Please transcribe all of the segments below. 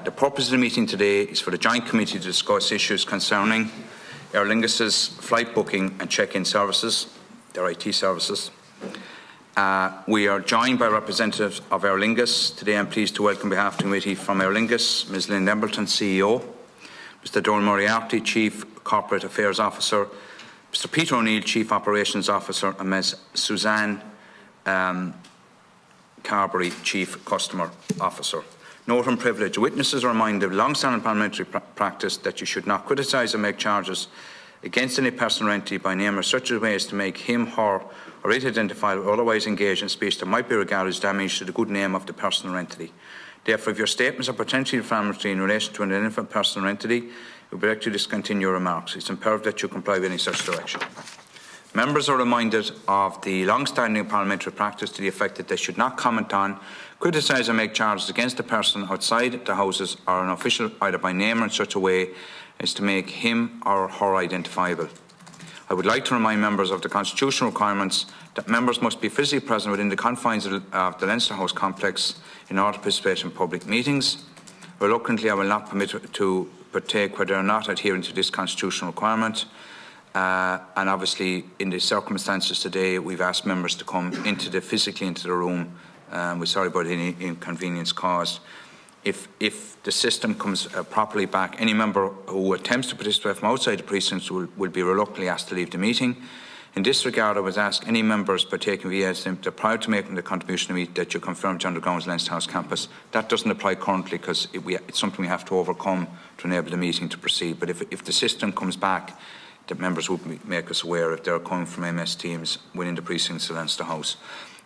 The purpose of the meeting today is for the Joint Committee to discuss issues concerning Aer Lingus' flight booking and check-in services, their IT services. We are joined by representatives of Aer Lingus. Today I'm pleased to welcome on behalf of the committee from Aer Lingus, Ms Lynn Embleton, CEO, Mr Donal Moriarty, Chief Corporate Affairs Officer, Mr Peter O'Neill, Chief Operations Officer, and Ms Suzanne Carberry, Chief Customer Officer. Note and privilege. Witnesses are reminded of long-standing parliamentary practice that you should not criticise or make charges against any person or entity by name or such a way as to make him, her, or it identifiable or otherwise engage in speech that might be regarded as damage to the good name of the person or entity. Therefore, if your statements are potentially inflammatory in relation to an identified person or entity, we would like to discontinue your remarks. It is imperative that you comply with any such direction. Members are reminded of the long-standing parliamentary practice to the effect that they should not comment on, criticise or make charges against a person outside the Houses or an official either by name or in such a way as to make him or her identifiable. I would like to remind members of the constitutional requirements that members must be physically present within the confines of the Leinster House complex in order to participate in public meetings. Reluctantly, I will not permit to partake where they are not adhering to this constitutional requirement. And obviously, in the circumstances today, we've asked members to come physically into the room. We're sorry about any inconvenience caused. If the system comes properly back, any member who attempts to participate from outside the precincts will be reluctantly asked to leave the meeting. In this regard, I would ask any members partaking via that prior to making the contribution to meet that you confirm to underground Leinster House campus. That doesn't apply currently because it's something we have to overcome to enable the meeting to proceed. But if the system comes back, that members would make us aware if they're coming from MS Teams within the precincts of Leinster House.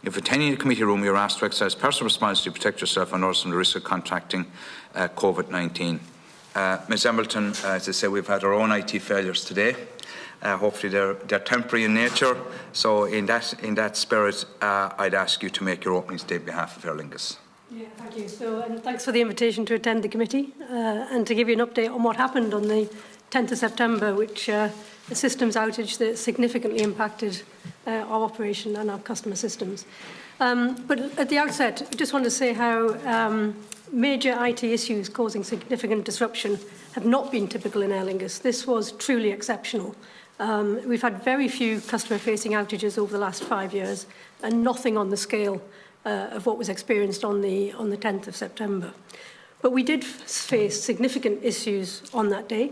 If attending the committee room, you are asked to exercise personal responsibility to protect yourself and others from the risk of contracting COVID-19. Ms Embleton, as I say, we've had our own IT failures today. Hopefully they're temporary in nature. So in that spirit, I'd ask you to make your opening statement on behalf of Aer Lingus. Yeah, thank you. And thanks for the invitation to attend the committee and to give you an update on what happened on the 10th of September, which a systems outage that significantly impacted our operation and our customer systems. But at the outset, I just want to say how major IT issues causing significant disruption have not been typical in Aer Lingus. This was truly exceptional. We've had very few customer-facing outages over the last 5 years and nothing on the scale of what was experienced on the 10th of September. But we did face significant issues on that day.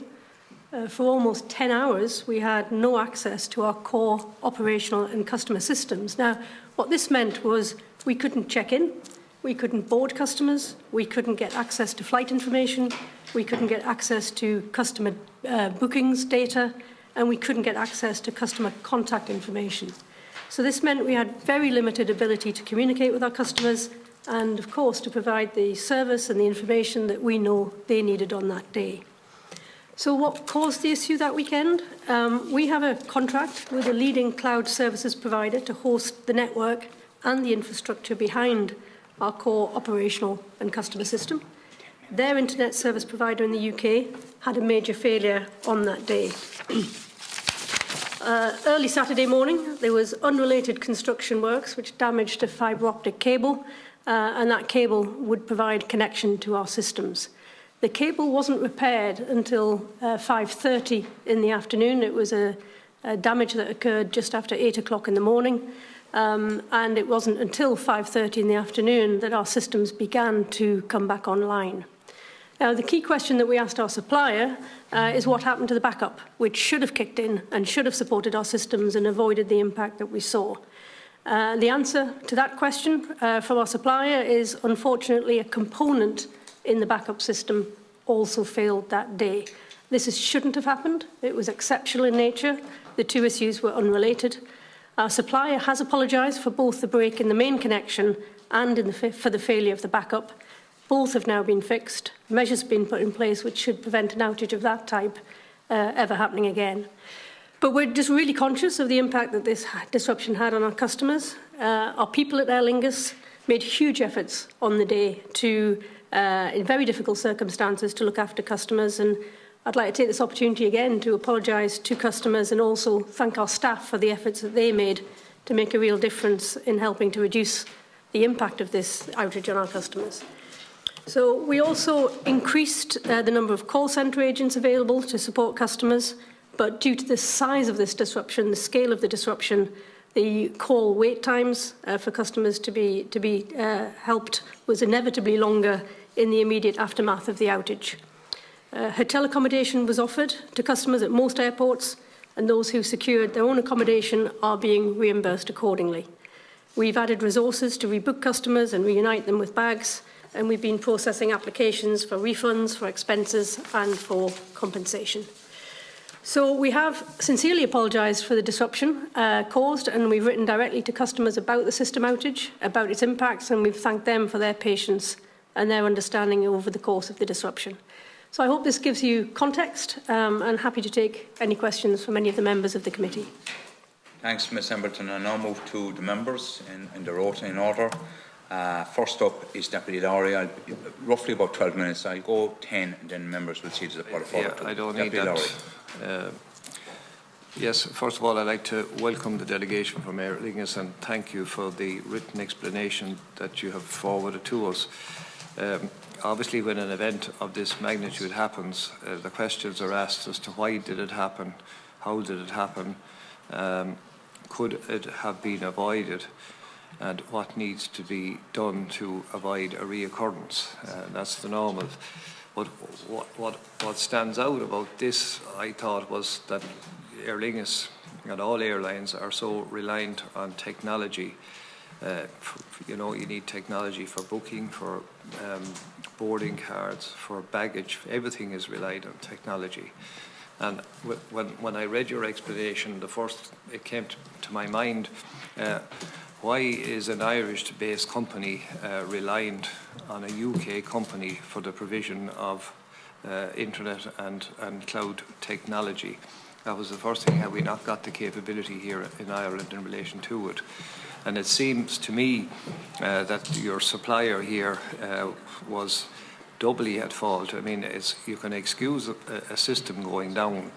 For almost 10 hours, we had no access to our core operational and customer systems. Now, what this meant was we couldn't check in, we couldn't board customers, we couldn't get access to flight information, we couldn't get access to customer bookings data, and we couldn't get access to customer contact information. So this meant we had very limited ability to communicate with our customers and, of course, to provide the service and the information that we know they needed on that day. So what caused the issue that weekend? We have a contract with a leading cloud services provider to host the network and the infrastructure behind our core operational and customer system. Their internet service provider in the UK had a major failure on that day. Early Saturday morning, there was unrelated construction works which damaged a fibre optic cable, and that cable would provide connection to our systems. The cable wasn't repaired until 5:30 in the afternoon. It was a damage that occurred just after 8 o'clock in the morning, and it wasn't until 5:30 in the afternoon that our systems began to come back online. Now, the key question that we asked our supplier is what happened to the backup, which should have kicked in and should have supported our systems and avoided the impact that we saw. The answer to that question from our supplier is, unfortunately, a component in the backup system also failed that day. This shouldn't have happened. It was exceptional in nature. The two issues were unrelated. Our supplier has apologised for both the break in the main connection and for the failure of the backup. Both have now been fixed. Measures have been put in place which should prevent an outage of that type ever happening again. But we're just really conscious of the impact that this disruption had on our customers. Our people at Aer Lingus made huge efforts on the day to in very difficult circumstances to look after customers, and I'd like to take this opportunity again to apologise to customers and also thank our staff for the efforts that they made to make a real difference in helping to reduce the impact of this outage on our customers. So we also increased the number of call centre agents available to support customers, but due to the size of this disruption, the scale of the disruption, the call wait times for customers to be helped was inevitably longer in the immediate aftermath of the outage. Hotel accommodation was offered to customers at most airports, and those who secured their own accommodation are being reimbursed accordingly. We've added resources to rebook customers and reunite them with bags, and we've been processing applications for refunds, for expenses and for compensation. So we have sincerely apologised for the disruption caused, and we've written directly to customers about the system outage, about its impacts, and we've thanked them for their patience and their understanding over the course of the disruption. So I hope this gives you context, and happy to take any questions from any of the members of the committee. Thanks, Ms Emberton. I now move to the members in the rota in order. First up is Deputy Lowry. Roughly about 12 minutes. I'll go 10 and then members will see the portfolio. Yeah, I don't need that. Yes, first of all, I'd like to welcome the delegation from Oireachtas and thank you for the written explanation that you have forwarded to us. Obviously, when an event of this magnitude happens, the questions are asked as to why did it happen, how did it happen, could it have been avoided, and what needs to be done to avoid a reoccurrence. That's the normal. But what stands out about this, I thought, was that Oireachtas and all airlines are so reliant on technology. You know, you need technology for booking, for boarding cards, for baggage. Everything is relied on technology. And when I read your explanation, it came to my mind, why is an Irish-based company reliant on a UK company for the provision of internet and cloud technology? That was the first thing. Have we not got the capability here in Ireland in relation to it? And it seems to me that your supplier here was doubly at fault. I mean, you can excuse a system going down,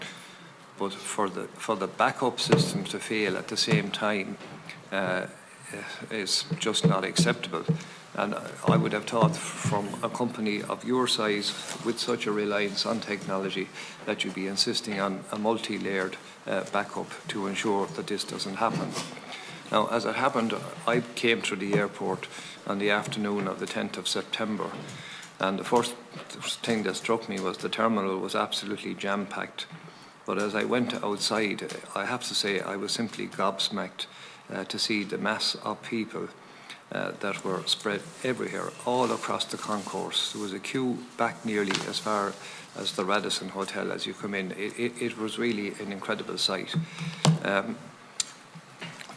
but for the backup system to fail at the same time is just not acceptable. And I would have thought from a company of your size with such a reliance on technology that you'd be insisting on a multi-layered backup to ensure that this doesn't happen. Now, as it happened, I came through the airport on the afternoon of the 10th of September, and the first thing that struck me was the terminal was absolutely jam-packed. But as I went outside, I have to say I was simply gobsmacked to see the mass of people that were spread everywhere, all across the concourse. There was a queue back nearly as far as the Radisson Hotel as you come in. It was really an incredible sight.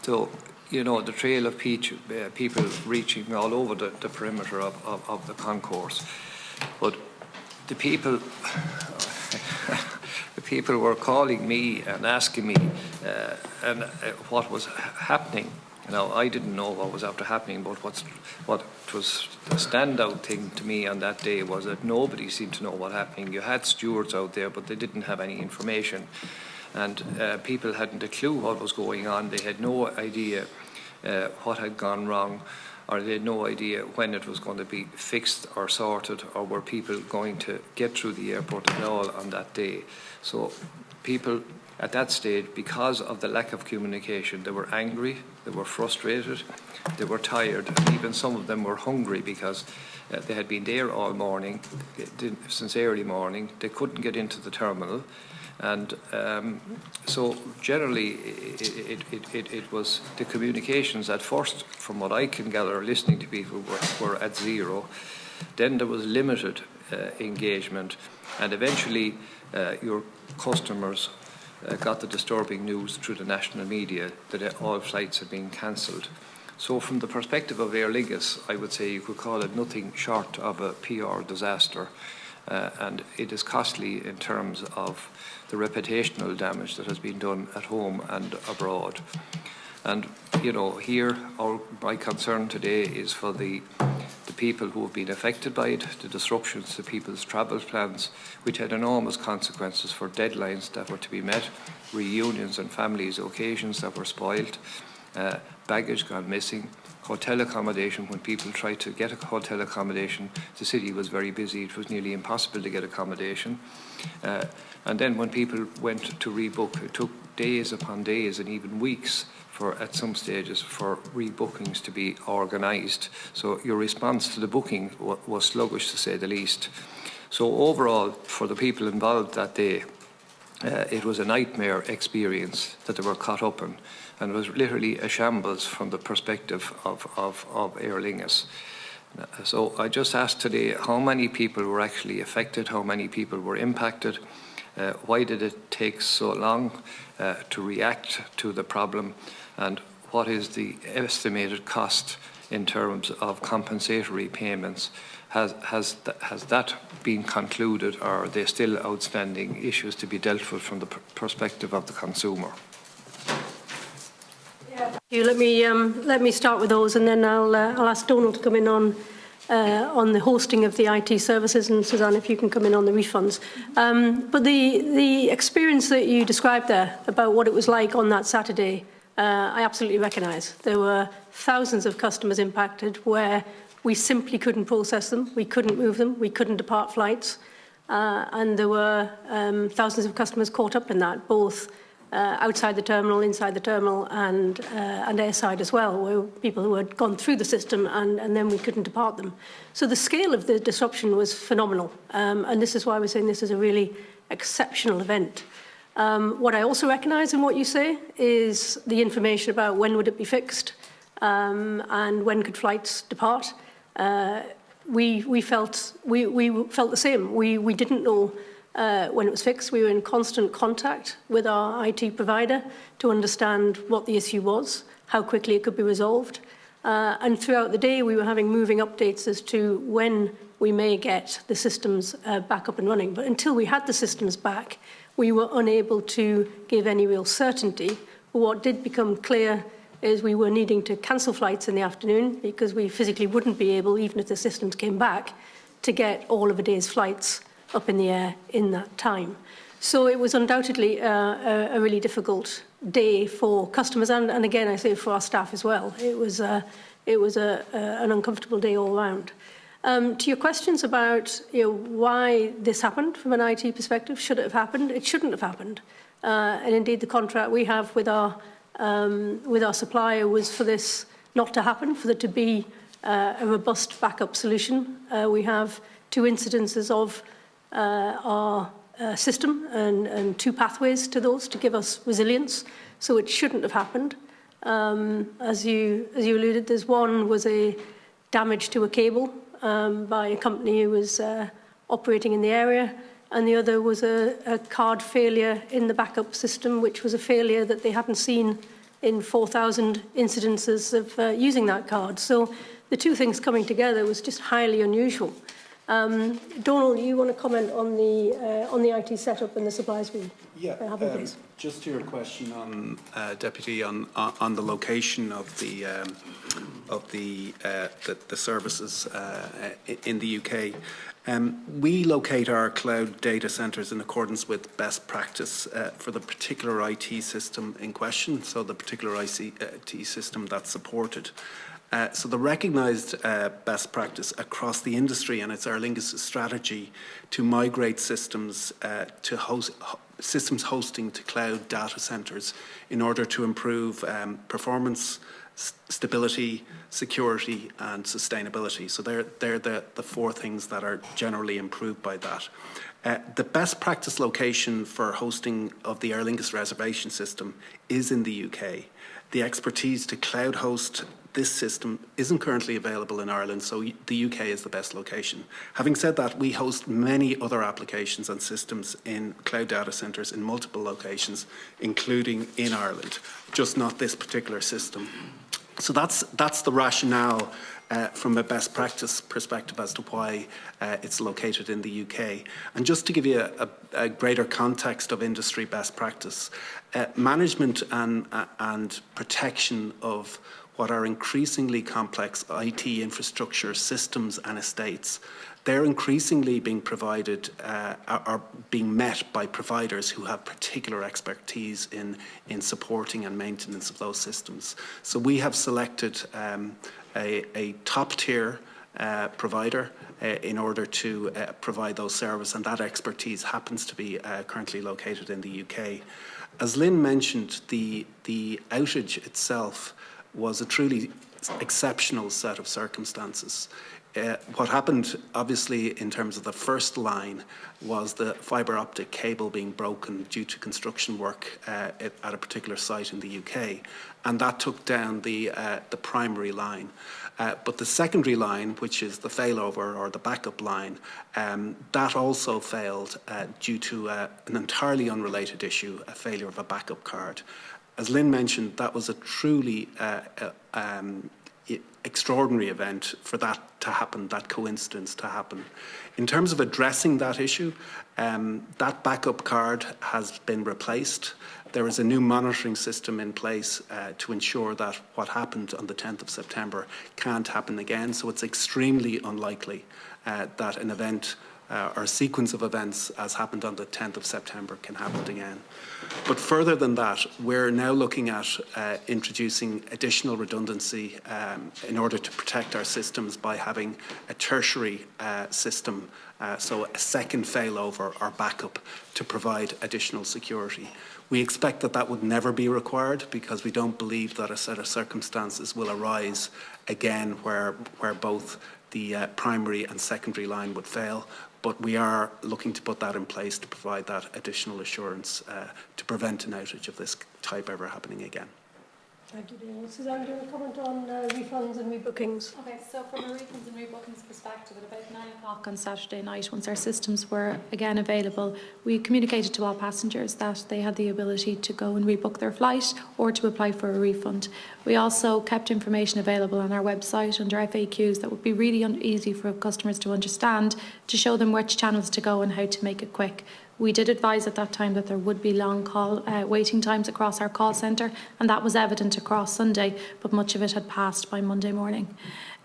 So, you know, the trail of people reaching all over the perimeter of the concourse. But the people were calling me and asking me what was happening. Now, I didn't know what was after happening, but what was the standout thing to me on that day was that nobody seemed to know what was happening. You had stewards out there, but they didn't have any information. And people hadn't a clue what was going on. They had no idea what had gone wrong, or they had no idea when it was going to be fixed or sorted, or were people going to get through the airport at all on that day. So people at that stage, because of the lack of communication, they were angry, they were frustrated, they were tired, and even some of them were hungry because they had been there all morning, since early morning. They couldn't get into the terminal. And so generally it was the communications at first, from what I can gather listening to people, were at zero. Then there was limited engagement, and eventually your customers got the disturbing news through the national media that all flights had been cancelled. So from the perspective of Oireachtas, I would say you could call it nothing short of a PR disaster. And it is costly in terms of the reputational damage that has been done at home and abroad. And, you know, here my concern today is for the people who have been affected by it, the disruptions to people's travel plans, which had enormous consequences for deadlines that were to be met, reunions and families, occasions that were spoilt, baggage gone missing, hotel accommodation. When people tried to get a hotel accommodation, the city was very busy. It was nearly impossible to get accommodation. And then when people went to rebook, it took days upon days and even weeks at some stages for rebookings to be organised. So your response to the booking was sluggish, to say the least. So overall, for the people involved that day, it was a nightmare experience that they were caught up in, and it was literally a shambles from the perspective of Aer Lingus. So I just asked today how many people were actually affected, how many people were impacted, why did it take so long to react to the problem, and what is the estimated cost in terms of compensatory payments? Has that been concluded, or are there still outstanding issues to be dealt with from the perspective of the consumer? Let me start with those, and then I'll ask Donald to come in on the hosting of the IT services, and Suzanne, if you can come in on the refunds. But the experience that you described there about what it was like on that Saturday, I absolutely recognise. There were thousands of customers impacted where we simply couldn't process them, we couldn't move them, we couldn't depart flights, and there were thousands of customers caught up in that, both outside the terminal, inside the terminal, and airside as well, where people who had gone through the system and then we couldn't depart them. So the scale of the disruption was phenomenal, and this is why we're saying this is a really exceptional event. What I also recognise in what you say is the information about when would it be fixed and when could flights depart. We felt the same. We didn't know when it was fixed. We were in constant contact with our IT provider to understand what the issue was, how quickly it could be resolved. And throughout the day, we were having moving updates as to when we may get the systems back up and running. But until we had the systems back, we were unable to give any real certainty. But what did become clear is we were needing to cancel flights in the afternoon because we physically wouldn't be able, even if the systems came back, to get all of a day's flights up in the air in that time. So it was undoubtedly a really difficult day for customers, and again, I say for our staff as well. It was an uncomfortable day all round. To your questions about why this happened from an IT perspective, should it have happened? It shouldn't have happened. And indeed, the contract we have with our supplier was for this not to happen, for there to be a robust backup solution. We have 2 incidences of our system and 2 pathways to those to give us resilience. So it shouldn't have happened. As you alluded, there's one was a damage to a cable by a company who was operating in the area, and the other was a card failure in the backup system, which was a failure that they hadn't seen in 4,000 incidences of using that card. So the 2 things coming together was just highly unusual. Donald, you want to comment on the IT setup and the supplies we have in place? Just to your question on Deputy on the location of the services in the UK. We locate our cloud data centres in accordance with best practice for the particular IT system in question, so the particular IT system that's supported. So the recognised best practice across the industry, and it's Aer Lingus' strategy to migrate systems systems hosting to cloud data centres in order to improve performance, stability, security and sustainability. So they're the 4 things that are generally improved by that. The best practice location for hosting of the Aer Lingus reservation system is in the UK. The expertise to cloud host this system isn't currently available in Ireland, so the UK is the best location. Having said that, we host many other applications and systems in cloud data centres in multiple locations, including in Ireland, just not this particular system. So that's the rationale from a best practice perspective as to why it's located in the UK. And just to give you a greater context of industry best practice, management and protection of what are increasingly complex IT infrastructure systems and estates they're increasingly being provided, are being met by providers who have particular expertise in supporting and maintenance of those systems. So we have selected a top-tier provider in order to provide those services, and that expertise happens to be currently located in the UK. As Lynn mentioned, the outage itself was a truly exceptional set of circumstances. What happened, obviously, in terms of the first line was the fibre optic cable being broken due to construction work at a particular site in the UK, and that took down the primary line. But the secondary line, which is the failover or the backup line, that also failed due to an entirely unrelated issue, a failure of a backup card. As Lynn mentioned, that was a truly extraordinary event for that to happen, that coincidence to happen. In terms of addressing that issue, that backup card has been replaced. There is a new monitoring system in place to ensure that what happened on the 10th of September can't happen again. So it's extremely unlikely that an event or a sequence of events as happened on the 10th of September can happen again. But further than that, we're now looking at introducing additional redundancy in order to protect our systems by having a tertiary system, so a second failover or backup to provide additional security. We expect that that would never be required because we don't believe that a set of circumstances will arise again where both the primary and secondary line would fail. But we are looking to put that in place to provide that additional assurance to prevent an outage of this type ever happening again. Thank you, Daniel. Suzanne, do you want to comment on refunds and rebookings? Okay, so from a refunds and rebookings perspective, at about 9 o'clock on Saturday night, once our systems were again available, we communicated to all passengers that they had the ability to go and rebook their flight or to apply for a refund. We also kept information available on our website under FAQs that would be really easy for customers to understand, to show them which channels to go and how to make it quick. We did advise at that time that there would be long call waiting times across our call centre, and that was evident across Sunday, but much of it had passed by Monday morning.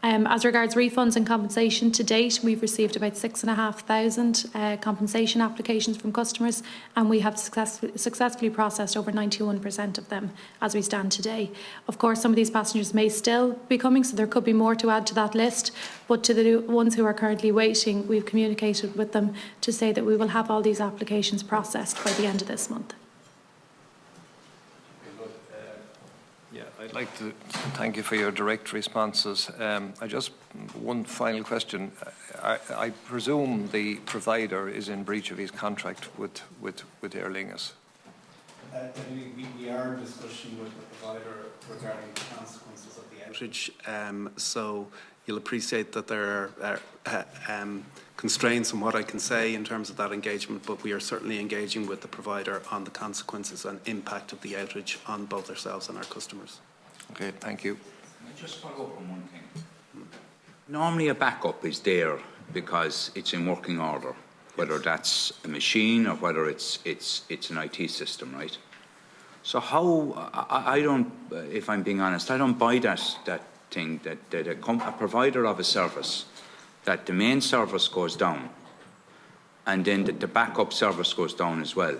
As regards refunds and compensation, to date we've received about 6,500 compensation applications from customers, and we have successfully processed over 91% of them as we stand today. Of course, some of these passengers may still be coming, so there could be more to add to that list, but to the ones who are currently waiting, we've communicated with them to say that we will have all these applications processed by the end of this month. Yeah, I'd like to thank you for your direct responses. One final question. I presume the provider is in breach of his contract with Aer Lingus. We are in discussion with the provider regarding the consequences of the outage. So you'll appreciate that there are constraints on what I can say in terms of that engagement, but we are certainly engaging with the provider on the consequences and impact of the outage on both ourselves and our customers. Okay, thank you. Can I just follow up on one thing? Normally a backup is there because it's in working order, whether that's a machine or whether it's an IT system, right? So how, I don't, if I'm being honest, I don't buy that thing that a provider of a service, that the main service goes down and then the backup service goes down as well.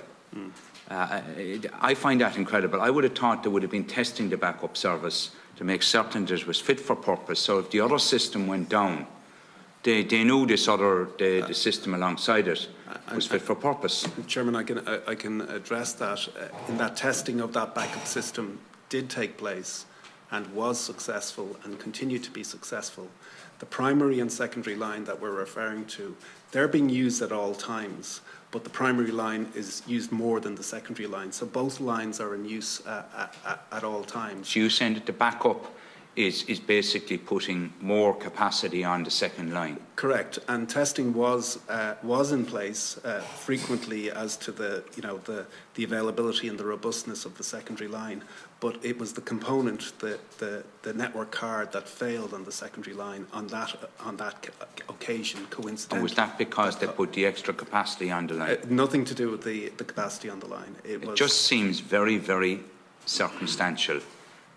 I find that incredible. I would have thought they would have been testing the backup service to make certain that it was fit for purpose. So if the other system went down, they knew this other, the system alongside it was fit for purpose. Chairman, I can address that. In that testing of that backup system did take place and was successful and continued to be successful. The primary and secondary line that we're referring to, they're being used at all times, but the primary line is used more than the secondary line. So both lines are in use at all times. So you're saying that the backup is basically putting more capacity on the second line? Correct, and testing was in place frequently as to the availability and the robustness of the secondary line. But it was the component, the network card, that failed on the secondary line on that occasion, coincidentally. And was that because they put the extra capacity on the line? Nothing to do with the capacity on the line. It just seems very, very circumstantial,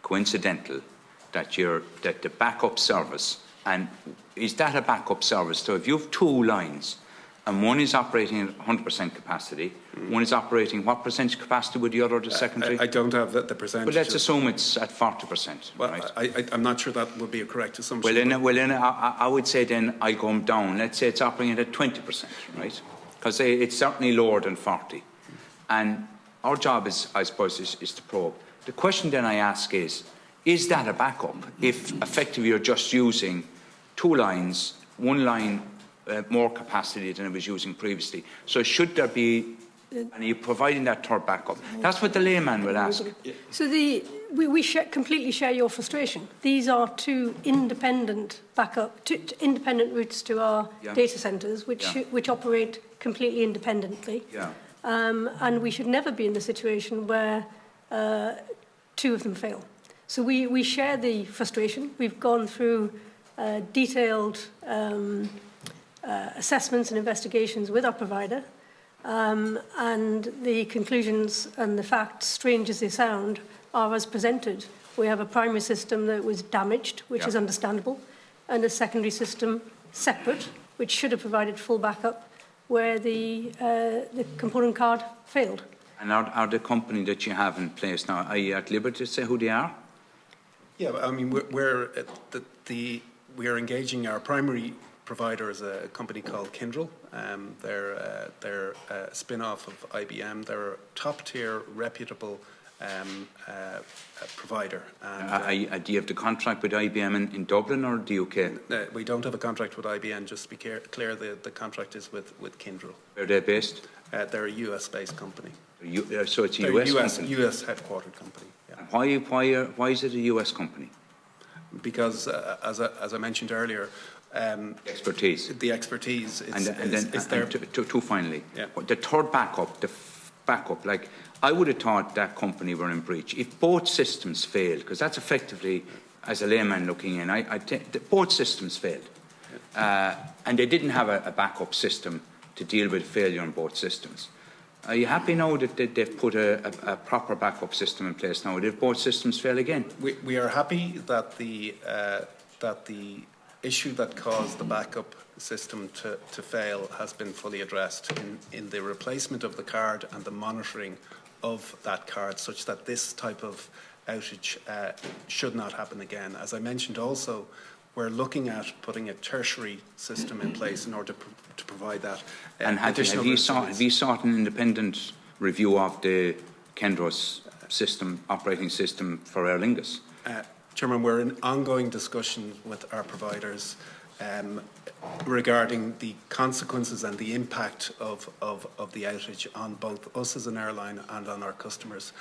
coincidental, that the backup service And is that a backup service? So if you have 2 lines and one is operating at 100% capacity, one is operating what percentage capacity with the other, the secondary? I don't have the percentage. But let's assume it's at 40%. Well, right? I'm not sure that would be a correct assumption. Well, then I would say then I go down. Let's say it's operating at 20%, right? Because it's certainly lower than 40. And our job is, I suppose, is to probe. The question then I ask is that a backup if effectively you're just using 2 lines, 1 line more capacity than it was using previously? So should there be, and are you providing that third backup? That's what the layman will ask. So we completely share your frustration. These are 2 independent backup, 2 independent routes to our data centres, which operate completely independently. Yeah. And we should never be in the situation where 2 of them fail. So we share the frustration. We've gone through detailed assessments and investigations with our provider, and the conclusions and the facts, strange as they sound, are as presented. We have a primary system that was damaged, which is understandable, and a secondary system separate, which should have provided full backup, where the component card failed. And are the company that you have in place now, are you at liberty to say who they are? Yeah, I mean, we're engaging our primary provider is a company called Kyndryl. They're a spin-off of IBM. They're a top-tier, reputable provider. And, do you have the contract with IBM in Dublin or the UK? We don't have a contract with IBM, just to be clear, the contract is with Kyndryl. Where are they based? They're a US-based company. So it's a US company? US headquartered company, yeah. Why is it a US company? Because, as I mentioned earlier, expertise. The expertise is there. To finally, yeah. The third backup, like I would have thought that company were in breach. If both systems failed, because that's effectively, as a layman looking in, I think both systems failed. And they didn't have a backup system to deal with failure in both systems. Are you happy now that they've put a proper backup system in place now? If both systems fail again? We are happy that the issue that caused the backup system to fail has been fully addressed in the replacement of the card and the monitoring of that card, such that this type of outage should not happen again. As I mentioned also, we're looking at putting a tertiary system in place in order to provide that. And have you sought an independent review of the Kyndryl's system, operating system for Aer Lingus? Chairman, we're in ongoing discussion with our providers regarding the consequences and the impact of the outage on both us as an airline and on our customers.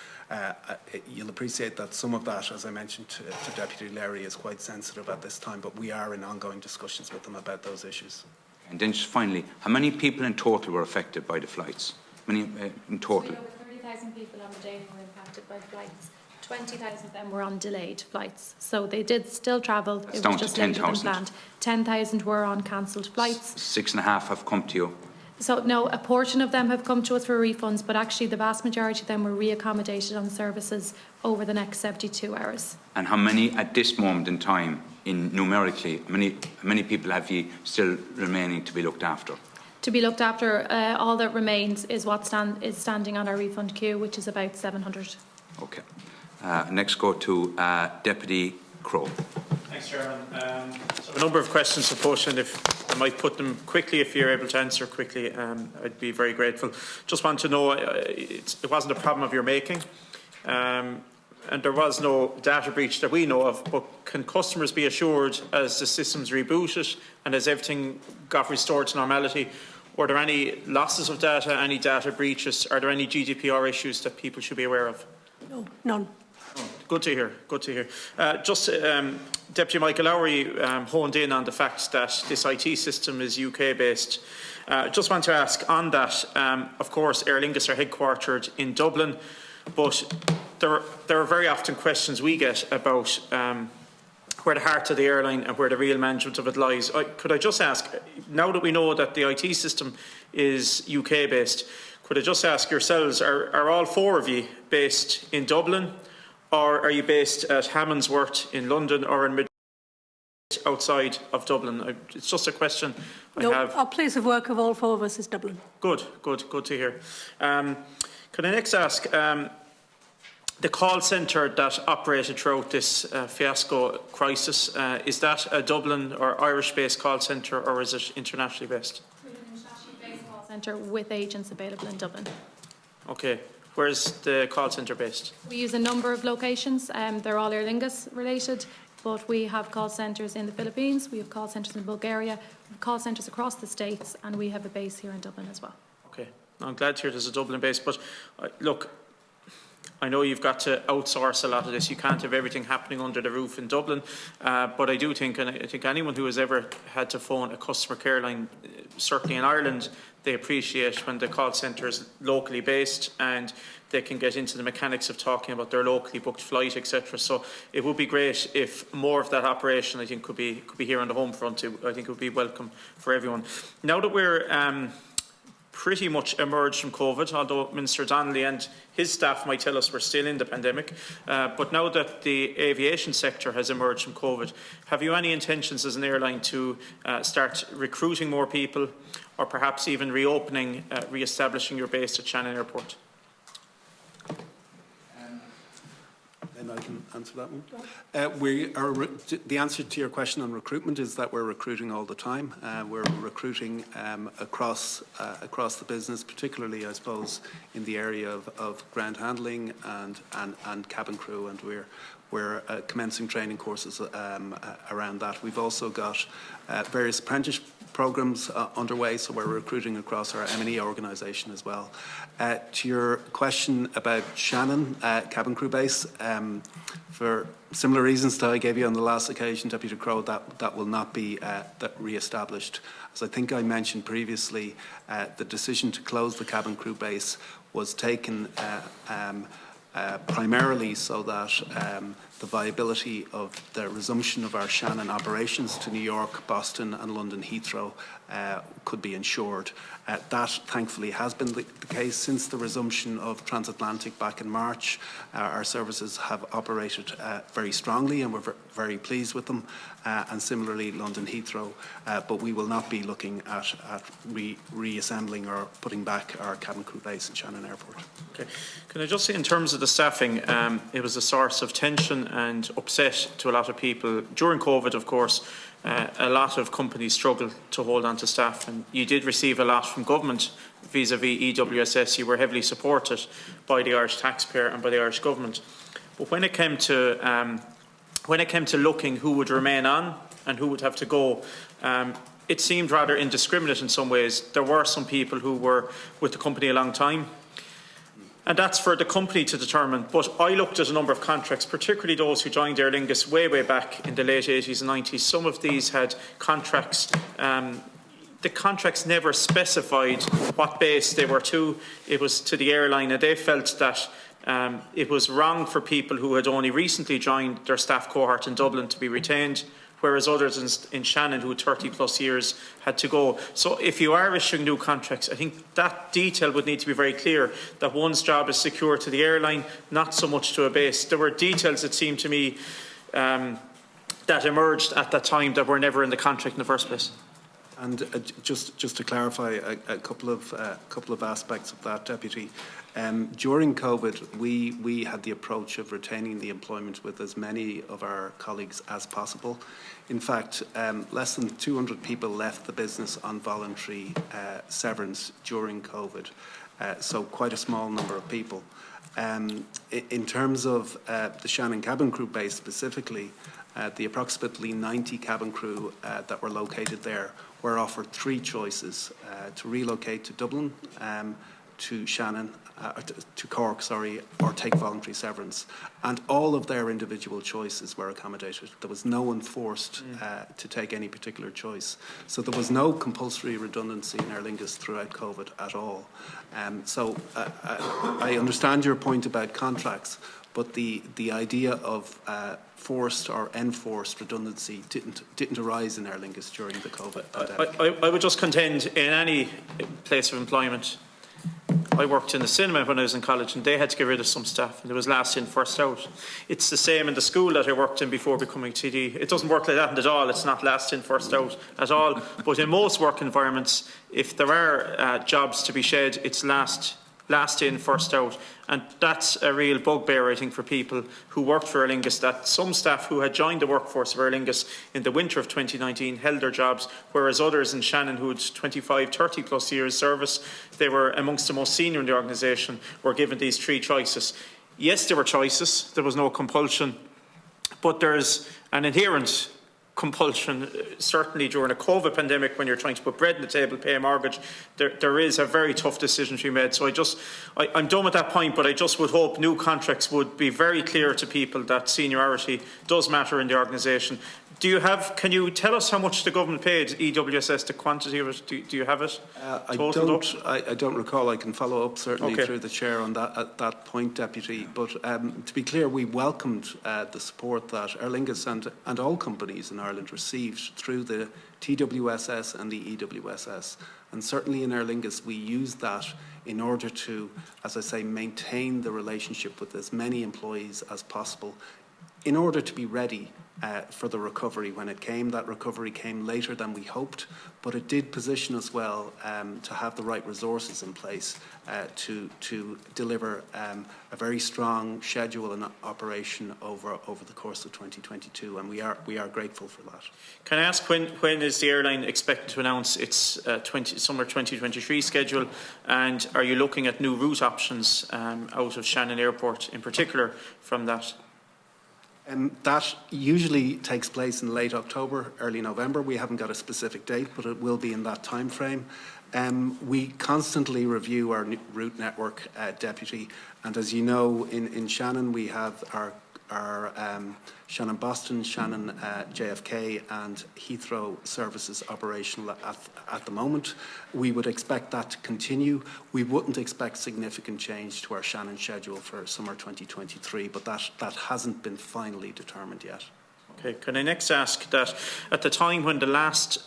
You'll appreciate that some of that, as I mentioned to Deputy Larry, is quite sensitive at this time, but we are in ongoing discussions with them about those issues. And then just finally, how many people in total were affected by the flights? How many in total? Over 30,000 people on the day were impacted by flights. 20,000 of them were on delayed flights. So they did still travel. That's it was just later than planned. 10,000 were on cancelled flights. 6.5 have come to you? So no, a portion of them have come to us for refunds, but actually the vast majority of them were reaccommodated on services over the next 72 hours. And how many at this moment in time, numerically, how many people have you still remaining to be looked after? To be looked after, all that remains is what is standing on our refund queue, which is about 700. Okay. Next go to Deputy Crowe. Thanks, Chairman. So a number of questions to put, and if I might put them quickly, if you're able to answer quickly, I'd be very grateful. Just want to know, it wasn't a problem of your making, and there was no data breach that we know of, but can customers be assured as the systems rebooted and as everything got restored to normality, were there any losses of data, any data breaches? Are there any GDPR issues that people should be aware of? No, none. Oh, good to hear. Good to hear. Deputy Michael Lowry honed in on the fact that this IT system is UK based. Just want to ask on that. Of course, Aer Lingus are headquartered in Dublin, but there are very often questions we get about where the heart of the airline and where the real management of it lies. Could I just ask, now that we know that the IT system is UK based, could I just ask yourselves, are all 4 of you based in Dublin, or are you based at Hammondsworth in London or in Madrid? outside of Dublin? It's just a question I have. Our place of work of all 4 of us is Dublin. Good to hear. Can I next ask, the call centre that operated throughout this fiasco crisis, is that a Dublin or Irish-based call centre, or is it internationally based? We're an internationally based call centre with agents available in Dublin. Okay. Where's the call centre based? We use a number of locations. They're all Aer Lingus related, but we have call centres in the Philippines, we have call centres in Bulgaria, we have call centres across the States, and we have a base here in Dublin as well. Okay. I'm glad to hear there's a Dublin base, but look, I know you've got to outsource a lot of this. You can't have everything happening under the roof in Dublin. But I do think, and I think anyone who has ever had to phone a customer care line, certainly in Ireland, they appreciate when the call centre is locally based and they can get into the mechanics of talking about their locally booked flight, etc. So it would be great if more of that operation, I think, could be here on the home front. I think it would be welcome for everyone. Now that we're pretty much emerged from COVID, although Minister Donnelly and his staff might tell us we're still in the pandemic. But now that the aviation sector has emerged from COVID, have you any intentions as an airline to start recruiting more people, or perhaps even reopening, re-establishing your base at Shannon Airport? And I can answer that one. The answer to your question on recruitment is that we're recruiting all the time. We're recruiting across the business, particularly, I suppose, in the area of ground handling and cabin crew, and we're commencing training courses around that. We've also got various apprentice programs underway, so we're recruiting across our M&E organisation as well. To your question about Shannon cabin crew base, for similar reasons that I gave you on the last occasion, Deputy Crowe, that will not be re-established. As I think I mentioned previously, the decision to close the cabin crew base was taken primarily so that the viability of the resumption of our Shannon operations to New York, Boston and London Heathrow could be ensured. That thankfully has been the case since the resumption of transatlantic back in March. Our services have operated very strongly and we're very pleased with them, and similarly London Heathrow, but we will not be looking at reassembling or putting back our cabin crew base in Shannon Airport. Okay. Can I just say, in terms of the staffing, it was a source of tension and upset to a lot of people during COVID, of course. A lot of companies struggled to hold on to staff, and you did receive a lot from government vis-à-vis EWSS. You were heavily supported by the Irish taxpayer and by the Irish government. But when it came to looking who would remain on and who would have to go, it seemed rather indiscriminate in some ways. There were some people who were with the company a long time, and that's for the company to determine. But I looked at a number of contracts, particularly those who joined Aer Lingus way back in the late 80s and 90s. Some of these had contracts. The contracts never specified what base they were to. It was to the airline, and they felt that it was wrong for people who had only recently joined their staff cohort in Dublin to be retained, whereas others in Shannon who had 30 plus years had to go. So if you are issuing new contracts, I think that detail would need to be very clear, that one's job is secure to the airline, not so much to a base. There were details, it seemed to me, that emerged at that time that were never in the contract in the first place. And just to clarify a couple of aspects of that, Deputy. During COVID, we had the approach of retaining the employment with as many of our colleagues as possible. In fact, less than 200 people left the business on voluntary severance during COVID, so quite a small number of people. In terms of the Shannon cabin crew base specifically, the approximately 90 cabin crew that were located there were offered 3 choices: to relocate to Dublin, to Shannon, to Cork, or take voluntary severance. And all of their individual choices were accommodated. There was no one forced to take any particular choice. So there was no compulsory redundancy in Aer Lingus throughout COVID at all. So I understand your point about contracts, but the idea of forced or enforced redundancy didn't arise in Aer Lingus during the COVID pandemic. I would just contend, in any place of employment, I worked in the cinema when I was in college, and they had to get rid of some staff, and it was last in, first out. It's the same in the school that I worked in before becoming TD. It doesn't work like that at all. It's not last in, first out at all. But in most work environments, if there are jobs to be shed, it's last in, first out. And that's a real bugbear, I think, for people who worked for Aer Lingus, that some staff who had joined the workforce of Aer Lingus in the winter of 2019 held their jobs, whereas others in Shannon who had 25, 30 plus years service, they were amongst the most senior in the organisation, were given these three choices. Yes, there were choices, there was no compulsion, but there's an inherent compulsion, certainly during a COVID pandemic when you're trying to put bread on the table, pay a mortgage, there is a very tough decision to be made. So I'm done with that point, but I just would hope new contracts would be very clear to people that seniority does matter in the organisation. Can you tell us how much the government paid EWSS, the quantity of it? Do you have it? I don't recall. I can follow up certainly through the chair on that at that point, Deputy. But to be clear, we welcomed the support that Aer Lingus and all companies in Ireland received through the TWSS and the EWSS. And certainly in Aer Lingus, we used that in order to, as I say, maintain the relationship with as many employees as possible, in order to be ready for the recovery when it came. That recovery came later than we hoped, but it did position us well to have the right resources in place to deliver a very strong schedule and operation over the course of 2022, and we are grateful for that. Can I ask when is the airline expected to announce its summer 2023 schedule, and are you looking at new route options out of Shannon Airport in particular from that? That usually takes place in late October, early November. We haven't got a specific date, but it will be in that time frame. We constantly review our route network, Deputy, and as you know, in Shannon we have our Shannon Boston, Shannon JFK and Heathrow services operational at the moment. We would expect that to continue. We wouldn't expect significant change to our Shannon schedule for summer 2023, but that hasn't been finally determined yet. Okay, can I next ask that at the time when the last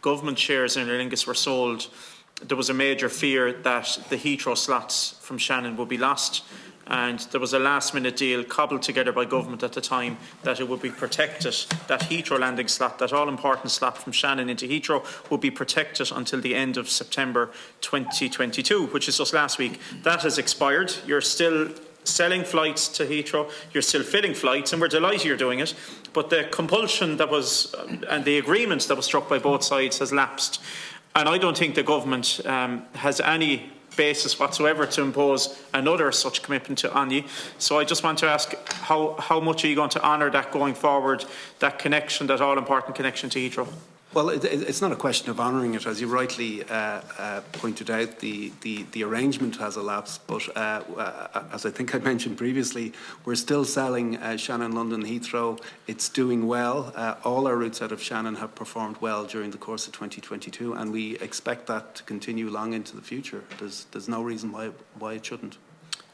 government shares in Aer Lingus were sold, there was a major fear that the Heathrow slots from Shannon would be lost, and there was a last-minute deal cobbled together by government at the time that it would be protected, that Heathrow landing slot, that all-important slot from Shannon into Heathrow would be protected until the end of September 2022, which is just last week. That has expired. You're still selling flights to Heathrow, you're still filling flights, and we're delighted you're doing it, but the compulsion that was, and the agreement that was struck by both sides has lapsed. And I don't think the government has any basis whatsoever to impose another such commitment on you. So I just want to ask, how much are you going to honour that going forward, that connection, that all-important connection to Heathrow? Well, it's not a question of honouring it. As you rightly pointed out, the arrangement has elapsed, but as I think I mentioned previously, we're still selling Shannon, London, Heathrow. It's doing well. All our routes out of Shannon have performed well during the course of 2022, and we expect that to continue long into the future. There's no reason why it shouldn't.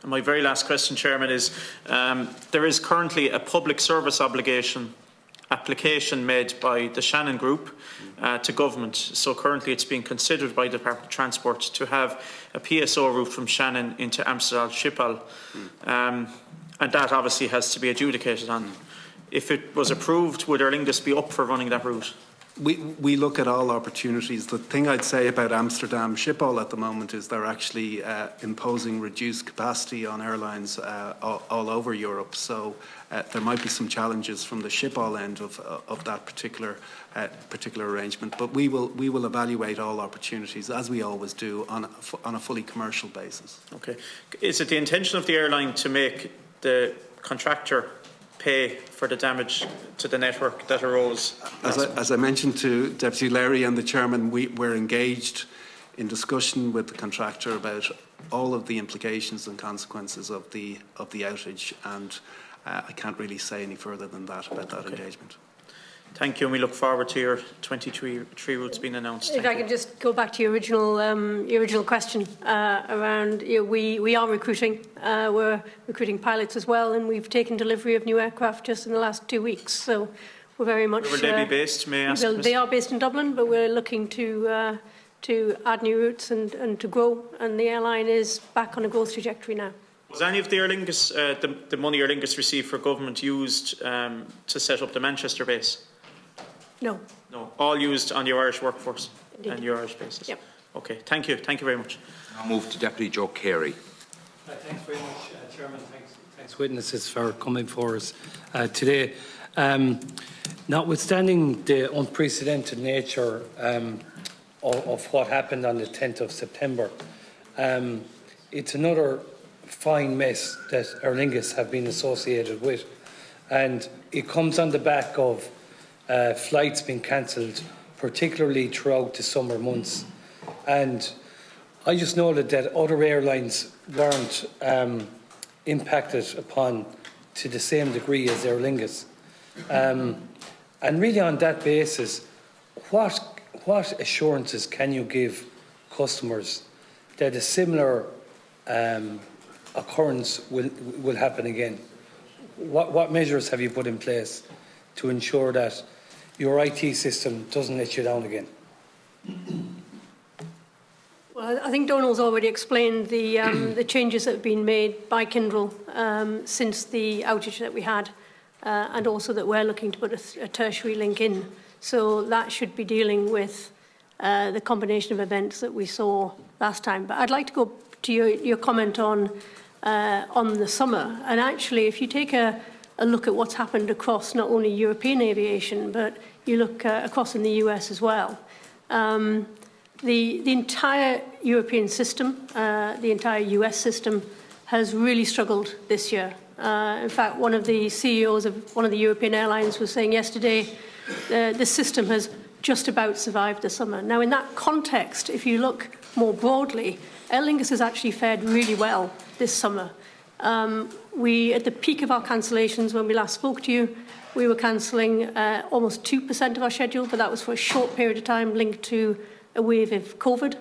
And my very last question, Chairman, is there is currently a public service application made by the Shannon Group to government. So currently it's being considered by the Department of Transport to have a PSO route from Shannon into Amsterdam Schiphol. And that obviously has to be adjudicated on. If it was approved, would Aer Lingus be up for running that route? We look at all opportunities. The thing I'd say about Amsterdam Schiphol at the moment is they're actually imposing reduced capacity on airlines all over Europe. So there might be some challenges from the Schiphol end of that particular arrangement. But we will evaluate all opportunities, as we always do, on a fully commercial basis. Okay. Is it the intention of the airline to make the contractor pay for the damage to the network that arose? As I mentioned to Deputy Larry and the Chairman, we're engaged in discussion with the contractor about all of the implications and consequences of the outage, and I can't really say any further than that about that engagement. Thank you, and we look forward to your 23 routes being announced. If I can just go back to your original question around, we are recruiting. We're recruiting pilots as well, and we've taken delivery of new aircraft just in the last 2 weeks. So we're very much. Where will they be based? May I ask? They are based in Dublin, but we're looking to to add new routes and to grow, and the airline is back on a growth trajectory now. Was any of the Aer Lingus, the money Aer Lingus received for government used to set up the Manchester base? No. No, all used on your Irish workforce. Indeed. And your Irish bases? Yep. Okay, thank you very much. I'll move to Deputy Joe Carey. Thanks very much, Chairman. Thanks, witnesses, for coming for us today. Notwithstanding the unprecedented nature of what happened on the 10th of September, it's another fine mess that Aer Lingus have been associated with, and it comes on the back of flights being cancelled, particularly throughout the summer months. And I just noted that other airlines weren't impacted upon to the same degree as Aer Lingus. And really on that basis, what assurances can you give customers that a similar occurrence will happen again? What measures have you put in place to ensure that your IT system doesn't let you down again? Well, I think Donald's already explained the changes that have been made by Kyndryl since the outage that we had, and also that we're looking to put a tertiary link in. So that should be dealing with the combination of events that we saw last time. But I'd like to go to your comment on the summer. And actually, if you take a look at what's happened across not only European aviation, but you look across in the US as well, the entire European system, the entire US system, has really struggled this year. In fact, one of the CEOs of one of the European airlines was saying yesterday the system has just about survived the summer. Now, in that context, if you look more broadly, Aer Lingus has actually fared really well this summer. At the peak of our cancellations, when we last spoke to you, we were cancelling almost 2% of our schedule, but that was for a short period of time linked to a wave of COVID.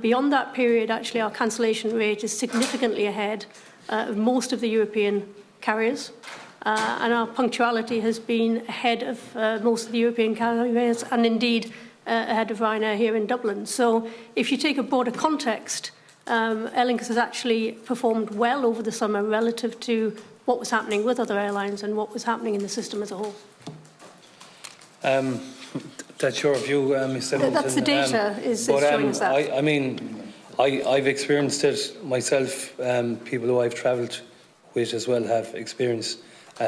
Beyond that period, actually, our cancellation rate is significantly ahead of most of the European carriers, and our punctuality has been ahead of most of the European carriers, and indeed ahead of Ryanair here in Dublin. So if you take a broader context, Aer Lingus has actually performed well over the summer relative to what was happening with other airlines and what was happening in the system as a whole. That's your view, Ms. Hamilton. That's the data is showing us that. I mean, I've experienced it myself. People who I've travelled with as well have experienced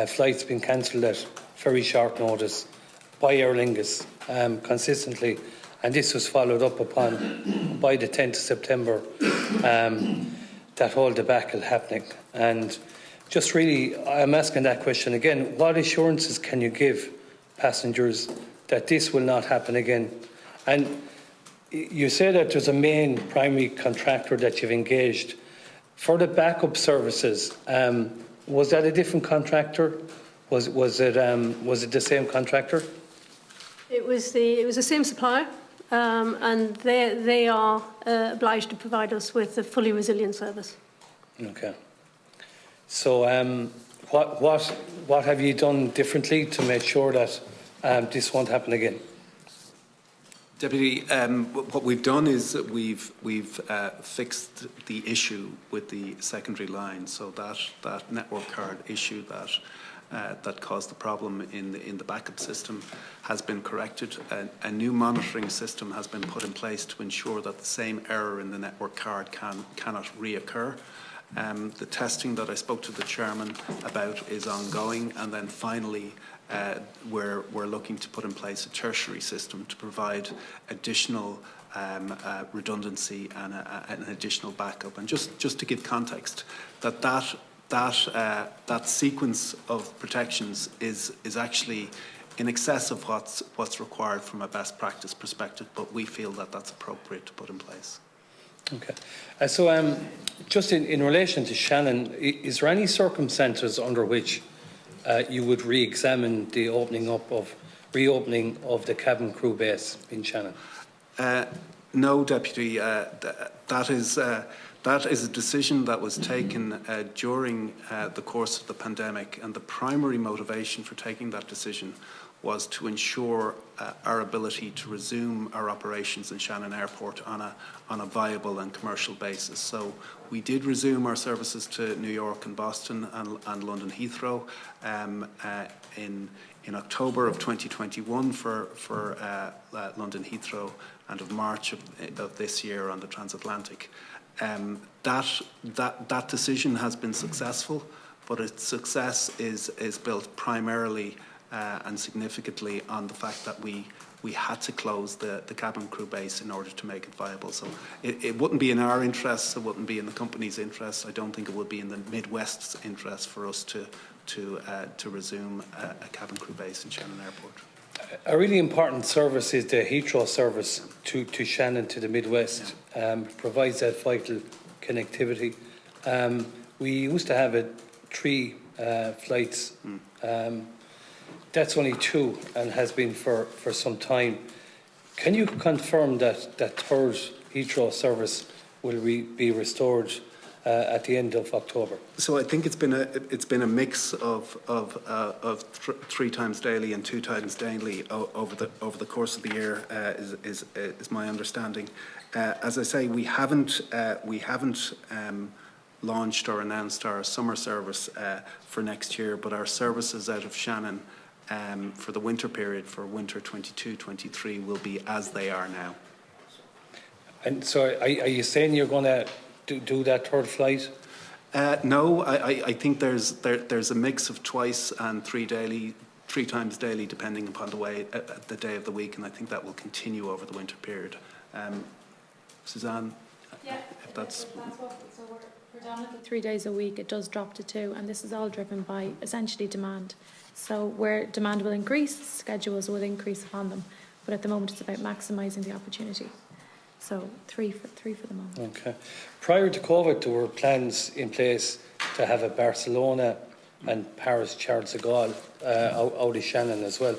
flights being cancelled at very short notice by Aer Lingus consistently, and this was followed up upon by the 10th of September, that whole debacle happening. And just really, I'm asking that question again, what assurances can you give passengers that this will not happen again? And you say that there's a main primary contractor that you've engaged. For the backup services, was that a different contractor? Was it the same contractor? It was the same supplier, and they are obliged to provide us with a fully resilient service. Okay. So, what have you done differently to make sure that this won't happen again? Deputy, what we've done is that we've fixed the issue with the secondary line, so that network card issue that caused the problem in the backup system has been corrected. A new monitoring system has been put in place to ensure that the same error in the network card cannot reoccur. The testing that I spoke to the chairman about is ongoing, and then finally we're looking to put in place a tertiary system to provide additional redundancy and an additional backup. And just to give context, that sequence of protections is actually in excess of what's required from a best practice perspective, but we feel that that's appropriate to put in place. Okay. So just in relation to Shannon, is there any circumstances under which you would re-examine the reopening of the cabin crew base in Shannon? No, Deputy. That is a decision that was taken during the course of the pandemic, and the primary motivation for taking that decision was to ensure our ability to resume our operations in Shannon Airport on a viable and commercial basis. So we did resume our services to New York and Boston and London Heathrow in October of 2021 for London Heathrow, and of March of this year on the transatlantic. That decision has been successful, but its success is built primarily and significantly on the fact that we had to close the cabin crew base in order to make it viable. So it wouldn't be in our interests, it wouldn't be in the company's interests. I don't think it would be in the Midwest's interest for us to resume a cabin crew base in Shannon Airport. A really important service is the Heathrow service to Shannon, to the Midwest. Provides that vital connectivity. We used to have 3 flights. That's only 2 and has been for some time. Can you confirm that that third Heathrow service will be restored at the end of October? So I think it's been a mix of 3 times daily and 2 times daily over the course of the year is my understanding. As I say, we haven't launched or announced our summer service for next year, but our services out of Shannon for the winter period, for winter 22-23, will be as they are now. And so are you saying you're going to do that third flight? No, I think there's a mix of twice and 3 times daily, depending upon the day of the week, and I think that will continue over the winter period. Suzanne? Yeah, that's what, so we're predominantly 3 days a week. It does drop to 2, and this is all driven by essentially demand. So where demand will increase, schedules will increase upon them. But at the moment, it's about maximising the opportunity. So three for the moment. Okay. Prior to COVID, there were plans in place to have a Barcelona and Paris Charles de Gaulle out of Shannon as well.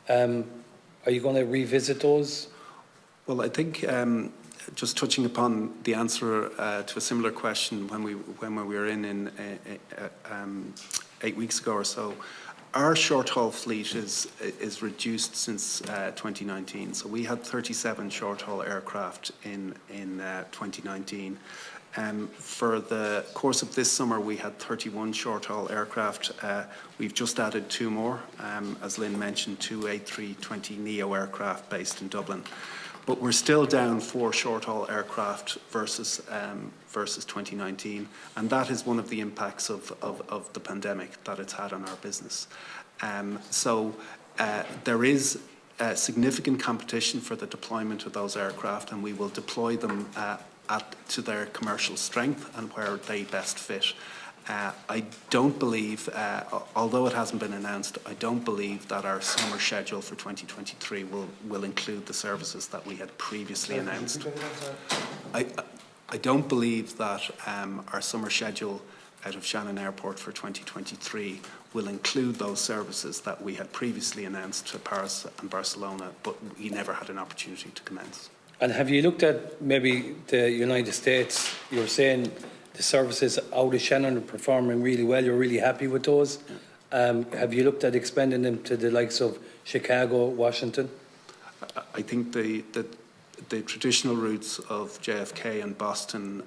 Are you going to revisit those? Well, I think just touching upon the answer to a similar question when we were in 8 weeks ago or so, our short-haul fleet is reduced since 2019. So we had 37 short-haul aircraft in 2019. For the course of this summer, we had 31 short-haul aircraft. We've just added 2 more, as Lynn mentioned, 2 A320neo aircraft based in Dublin. But we're still down 4 short-haul aircraft versus 2019, and that is one of the impacts of the pandemic that it's had on our business. So there is significant competition for the deployment of those aircraft, and we will deploy them to their commercial strength and where they best fit. I don't believe, although it hasn't been announced, I don't believe that our summer schedule for 2023 will include the services that we had previously announced. I don't believe that our summer schedule out of Shannon Airport for 2023 will include those services that we had previously announced to Paris and Barcelona, but we never had an opportunity to commence. And have you looked at maybe the United States? You were saying the services out of Shannon are performing really well. You're really happy with those. Yeah. Have you looked at expanding them to the likes of Chicago, Washington? I think the traditional routes of JFK and Boston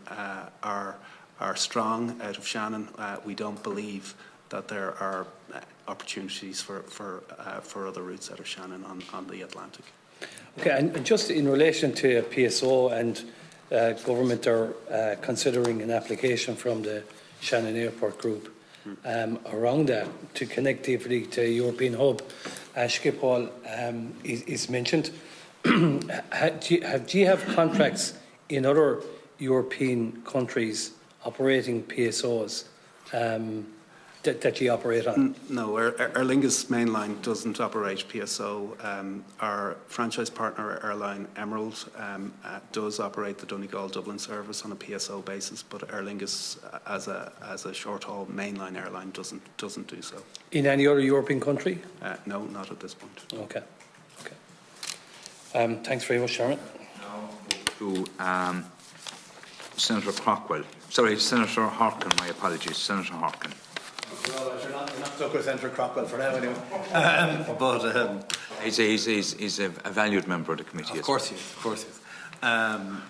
are strong out of Shannon. We don't believe that there are opportunities for other routes out of Shannon on the Atlantic. Okay, and just in relation to PSO and government are considering an application from the Shannon Airport Group around that to connectivity to European hub. Schiphol is mentioned. Do you have contracts in other European countries operating PSOs that you operate on? No, Aer Lingus mainline doesn't operate PSO. Our franchise partner airline Emerald does operate the Donegal Dublin service on a PSO basis, but Aer Lingus as a short-haul mainline airline doesn't do so. In any other European country? No, not at this point. Okay. Thanks very much, Chairman. Now to Senator Crockwell. Sorry, Senator Harkin. My apologies, Senator Harkin. You're not stuck with Central Crockwell for now, anyway. He's a valued member of the committee. Of course he is. Of course he is.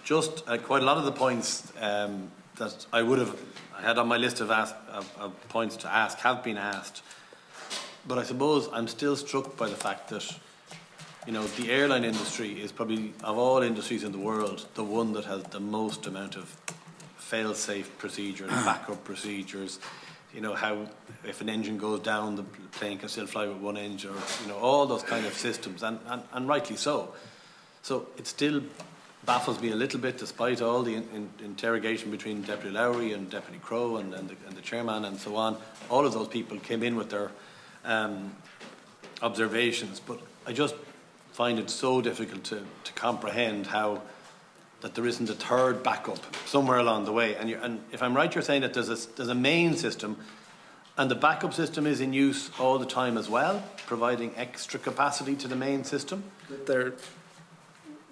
Just quite a lot of the points that I had on my list of points to ask have been asked. But I suppose I'm still struck by the fact that, you know, the airline industry is probably, of all industries in the world, the one that has the most amount of fail-safe procedures, backup procedures. You know, how if an engine goes down, the plane can still fly with one engine, or, you know, all those kind of systems, and rightly so. So it still baffles me a little bit, despite all the interrogation between Deputy Lowry and Deputy Crowe and the chairman and so on. All of those people came in with their observations, but I just find it so difficult to comprehend how that there isn't a third backup somewhere along the way. And if I'm right, you're saying that there's a main system, and the backup system is in use all the time as well, providing extra capacity to the main system. The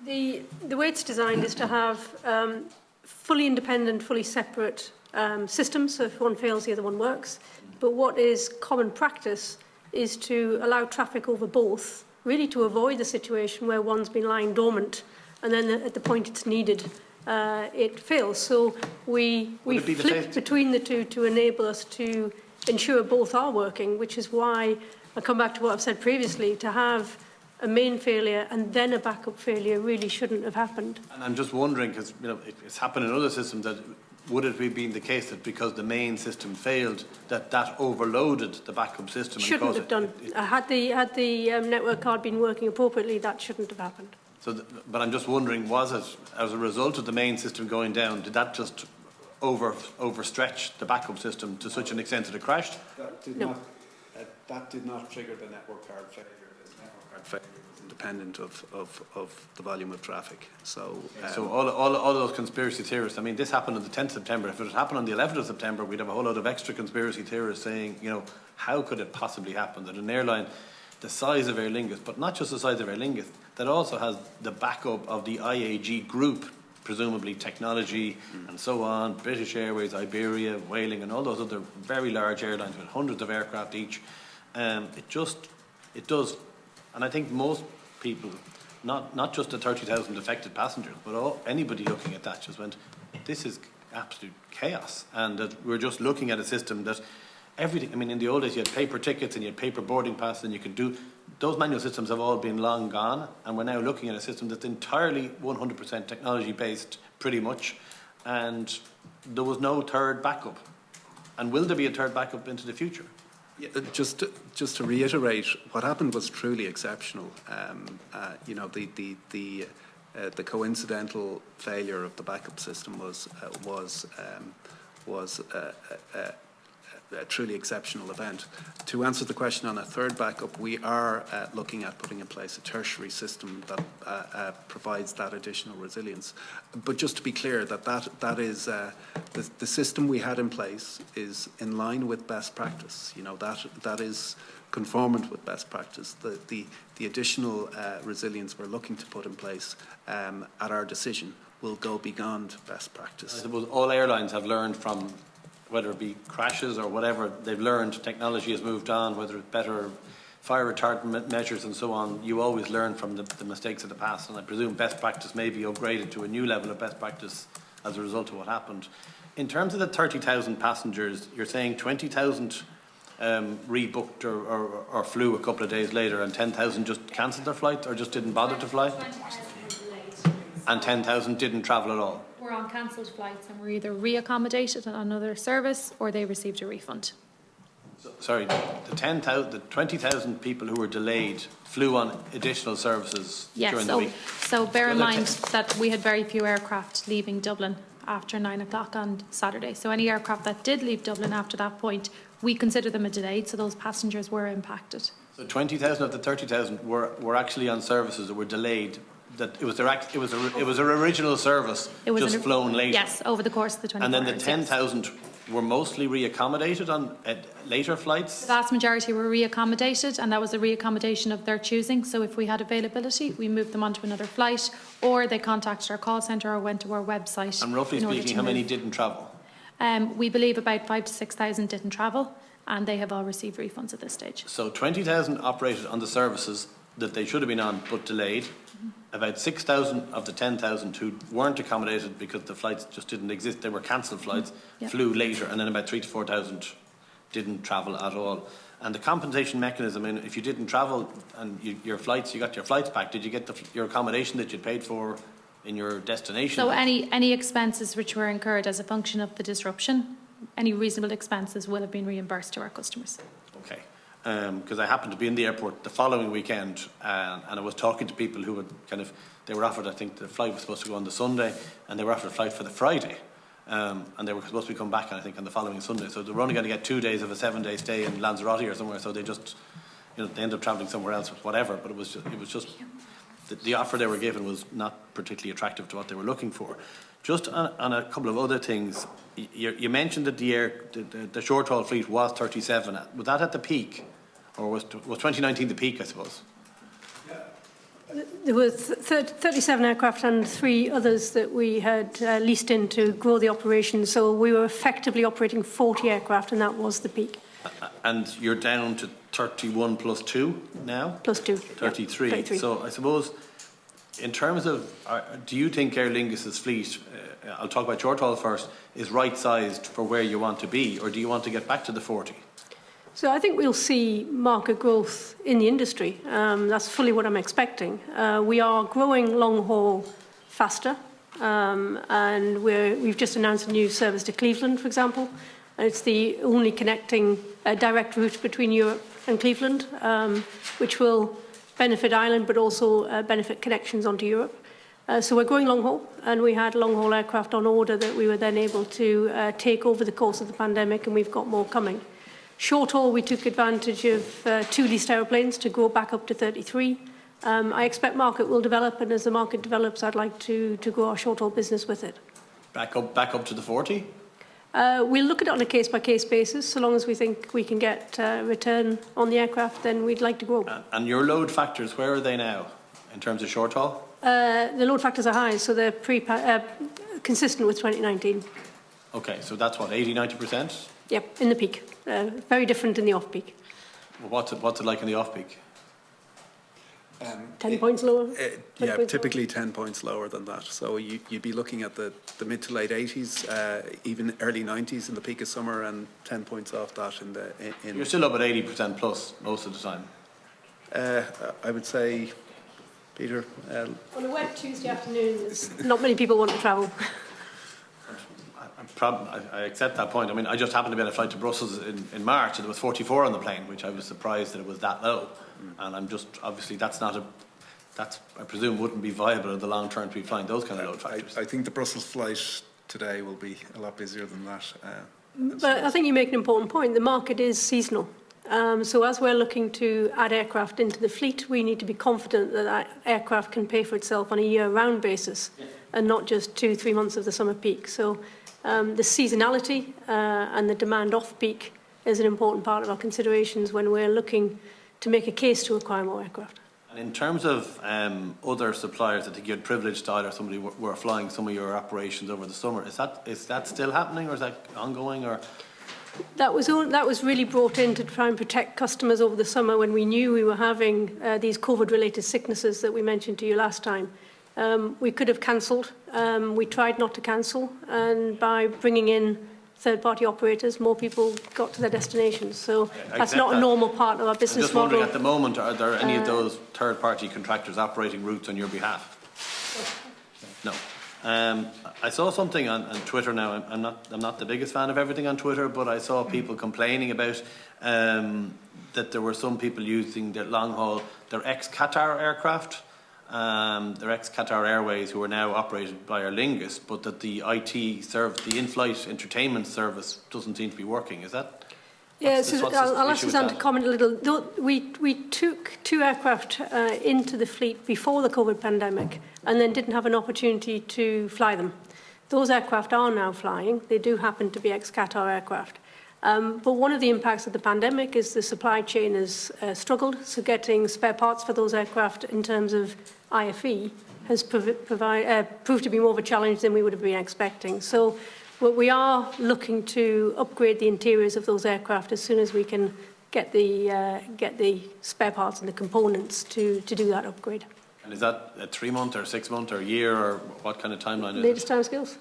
way it's designed is to have fully independent, fully separate systems, so if one fails, the other one works. But what is common practice is to allow traffic over both, really to avoid the situation where one's been lying dormant and then at the point it's needed, it fails. So we flip between the two to enable us to ensure both are working, which is why, I'll come back to what I've said previously, to have a main failure and then a backup failure really shouldn't have happened. And I'm just wondering, because, you know, it's happened in other systems, that would it have been the case that because the main system failed, that overloaded the backup system? Shouldn't have done. Had the network card been working appropriately, that shouldn't have happened. So, but I'm just wondering, was it as a result of the main system going down? Did that just overstretch the backup system to such an extent that it crashed? That did not trigger the network card failure. The network card failure was independent of the volume of traffic. So all of those conspiracy theorists. I mean, this happened on the 10th of September. If it had happened on the 11th of September, we'd have a whole lot of extra conspiracy theorists saying, you know, how could it possibly happen that an airline the size of Aer Lingus, but not just the size of Aer Lingus, that also has the backup of the IAG group, presumably technology and so on, British Airways, Iberia, Whaling, and all those other very large airlines with hundreds of aircraft each. It does, and I think most people, not just the 30,000 affected passengers, but anybody looking at that just went, this is absolute chaos, and that we're just looking at a system that everything, I mean, in the old days you had paper tickets and you had paper boarding passes, and you could do, those manual systems have all been long gone, and we're now looking at a system that's entirely 100% technology based, pretty much, and there was no third backup. And will there be a third backup into the future? Yeah, just to reiterate, what happened was truly exceptional. You know, the coincidental failure of the backup system was a truly exceptional event. To answer the question on a third backup, we are looking at putting in place a tertiary system that provides that additional resilience. But just to be clear, that is the system we had in place is in line with best practice. You know, that is conformant with best practice. The additional resilience we're looking to put in place at our decision will go beyond best practice. I suppose all airlines have learned from, whether it be crashes or whatever, they've learned, technology has moved on, whether it's better fire retardant measures and so on, you always learn from the mistakes of the past, and I presume best practice may be upgraded to a new level of best practice as a result of what happened. In terms of the 30,000 passengers, you're saying 20,000 rebooked or flew a couple of days later, and 10,000 just cancelled their flight or just didn't bother to fly? And 10,000 didn't travel at all? Were on cancelled flights and were either re-accommodated on another service or they received a refund. Sorry, the 20,000 people who were delayed flew on additional services during the week? So bear in mind that we had very few aircraft leaving Dublin after 9 o'clock on Saturday. So any aircraft that did leave Dublin after that point, we consider them a delayed, so those passengers were impacted. So 20,000 of the 30,000 were actually on services that were delayed. That it was their original service, just flown later. Yes, over the course of the 24 hours. And then the 10,000 were mostly re-accommodated on later flights? The vast majority were re-accommodated, and that was a re-accommodation of their choosing. So if we had availability, we moved them onto another flight, or they contacted our call centre or went to our website. And roughly speaking, how many didn't travel? We believe about 5,000 to 6,000 didn't travel, and they have all received refunds at this stage. So 20,000 operated on the services that they should have been on but delayed. About 6,000 of the 10,000 who weren't accommodated because the flights just didn't exist, they were cancelled flights, flew later, and then about 3,000 to 4,000 didn't travel at all. And the compensation mechanism, I mean, if you didn't travel and you got your flights back, did you get your accommodation that you'd paid for in your destination? So any expenses which were incurred as a function of the disruption, any reasonable expenses will have been reimbursed to our customers. Okay. Because I happened to be in the airport the following weekend, and I was talking to people who had they were offered, I think the flight was supposed to go on the Sunday, and they were offered a flight for the Friday, and they were supposed to be come back, I think, on the following Sunday. So they were only going to get 2 days of a 7-day stay in Lanzarote or somewhere. So they just, they ended up travelling somewhere else, whatever. But it was just the offer they were given was not particularly attractive to what they were looking for. Just on a couple of other things, you mentioned that the short-haul fleet was 37. Was that at the peak? Or was 2019 the peak, I suppose? There were 37 aircraft and 3 others that we had leased in to grow the operation. So we were effectively operating 40 aircraft, and that was the peak. And you're down to 31 plus 2 now? Plus 2. 33. Yeah, 33. So I suppose, in terms of, do you think Aer Lingus's fleet, I'll talk about short haul first, is right-sized for where you want to be, or do you want to get back to the 40? So I think we'll see market growth in the industry. That's fully what I'm expecting. We are growing long haul faster, and we've just announced a new service to Cleveland, for example. It's the only connecting direct route between Europe and Cleveland, which will benefit Ireland but also benefit connections onto Europe. So we're growing long haul, and we had long haul aircraft on order that we were then able to take over the course of the pandemic, and we've got more coming. Short haul, we took advantage of 2 leased aeroplanes to go back up to 33. I expect market will develop, and as the market develops, I'd like to grow our short haul business with it. Back up to the 40? We'll look at it on a case-by-case basis. So long as we think we can get return on the aircraft, then we'd like to grow. And your load factors, where are they now in terms of short haul? The load factors are high, so they're consistent with 2019. Okay, so that's what, 80-90%? Yep, in the peak. Very different in the off-peak. What's it like in the off-peak? 10 points lower? Yeah, typically 10 points lower than that. So you'd be looking at the mid to late 80s, even early 90s in the peak of summer, and 10 points off that in You're still up at 80% plus most of the time. I would say, Peter. On a wet Tuesday afternoon, not many people want to travel. I accept that point. I mean, I just happened to be on a flight to Brussels in March, and there was 44 on the plane, which I was surprised that it was that low. And I'm just, obviously, that's I presume wouldn't be viable in the long term to be flying those kind of load factors. I think the Brussels flight today will be a lot busier than that. But I think you make an important point. The market is seasonal. So as we're looking to add aircraft into the fleet, we need to be confident that that aircraft can pay for itself on a year-round basis, and not just 2-3 months of the summer peak. So the seasonality and the demand off-peak is an important part of our considerations when we're looking to make a case to acquire more aircraft. And in terms of other suppliers, I think you had Privileged Style or somebody were flying some of your operations over the summer. Is that still happening, or is that ongoing? Or that was really brought in to try and protect customers over the summer when we knew we were having these COVID-related sicknesses that we mentioned to you last time. We could have cancelled. We tried not to cancel, and by bringing in third-party operators, more people got to their destinations. So that's not a normal part of our business I'm just model. wondering, at the moment, are there any of those third-party contractors operating routes on your behalf? No. I saw something on Twitter now. I'm not the biggest fan of everything on Twitter, but I saw people complaining about that there were some people using their long haul, their ex-Qatar aircraft, their ex-Qatar Airways, who are now operated by Aer Lingus, but that the IT service, the in-flight entertainment service, doesn't seem to be working. Is that? Yeah, so I'll ask Suzanne to comment a little. We took 2 aircraft into the fleet before the COVID pandemic, and then didn't have an opportunity to fly them. Those aircraft are now flying. They do happen to be ex-Qatar aircraft. But one of the impacts of the pandemic is the supply chain has struggled. So getting spare parts for those aircraft in terms of IFE has proved to be more of a challenge than we would have been expecting. So Well, we are looking to upgrade the interiors of those aircraft as soon as we can get the spare parts and the components to do that upgrade. And is that a 3-month or 6-month or a year, or what kind of timeline is Latest it? timescales?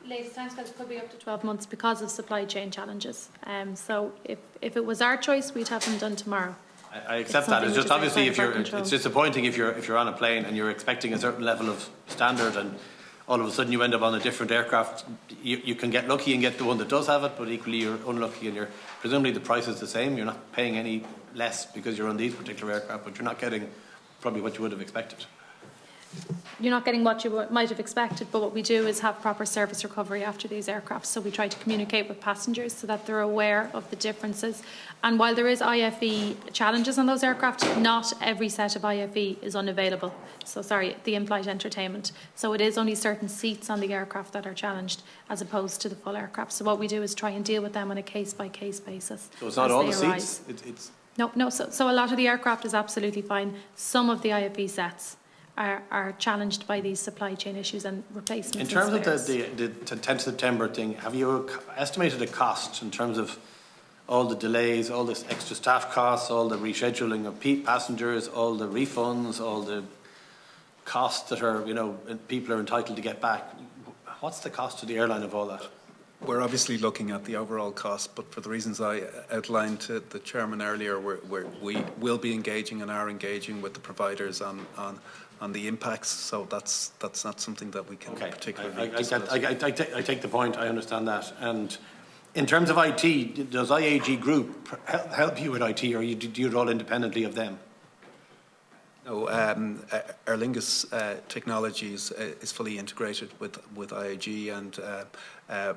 Latest timescales could be up to 12 months because of supply chain challenges. So if it was our choice, we'd have them done tomorrow. I accept that. It's just obviously it's disappointing if you're on a plane and you're expecting a certain level of standard, and all of a sudden you end up on a different aircraft. You can get lucky and get the one that does have it, but equally you're unlucky and presumably the price is the same. You're not paying any less because you're on these particular aircraft, but you're not getting probably what you would have expected. You're not getting what you might have expected, but what we do is have proper service recovery after these aircraft. So we try to communicate with passengers so that they're aware of the differences. And while there is IFE challenges on those aircraft, not every set of IFE is unavailable. So sorry, the in-flight entertainment. So it is only certain seats on the aircraft that are challenged as opposed to the full aircraft. So what we do is try and deal with them on a case-by-case basis. So it's not all the seats? It's No. So a lot of the aircraft is absolutely fine. Some of the IFE sets are challenged by these supply chain issues and replacements. In terms of the 10th September thing, have you estimated a cost in terms of all the delays, all this extra staff costs, all the rescheduling of passengers, all the refunds, all the costs that are, people are entitled to get back? What's the cost to the airline of all that? We're obviously looking at the overall cost, but for the reasons I outlined to the chairman earlier, we will be engaging and are engaging with the providers on the impacts. So that's not something that we can particularly discuss. I take the point. I understand that. And in terms of IT, does IAG Group help you with IT, or do you roll independently of them? No, Aer Lingus Technologies is fully integrated with IAG, and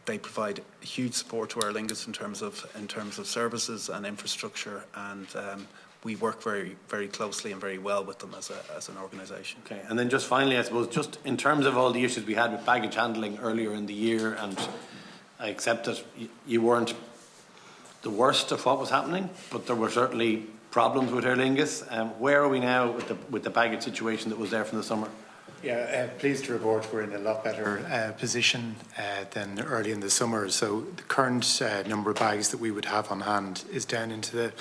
they provide huge support to Aer Lingus in terms of services and infrastructure, and we work very, very closely and very well with them as an organisation. Okay, and then just finally, I suppose, just in terms of all the issues we had with baggage handling earlier in the year, and I accept that you weren't the worst of what was happening, but there were certainly problems with Aer Lingus. Where are we now with the baggage situation that was there from the summer? Yeah, pleased to report we're in a lot better position than early in the summer. So the current number of bags that we would have on hand is down into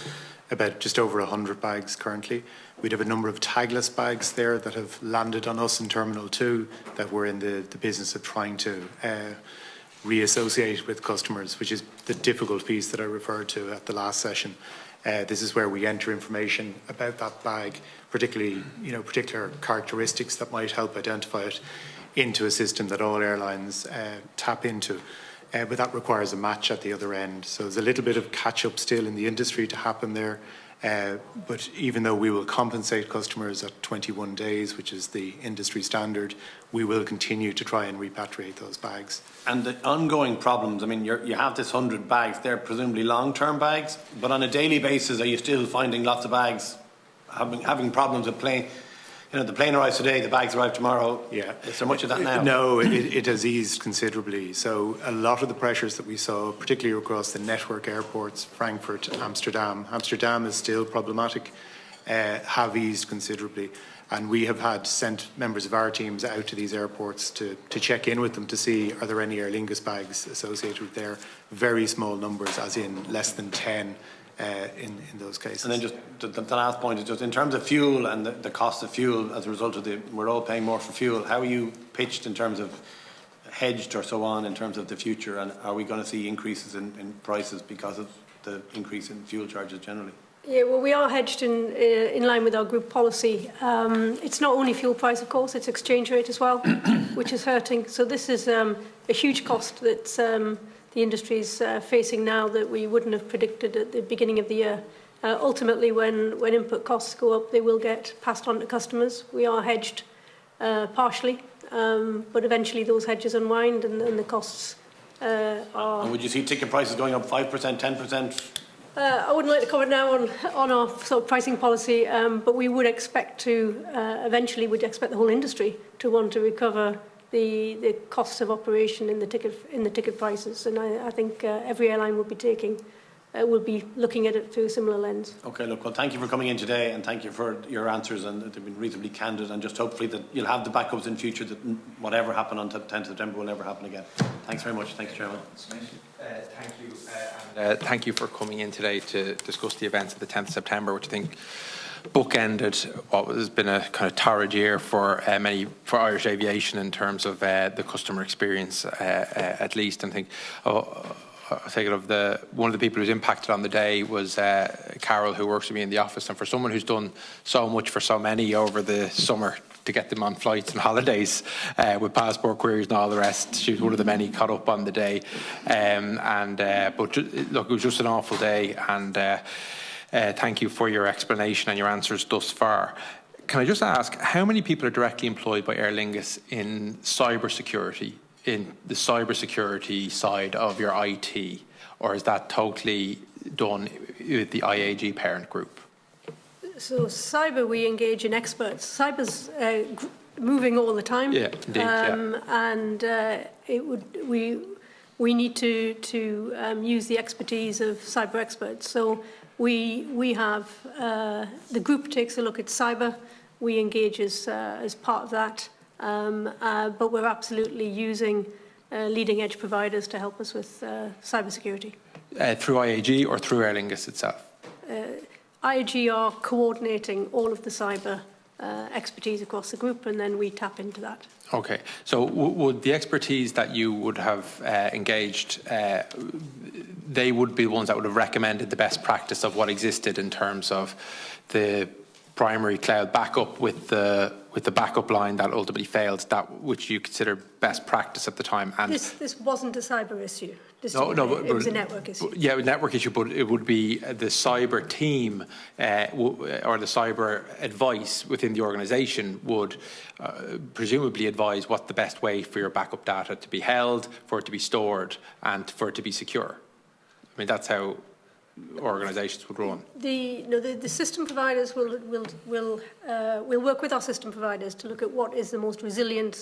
about just over 100 bags currently. We'd have a number of tagless bags there that have landed on us in Terminal 2 that we're in the business of trying to reassociate with customers, which is the difficult piece that I referred to at the last session. This is where we enter information about that bag, particularly, particular characteristics that might help identify it into a system that all airlines tap into. But that requires a match at the other end. So there's a little bit of catch-up still in the industry to happen there. But even though we will compensate customers at 21 days, which is the industry standard, we will continue to try and repatriate those bags. And the ongoing problems, I mean, you have this 100 bags, they're presumably long-term bags, but on a daily basis, are you still finding lots of bags having problems with plane? The plane arrives today, the bags arrive tomorrow. Yeah. Is there much of that now? No, it has eased considerably. So a lot of the pressures that we saw, particularly across the network airports, Frankfurt, Amsterdam is still problematic, have eased considerably. And we have had sent members of our teams out to these airports to check in with them to see are there any Aer Lingus bags associated with there. Very small numbers, as in less than 10. In those cases. And then just the last point is just in terms of fuel and the cost of fuel as a result of we're all paying more for fuel. How are you pitched in terms of hedged or so on in terms of the future, and are we going to see increases in prices because of the increase in fuel charges generally? Yeah, well, we are hedged in line with our group policy. It's not only fuel price, of course, it's exchange rate as well, which is hurting. So this is a huge cost that's the industry is facing now that we wouldn't have predicted at the beginning of the year. Ultimately, when input costs go up, they will get passed on to customers. We are hedged partially, but eventually those hedges unwind and the costs are... And would you see ticket prices going up 5%, 10%? I wouldn't like to comment now on our sort of pricing policy, but we would expect to, eventually would expect the whole industry to want to recover the costs of operation in the ticket prices, and I think every airline would be taking we'll be looking at it through a similar lens. Okay, look, well, thank you for coming in today, and thank you for your answers, and they've been reasonably candid, and just hopefully that you'll have the backups in future, that whatever happened on 10th September will never happen again. Thanks very much. Thanks, Chairman. Thank you. Thank you for coming in today to discuss the events of the 10th of September, which I think bookended what has been a kind of torrid year for Irish aviation in terms of the customer experience, at least. And I think I think of one of the people who was impacted on the day was Carol, who works with me in the office, and for someone who's done so much for so many over the summer to get them on flights and holidays with passport queries and all the rest, she was one of the many caught up on the day. But look, it was just an awful day, and thank you for your explanation and your answers thus far. Can I just ask, how many people are directly employed by Aer Lingus in cybersecurity, in the cybersecurity side of your IT, or is that totally done with the IAG parent group? So cyber, we engage in experts. Cyber's moving all the time. Yeah, indeed. And we need to use the expertise of cyber experts. So we have the group takes a look at cyber. We engage as part of that, but we're absolutely using leading edge providers to help us with cybersecurity. Through IAG or through Aer Lingus itself? IAG are coordinating all of the cyber expertise across the group, and then we tap into that. Okay, so would the expertise that you would have engaged, they would be the ones that would have recommended the best practice of what existed in terms of the primary cloud backup with the backup line that ultimately failed, that which you consider best practice at the time? And this wasn't a cyber issue. It was a network issue. Yeah, a network issue, but it would be the cyber team or the cyber advice within the organisation would presumably advise what the best way for your backup data to be held, for it to be stored, and for it to be secure. I mean, that's how organisations would run. The system providers will work with our system providers to look at what is the most resilient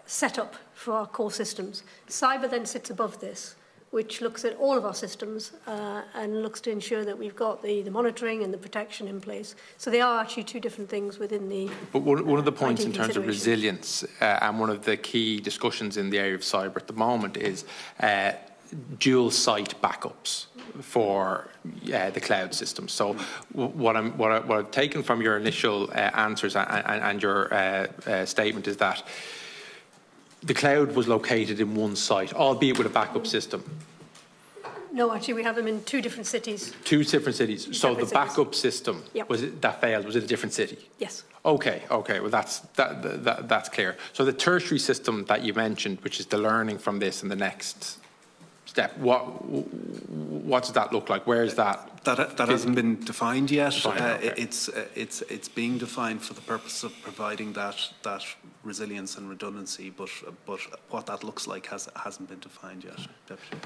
setup for our core systems. Cyber then sits above this, which looks at all of our systems and looks to ensure that we've got the monitoring and the protection in place. So they are actually two different things within the But one of the points in terms of resilience and one of the key discussions in the area of cyber at the moment is dual site backups for the cloud system. So what I've taken from your initial answers and your statement is that the cloud was located in one site, albeit with a backup system. No, actually, we have them in two different cities. Two different cities. So the backup system that failed was in a different city. Yes. Okay. Well, that's clear. So the tertiary system that you mentioned, which is the learning from this and the next step, what does that look like? Where is that? That hasn't been defined yet. Okay. It's being defined for the purpose of providing that resilience and redundancy, but what that looks like hasn't been defined yet, Deputy.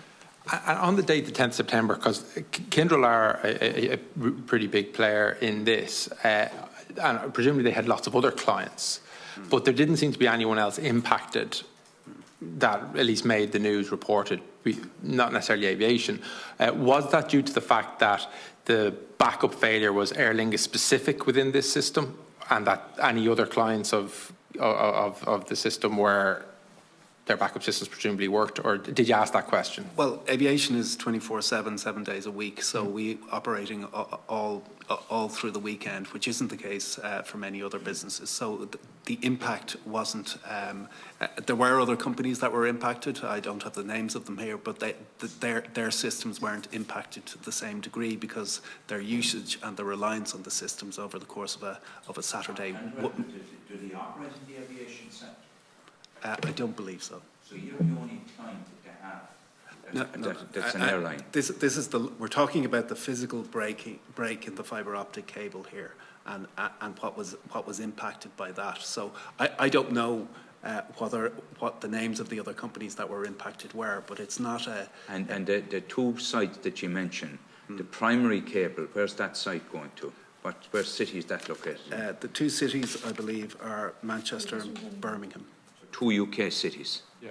And on the date, the 10th September, because Kindle are a pretty big player in this, and presumably they had lots of other clients, but there didn't seem to be anyone else impacted that at least made the news reported, not necessarily aviation. Was that due to the fact that the backup failure was Aer Lingus specific within this system, and that any other clients of the system where their backup systems presumably worked, or did you ask that question? Well, aviation is 24/7, 7 days a week, so we operating all through the weekend, which isn't the case for many other businesses. So the impact wasn't. There were other companies that were impacted. I don't have the names of them here, but their systems weren't impacted to the same degree because their usage and the reliance on the systems over the course of a Saturday. And do they operate in the aviation sector? I don't believe so. So you're the only client that they have. That's an airline. This is we're talking about the physical break in the fibre optic cable here, and what was impacted by that. So I don't know what the names of the other companies that were impacted were, but it's not a. And the two sites that you mentioned, the primary cable, where's that site going to? Where city is that located? The two cities, I believe, are Manchester and Birmingham. 2 UK cities. Yeah.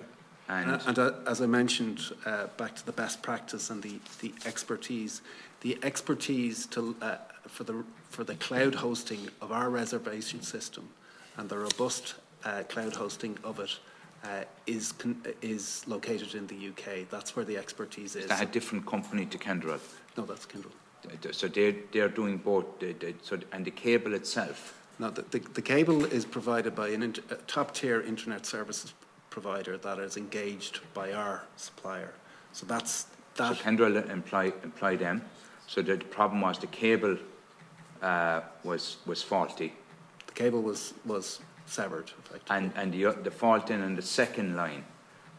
And as I mentioned, back to the best practice and the expertise to, for the cloud hosting of our reservation system and the robust cloud hosting of it is located in the UK. That's where the expertise is. Is that a different company to Kendall? No, that's Kindle. So they're doing both. And the cable itself. No, the cable is provided by a top-tier internet services provider that is engaged by our supplier. So that's that. So Kendall employ them. So the problem was the cable was faulty. The cable was severed, effectively. And the fault in the second line,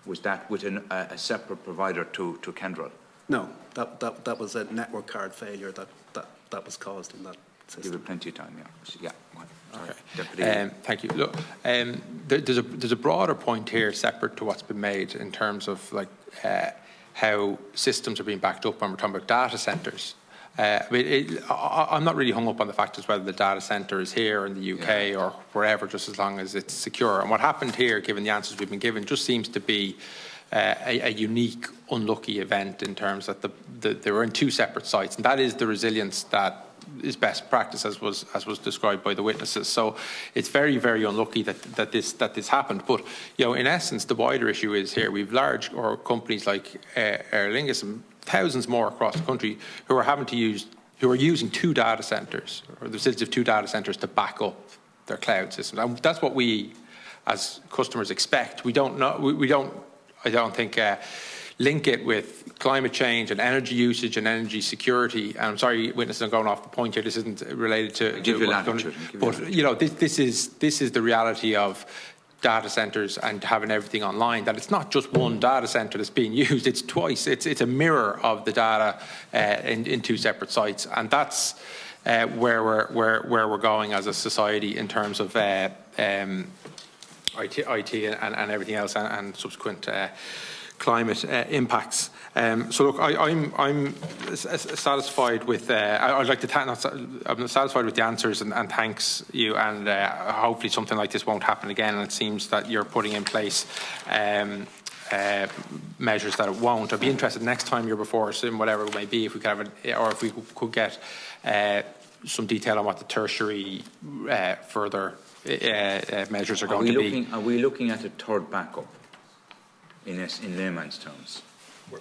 was that with a separate provider to Kendall? No, that was a network card failure that was caused in that system. Give it plenty of time, yeah. Okay. Thank you. Look, there's a broader point here, separate to what's been made, in terms of like how systems are being backed up when we're talking about data centres. I'm not really hung up on the fact as whether the data centre is here in the UK or wherever, just as long as it's secure. And what happened here, given the answers we've been given, just seems to be a unique, unlucky event in terms that they were in two separate sites, and that is the resilience that is best practice, as was described by the witnesses. So it's very, very unlucky that this happened. But in essence, the wider issue is here we've large companies like Aer Lingus and thousands more across the country who are using two data centres, or the facilities of two data centres, to back up their cloud systems. And that's what we, as customers, expect. We don't know. We don't. I don't think link it with climate change and energy usage and energy security. And I'm sorry, witnesses, I'm going off the point here. This isn't related to. But this is the reality of data centres and having everything online. That it's not just one data centre that's being used; it's twice. It's a mirror of the data in two separate sites, and that's where we're going as a society in terms of IT and everything else, and subsequent climate impacts. So look, I'm satisfied with. I'd like to I'm satisfied with the answers, and thanks you. And hopefully something like this won't happen again. And it seems that you're putting in place measures that it won't. I'd be interested next time you're before us, in whatever it may be, if we could have or if we could get some detail on what the tertiary further measures are going to be. Are we looking at a third backup in layman's terms?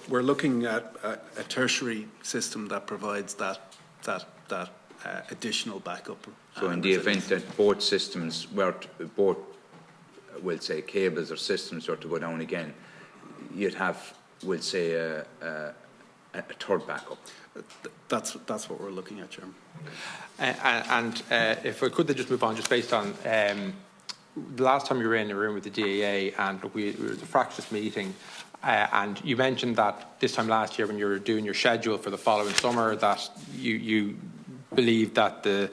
We're looking at a tertiary system that provides that additional backup. So in the event that both systems both, we'll say, cables or systems were to go down again, you'd have, we'll say, a third backup. That's what we're looking at, Chairman. And if I could just move on, just based on the last time you were in the room with the DAA, and we were at the Fractious meeting, and you mentioned that this time last year, when you were doing your schedule for the following summer, that you believed that the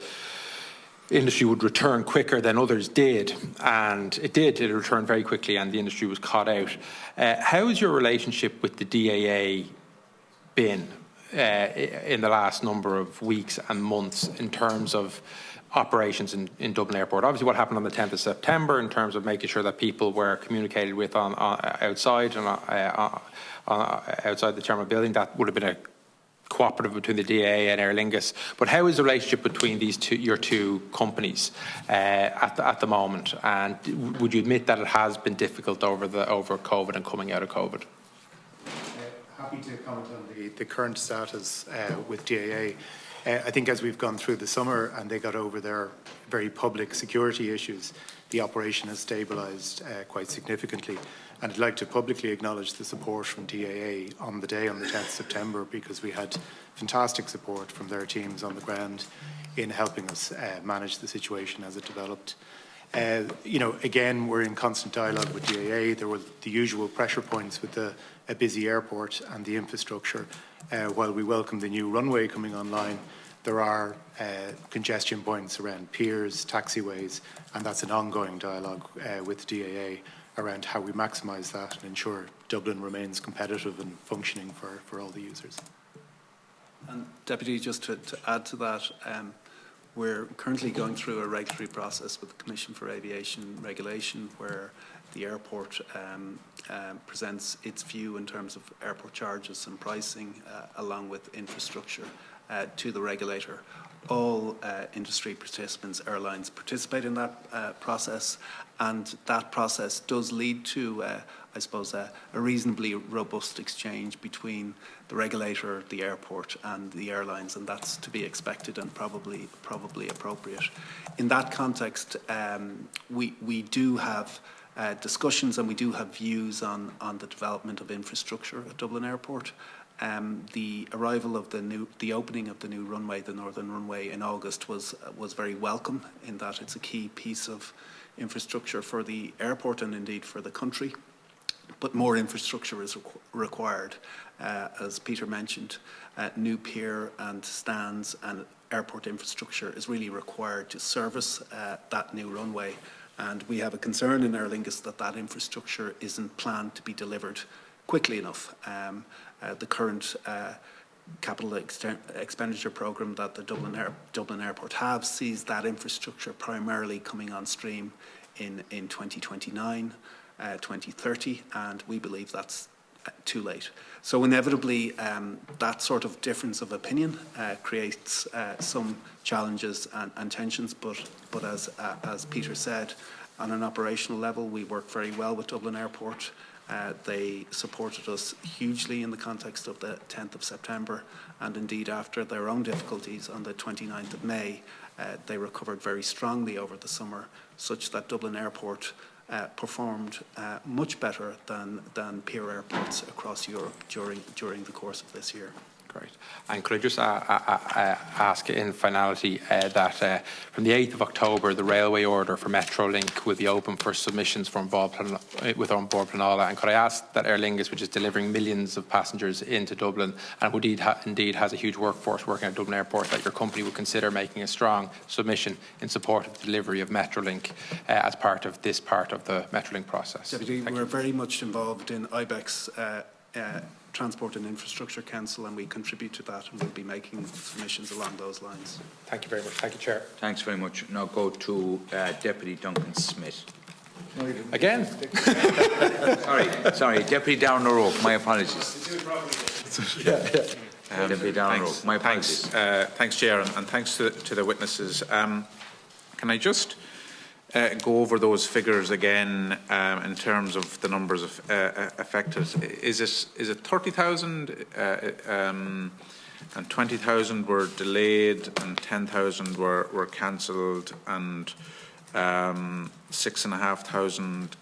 industry would return quicker than others did, and it did. It returned very quickly, and the industry was caught out. How has your relationship with the DAA been in the last number of weeks and months in terms of operations in Dublin Airport? Obviously, what happened on the 10th of September in terms of making sure that people were communicated with on outside and outside the terminal building, that would have been a cooperative between the DAA and Aer Lingus. But how is the relationship between your two companies at the moment? And would you admit that it has been difficult over COVID and coming out of COVID? Happy to comment on the current status with DAA. I think as we've gone through the summer and they got over their very public security issues, the operation has stabilised quite significantly. And I'd like to publicly acknowledge the support from DAA on the day, on the 10th of September, because we had fantastic support from their teams on the ground in helping us manage the situation as it developed. Again, we're in constant dialogue with DAA. There were the usual pressure points with a busy airport and the infrastructure. While we welcome the new runway coming online, there are congestion points around piers, taxiways, and that's an ongoing dialogue with DAA around how we maximise that and ensure Dublin remains competitive and functioning for all the users. And Deputy, just to add to that, we're currently going through a regulatory process with the Commission for Aviation Regulation, where the airport presents its view in terms of airport charges and pricing, along with infrastructure, to the regulator. All industry participants, airlines, participate in that process, and that process does lead to, I suppose, a reasonably robust exchange between the regulator, the airport, and the airlines, and that's to be expected and probably appropriate. In that context, we do have discussions and we do have views on the development of infrastructure at Dublin Airport. The arrival of the opening of the new runway, the northern runway, in August was very welcome, in that it's a key piece of infrastructure for the airport and indeed for the country. But more infrastructure is required. As Peter mentioned, new pier and stands and airport infrastructure is really required to service that new runway. And we have a concern in Aer Lingus that infrastructure isn't planned to be delivered quickly enough. The current capital expenditure programme that the Dublin Airport have sees that infrastructure primarily coming on stream in 2029, 2030, and we believe that's too late. So inevitably, that sort of difference of opinion creates some challenges and tensions, but as Peter said, on an operational level, we work very well with Dublin Airport. They supported us hugely in the context of the 10th of September, and indeed after their own difficulties on the 29th of May, they recovered very strongly over the summer, such that Dublin Airport performed much better than peer airports across Europe during the course of this year. Great. And could I just ask in finality that from the 8th of October, the railway order for Metrolink will be open for submissions from with On Board Planala. And could I ask that Aer Lingus, which is delivering millions of passengers into Dublin and indeed has a huge workforce working at Dublin Airport, that your company would consider making a strong submission in support of the delivery of Metrolink as part of this part of the Metrolink process? Deputy, we're very much involved in IBEX Transport and Infrastructure Council, and we contribute to that, and we'll be making submissions along those lines. Thank you very much. Thank you, Chair. Thanks very much. Now go to Deputy Duncan Smith. Again? Sorry, Deputy Darren O'Rourke, my apologies. Deputy Darren O'Rourke, my apologies. Thanks, Chair, and thanks to the witnesses. Can I just go over those figures again in terms of the numbers of affected? Is it 30,000 and 20,000 were delayed and 10,000 were cancelled, and 6,500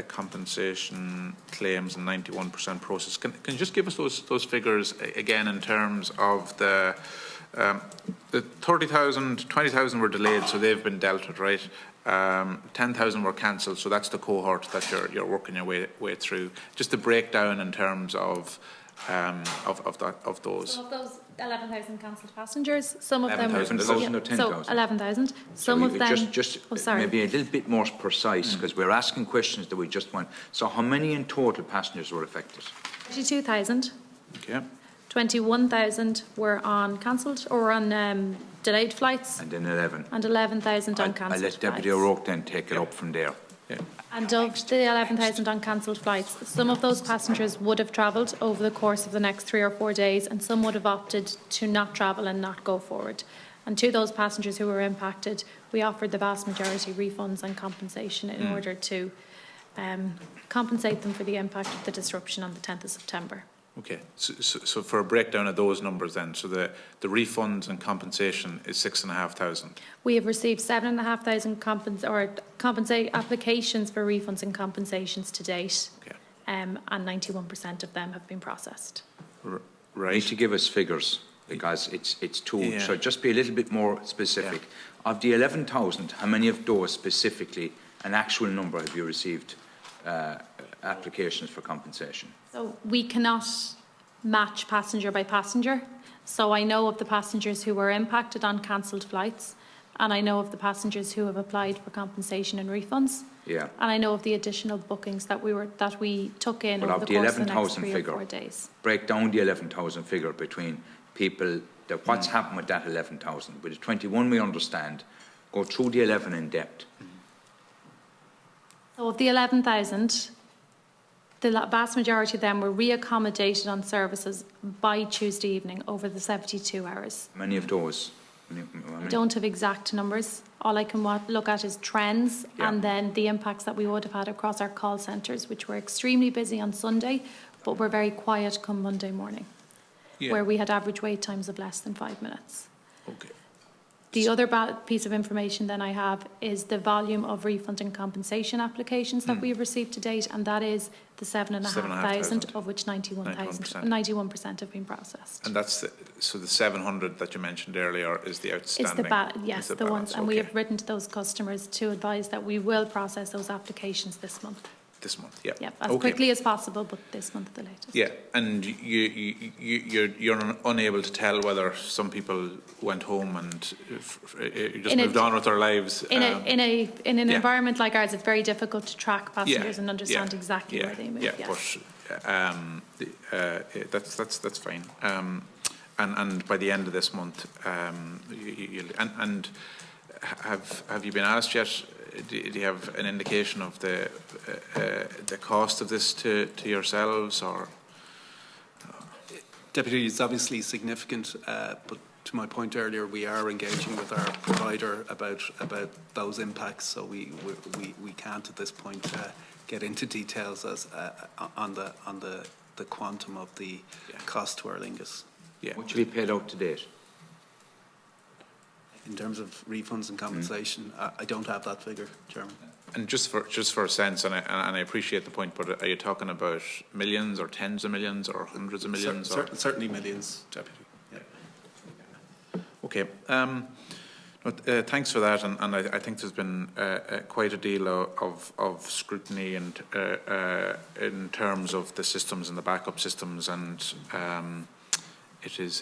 compensation claims and 91% process? Can you just give us those figures again in terms of the 30,000, 20,000 were delayed, so they've been dealt with, right? 10,000 were cancelled, so that's the cohort that you're working your way through. Just the breakdown in terms of those. So of those 11,000 cancelled passengers, some of them were 11,000 or 10,000? So 11,000. Some of them. Maybe a little bit more precise, because we're asking questions that we just want. So how many in total passengers were affected? 22,000. Okay. 21,000 were on cancelled or on delayed flights. And then 11. And 11,000 on cancelled I'll let Deputy O'Rourke then take it up from there. Yeah. And of the 11,000 on cancelled flights, some of those passengers would have travelled over the course of the next 3 or 4 days, and some would have opted to not travel and not go forward. And to those passengers who were impacted, we offered the vast majority refunds and compensation in order to compensate them for the impact of the disruption on the 10th of September. Okay, so for a breakdown of those numbers then, so the refunds and compensation is 6,500. We have received 7,500 applications for refunds and compensations to date, okay. And 91% of them have been processed. Right. You need to give us figures, because it's too. Yeah. So just be a little bit more specific. Yeah. Of the 11,000, how many of those specifically, an actual number, have you received applications for compensation? So we cannot match passenger by passenger. So I know of the passengers who were impacted on cancelled flights, and I know of the passengers who have applied for compensation and refunds. Yeah. And I know of the additional bookings that we took in over the course of the next 3 or 4 days. Break down the 11,000 figure between people. What's happened with that 11,000? With the 21, we understand. Go through the 11 in depth. So of the 11,000, the vast majority of them were reaccommodated on services by Tuesday evening over the 72 hours. Many of those? I don't have exact numbers. All I can look at is trends and then the impacts that we would have had across our call centres, which were extremely busy on Sunday, but were very quiet come Monday morning, where we had average wait times of less than 5 minutes. Okay. The other piece of information then I have is the volume of refund and compensation applications that we've received to date, and that is the 7,500, of which 91% have been processed. And that's so the 700 that you mentioned earlier is the outstanding. Yes, the ones, and we have written to those customers to advise that we will process those applications this month. This month, yeah. Yeah, as quickly as possible, but this month at the latest. Yeah, and you're unable to tell whether some people went home and just moved on with their lives. In an environment like ours, it's very difficult to track passengers and understand exactly where they moved. Yeah, but that's fine. And by the end of this month, have you been asked yet? Do you have an indication of the cost of this to yourselves, or? Deputy, it's obviously significant, but to my point earlier, we are engaging with our provider about those impacts. So we can't at this point get into details as on the quantum of the cost to Aer Lingus. Yeah. What should be paid out to date? In terms of refunds and compensation, I don't have that figure, Chairman. And just for a sense, and I appreciate the point, but are you talking about millions or tens of millions or hundreds of millions? Certainly millions, Deputy. Yeah. Okay. Thanks for that, and I think there's been quite a deal of scrutiny and in terms of the systems and the backup systems, and it is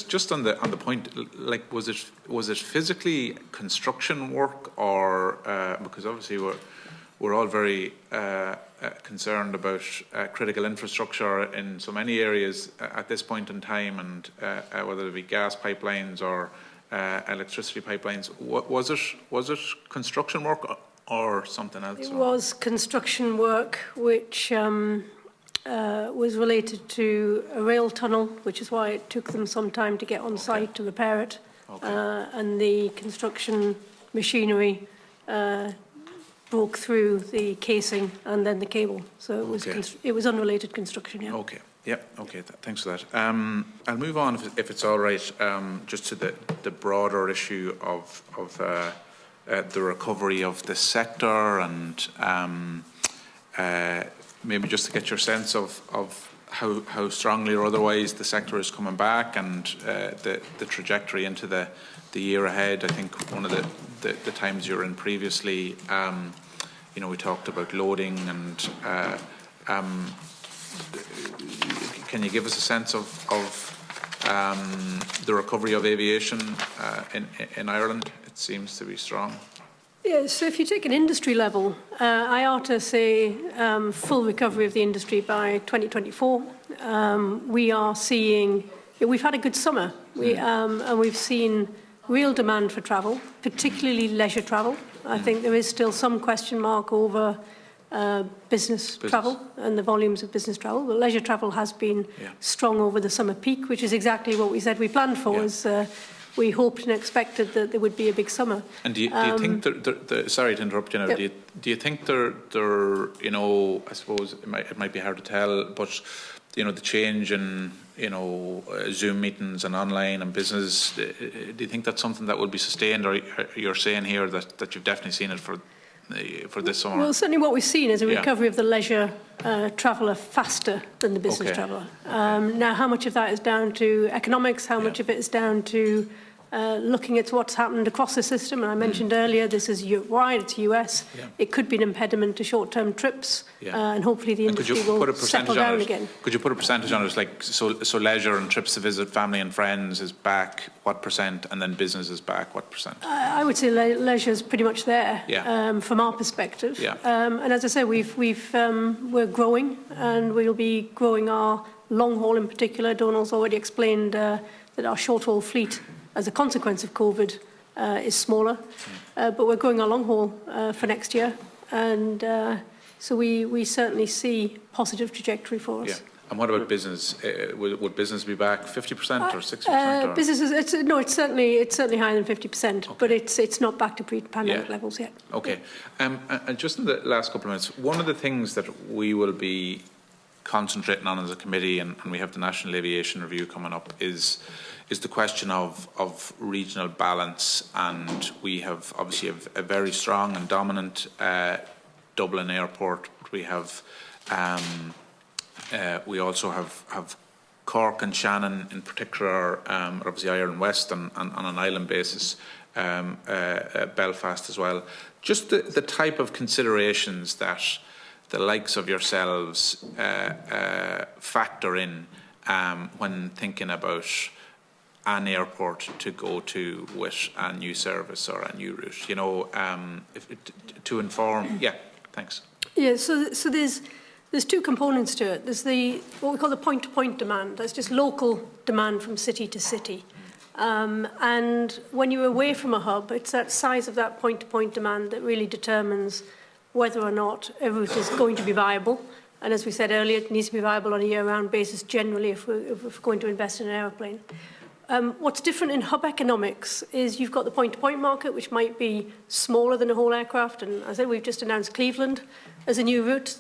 just on the point. Like, was it physically construction work, or because obviously we're all very concerned about critical infrastructure in so many areas at this point in time, and whether it be gas pipelines or electricity pipelines. Was it construction work or something else? It was construction work, which was related to a rail tunnel, which is why it took them some time to get on site to repair it. And the construction machinery broke through the casing and then the cable. So it was unrelated construction. Yeah. Okay. Yep. Okay. Thanks for that. I'll move on, if it's all right, just to the broader issue of the recovery of the sector, and maybe just to get your sense of how strongly or otherwise the sector is coming back, and the trajectory into the year ahead. I think one of the times you were in previously, we talked about loading, and can you give us a sense of the recovery of aviation in Ireland? It seems to be strong. Yeah, so if you take an industry level, IATA say full recovery of the industry by 2024. We are seeing, we've had a good summer, and we've seen real demand for travel, particularly leisure travel. I think there is still some question mark over business travel and the volumes of business travel, but leisure travel has been strong over the summer peak, which is exactly what we said we planned for. We hoped and expected that there would be a big summer. And do you think sorry to interrupt you now, do you think they're I suppose it might be hard to tell, but the change in Zoom meetings and online and business, do you think that's something that will be sustained, or you're saying here that you've definitely seen it for this summer? Well, certainly what we've seen is a recovery of the leisure traveller faster than the business traveller. Now, how much of that is down to economics? How much of it is down to looking at what's happened across the system? And I mentioned earlier, this is wide, it's US. It could be an impediment to short-term trips, and hopefully the industry will settle down again. Could you put a percentage on it? Like, so leisure and trips to visit family and friends is back what percent, and then business is back what percent? I would say leisure is pretty much there from our perspective. And as I say, we're growing, and we'll be growing our long haul in particular. Donald's already explained that our short haul fleet, as a consequence of COVID, is smaller. But we're growing our long haul for next year. And so we certainly see positive trajectory for us. Yeah. And what about business? Would business be back 50% or 60%? Businesses, it's certainly higher than 50%, okay. but it's not back to pre-pandemic levels yet. Okay. And just in the last couple of minutes, one of the things that we will be concentrating on as a committee, and we have the National Aviation Review coming up, is the question of regional balance. And we have obviously a very strong and dominant Dublin airport. We have. We also have Cork and Shannon in particular, obviously Ireland West on an island basis, Belfast as well. Just the type of considerations that the likes of yourselves factor in when thinking about an airport to go to with a new service or a new route, you know, to inform. Yeah, thanks. Yeah, so there's two components to it. There's what we call the point-to-point demand. That's just local demand from city to city. And when you're away from a hub, it's that size of that point-to-point demand that really determines whether or not a route is going to be viable. And as we said earlier, it needs to be viable on a year-round basis generally if we're going to invest in an aeroplane. What's different in hub economics is you've got the point-to-point market, which might be smaller than a whole aircraft. And as I said, we've just announced Cleveland as a new route.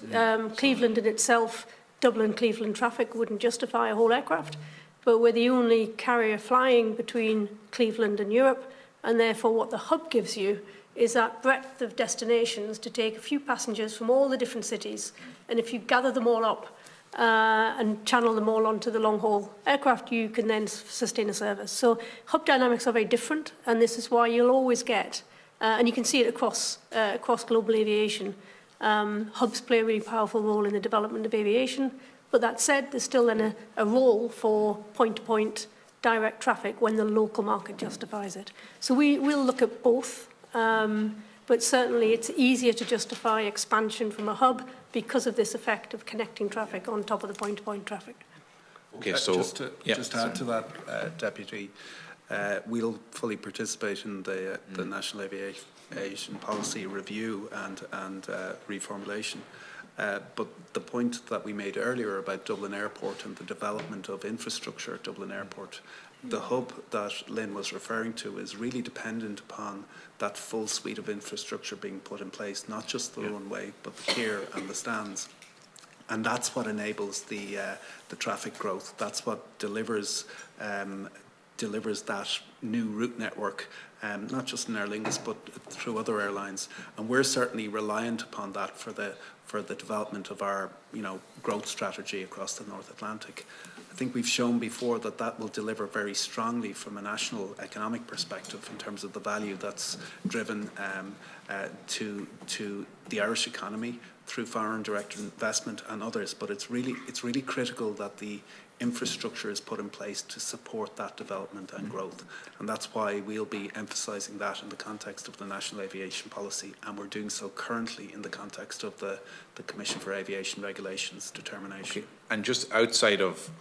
Cleveland in itself, Dublin-Cleveland traffic wouldn't justify a whole aircraft. But we're the only carrier flying between Cleveland and Europe. And therefore, what the hub gives you is that breadth of destinations to take a few passengers from all the different cities. And if you gather them all up, and channel them all onto the long-haul aircraft, you can then sustain a service. So hub dynamics are very different, and this is why you'll always get, and you can see it across global aviation, hubs play a really powerful role in the development of aviation. But that said, there's still then a role for point-to-point direct traffic when the local market justifies it. So we'll look at both, but certainly it's easier to justify expansion from a hub because of this effect of connecting traffic on top of the point-to-point traffic. Okay, so just to add to that, Deputy, we'll fully participate in the National Aviation Policy review and reformulation. But the point that we made earlier about Dublin Airport and the development of infrastructure at Dublin Airport, the hub that Lynn was referring to is really dependent upon that full suite of infrastructure being put in place, not just the runway, but the pier and the stands. And that's what enables the traffic growth. That's what delivers that new route network, not just in Aer Lingus, but through other airlines. And we're certainly reliant upon that for the development of our, growth strategy across the North Atlantic. I think we've shown before that will deliver very strongly from a national economic perspective in terms of the value that's driven to the Irish economy through foreign direct investment and others. But it's really critical that the infrastructure is put in place to support that development and growth. And that's why we'll be emphasising that in the context of the National Aviation Policy, and we're doing so currently in the context of the Commission for Aviation Regulations determination. Okay. And just outside of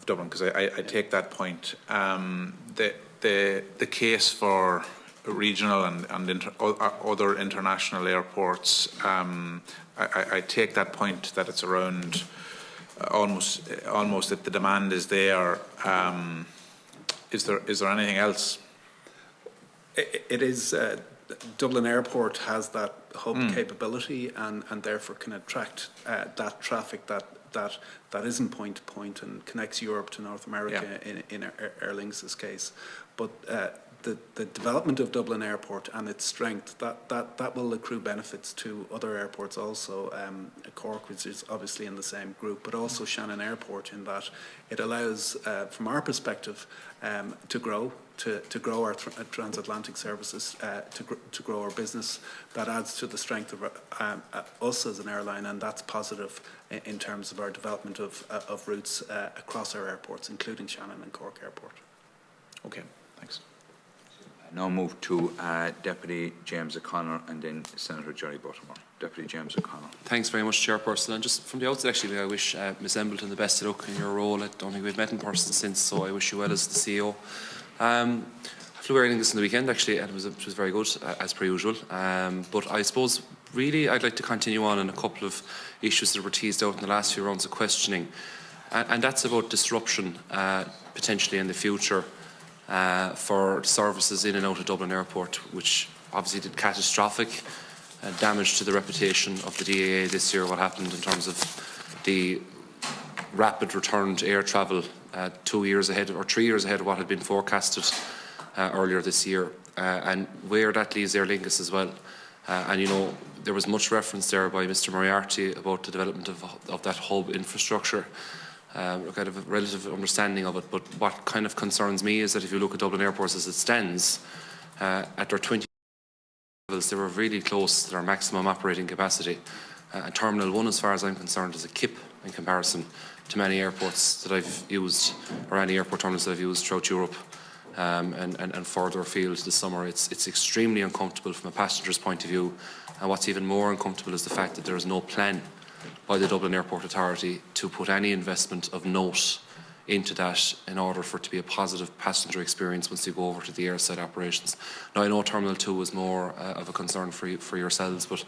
Dublin, because I take that point, the case for regional and other international airports, I take that point that it's around almost that the demand is there. Is there anything else? It is. Dublin Airport has that hub capability and therefore can attract that traffic that isn't point to point and connects Europe to North America in Aer Lingus' case. But the development of Dublin Airport and its strength, that will accrue benefits to other airports also, Cork, which is obviously in the same group, but also Shannon Airport, in that it allows, from our perspective, to grow our transatlantic services, to grow our business. That adds to the strength of us as an airline, and that's positive in terms of our development of routes across our airports, including Shannon and Cork Airport. Okay, thanks. Now move to Deputy James O'Connor and then Senator Jerry Buttermore. Deputy James O'Connor. Thanks very much, Chairperson. And just from the outset, actually, I wish Ms Embleton the best of luck in your role. I don't think we've met in person since, so I wish you well as the CEO. I flew Aer Lingus in the weekend, actually, and it was very good, as per usual. But I suppose really, I'd like to continue on a couple of issues that were teased out in the last few rounds of questioning. And that's about disruption, potentially in the future, for services in and out of Dublin Airport, which obviously did catastrophic damage to the reputation of the DAA this year, what happened in terms of the rapid return to air travel 2 years ahead or 3 years ahead of what had been forecasted earlier this year, and where that leaves Aer Lingus as well. And you know, there was much reference there by Mr Moriarty about the development of that hub infrastructure, kind of a relative understanding of it. But what kind of concerns me is that if you look at Dublin Airports as it stands, at their 20 levels, they were really close to their maximum operating capacity. And Terminal 1, as far as I'm concerned, is a kip in comparison to many airports that I've used, or any airport terminals that I've used throughout Europe and further afield this summer. It's extremely uncomfortable from a passenger's point of view, and what's even more uncomfortable is the fact that there is no plan by the Dublin Airport Authority to put any investment of note into that in order for it to be a positive passenger experience once you go over to the airside operations. Now, I know Terminal 2 is more of a concern for yourselves, but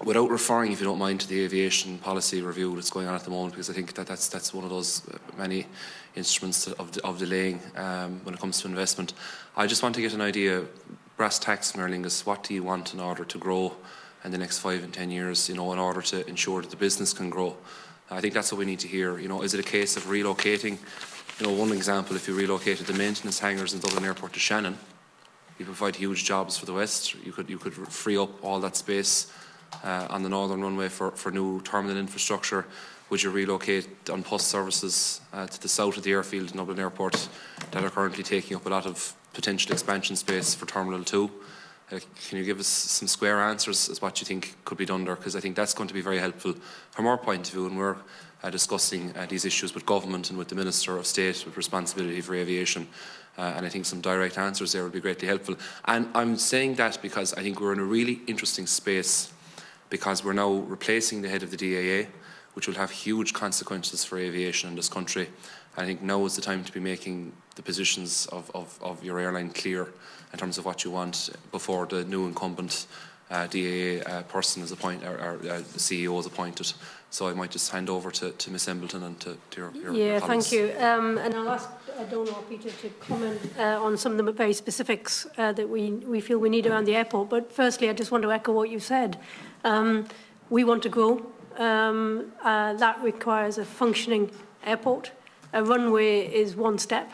without referring, if you don't mind, to the aviation policy review that's going on at the moment, because I think that's one of those many instruments of delaying when it comes to investment, I just want to get an idea, brass tacks from Aer Lingus, what do you want in order to grow in the next 5 and 10 years, you know, in order to ensure that the business can grow? I think that's what we need to hear. You know, is it a case of relocating? You know, one example, if you relocated the maintenance hangars in Dublin Airport to Shannon, you provide huge jobs for the West. You could free up all that space on the northern runway for new terminal infrastructure. Would you relocate on bus services to the south of the airfield in Dublin Airport that are currently taking up a lot of potential expansion space for Terminal 2? Can you give us some square answers as what you think could be done there? Because I think that's going to be very helpful from our point of view when we're discussing these issues with government and with the Minister of State with responsibility for aviation. And I think some direct answers there would be greatly helpful. And I'm saying that because I think we're in a really interesting space, because we're now replacing the head of the DAA, which will have huge consequences for aviation in this country. And I think now is the time to be making the positions of your airline clear in terms of what you want before the new incumbent DAA person is appointed, or the CEO is appointed. So I might just hand over to Ms Embleton and to your Yeah, colleagues. thank you. And I'll ask Donal or Peter to comment on some of the very specifics that we feel we need around the airport. But firstly, I just want to echo what you said. We want to grow. That requires a functioning airport. A runway is one step,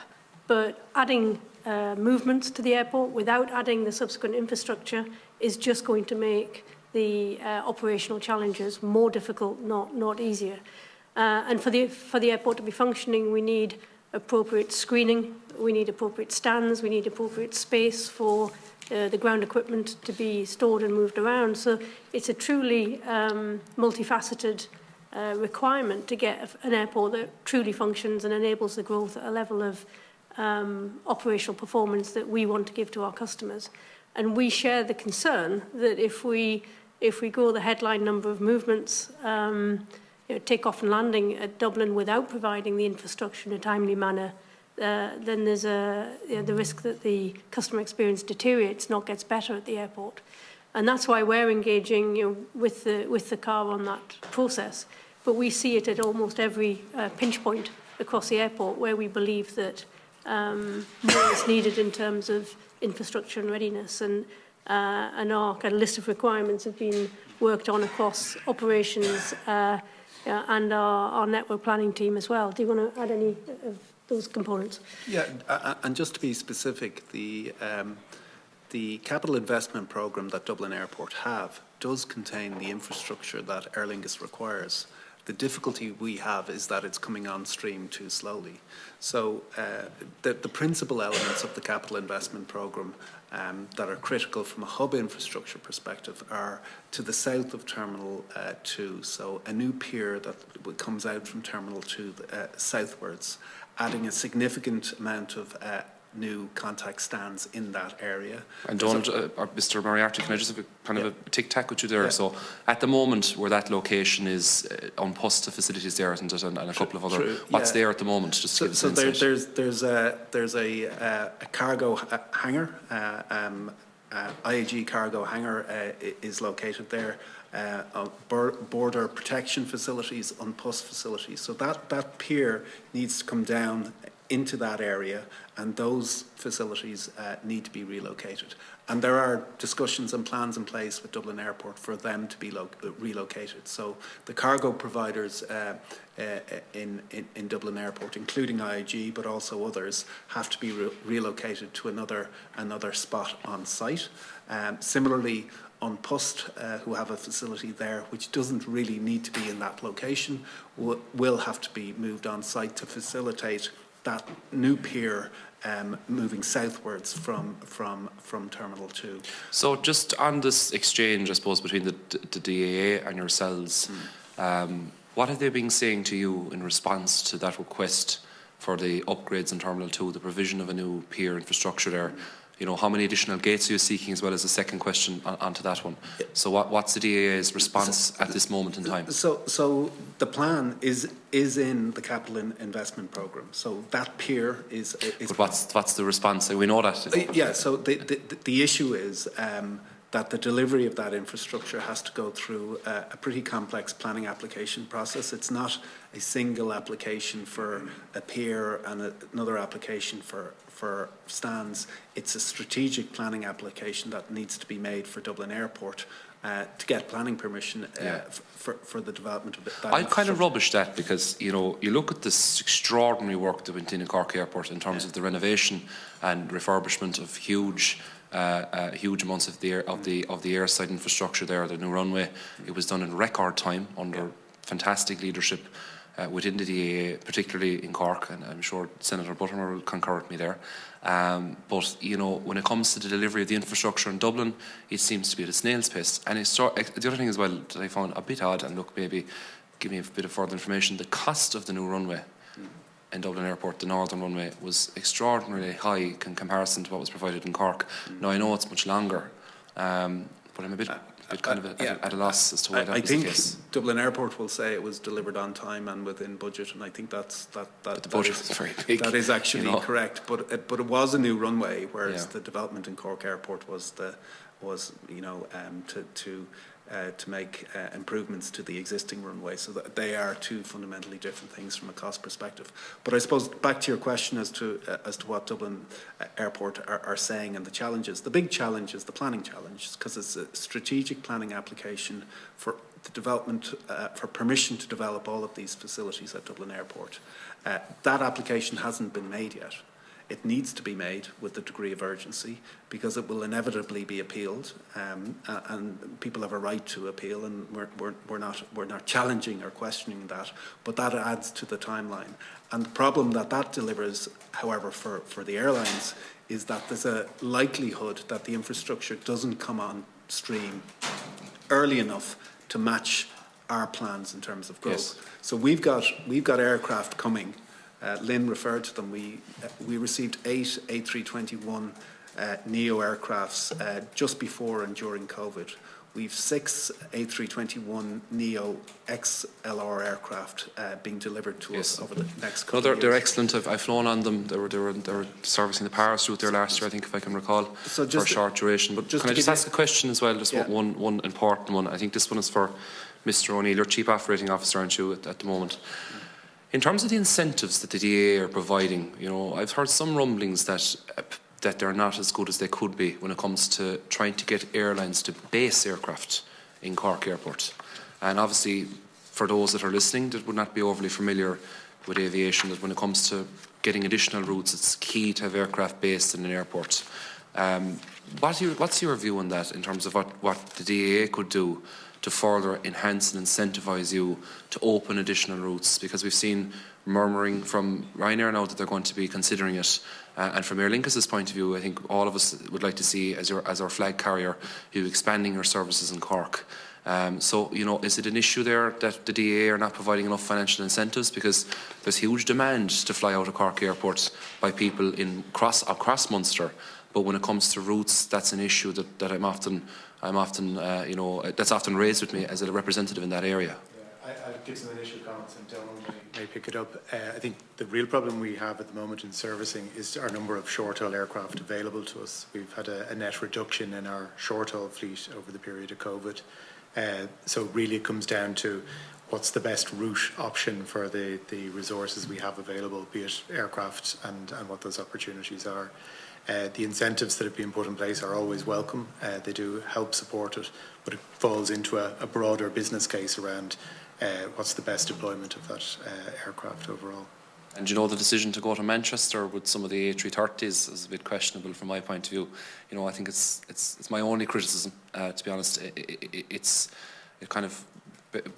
but adding movements to the airport without adding the subsequent infrastructure is just going to make the operational challenges more difficult, not easier. And for the airport to be functioning, we need appropriate screening, we need appropriate stands, we need appropriate space for the ground equipment to be stored and moved around. So it's a truly multifaceted requirement to get an airport that truly functions and enables the growth at a level of operational performance that we want to give to our customers. And we share the concern that if we grow the headline number of movements, take-off and landing at Dublin without providing the infrastructure in a timely manner, then there's the risk that the customer experience deteriorates, not gets better at the airport. And that's why we're engaging with the car on that process. But we see it at almost every pinch point across the airport where we believe that more is needed in terms of infrastructure and readiness. And our kind of list of requirements have been worked on across operations and our network planning team as well. Do you want to add any of those components? Yeah, and just to be specific, the capital investment programme that Dublin Airport have does contain the infrastructure that Aer Lingus requires. The difficulty we have is that it's coming on stream too slowly. So the principal elements of the capital investment programme that are critical from a hub infrastructure perspective are to the south of Terminal 2. So a new pier that comes out from Terminal 2 southwards, adding a significant amount of new contact stands in that area. And Donald, or Mr Moriarty, can I just have a kind of a tic-tac with you there? Yeah. So at the moment where that location is on PUSTA facilities there, isn't it, and a couple of other, what's there at the moment? Just to give us there's a cargo hangar IAG cargo hangar is located there. Border protection facilities, unpuss facilities. So that pier needs to come down into that area, and those facilities need to be relocated. And there are discussions and plans in place with Dublin Airport for them to be relocated. So the cargo providers in Dublin Airport, including IAG, but also others, have to be relocated to another spot on site. Similarly, Unpust, who have a facility there which doesn't really need to be in that location, will have to be moved on site to facilitate that new pier moving southwards from Terminal 2. So just on this exchange, I suppose, between the DAA and yourselves, what have they been saying to you in response to that request for the upgrades in Terminal 2, the provision of a new pier infrastructure there? You know, how many additional gates are you seeking, as well as a second question onto that one? So what's the DAA's response at this moment in time? So the plan is in the capital investment programme. So that pier is but what's the response? We know that. Yeah, so the issue is that the delivery of that infrastructure has to go through a pretty complex planning application process. It's not a single application for a pier and another application for stands. It's a strategic planning application that needs to be made for Dublin Airport to get planning permission for the development of that. I kind of rubbish that, because you know, you look at this extraordinary work that went in Cork Airport in terms of the renovation and refurbishment of huge amounts of the airside infrastructure there, the new runway. It was done in record time under fantastic leadership within the DAA, particularly in Cork, and I'm sure Senator Buttimer will concur with me there. But you know, when it comes to the delivery of the infrastructure in Dublin, it seems to be at a snail's pace. And the other thing as well that I found a bit odd, and look, maybe give me a bit of further information, the cost of the new runway in Dublin Airport, the northern runway, was extraordinarily high in comparison to what was provided in Cork. Now I know it's much longer, but I'm a bit at a loss as to why that was the case. Dublin Airport will say it was delivered on time and within budget, and I think that is very big. That is actually correct. But it was a new runway, whereas the development in Cork Airport was to make improvements to the existing runway. So that they are two fundamentally different things from a cost perspective. But I suppose back to your question as to what Dublin Airport are saying and the challenges. The big challenge is the planning challenge, because it's a strategic planning application for the development, for permission to develop all of these facilities at Dublin Airport. That application hasn't been made yet. It needs to be made with a degree of urgency, because it will inevitably be appealed, and people have a right to appeal, and we're not challenging or questioning that, but that adds to the timeline. And the problem that delivers, however, for the airlines, is that there's a likelihood that the infrastructure doesn't come on stream early enough to match our plans in terms of growth. Yes. So we've got aircraft coming. Lynn referred to them. We received 8 A321 neo aircrafts just before and during COVID. We've 6 A321 neo XLR aircraft being delivered to us over the next couple of years. They're excellent. I've flown on them. They were servicing the Paris route there last year, I think, if I can recall, for a short duration. But can I just ask a question as well? Just one important one. I think this one is for Mr. O'Neill. You're Chief Operating Officer, aren't you, at the moment? In terms of the incentives that the DAA are providing, you know, I've heard some rumblings that they're not as good as they could be when it comes to trying to get airlines to base aircraft in Cork Airport. And obviously, for those that are listening that would not be overly familiar with aviation, that when it comes to getting additional routes, it's key to have aircraft based in an airport. What's your view on that in terms of what the DAA could do to further enhance and incentivise you to open additional routes? Because we've seen murmuring from Ryanair now that they're going to be considering it, and from Aer Lingus' point of view, I think all of us would like to see, as our flag carrier, you expanding your services in Cork. So, you know, is it an issue there that the DAA are not providing enough financial incentives? Because there's huge demand to fly out of Cork Airport by people across Munster, but when it comes to routes, that's an issue that I'm often, that's often raised with me as a representative in that area. I'll give some initial comments and Donald may pick it up. I think the real problem we have at the moment in servicing is our number of short-haul aircraft available to us. We've had a net reduction in our short-haul fleet over the period of COVID. So really it comes down to what's the best route option for the resources we have available, be it aircraft and what those opportunities are. The incentives that have been put in place are always welcome. They do help support it, but it falls into a broader business case around what's the best deployment of that aircraft overall. And you know, the decision to go to Manchester with some of the A330s is a bit questionable from my point of view. You know, I think it's my only criticism, to be honest. It kind of,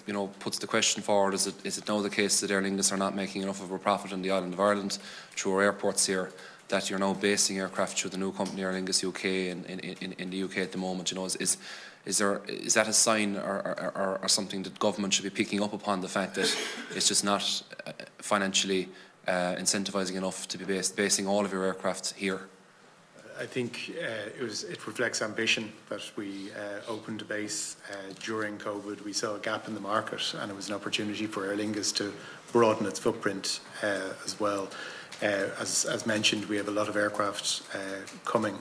you know, puts the question forward: is it now the case that Aer Lingus are not making enough of a profit in the island of Ireland through our airports here, that you're now basing aircraft through the new company Aer Lingus UK in the UK at the moment? You know, is that a sign or something that government should be picking up upon, the fact that it's just not financially incentivising enough to be basing all of your aircraft here? I think it reflects ambition that we opened a base during COVID. We saw a gap in the market, and it was an opportunity for Aer Lingus to broaden its footprint as well. As mentioned, we have a lot of aircraft coming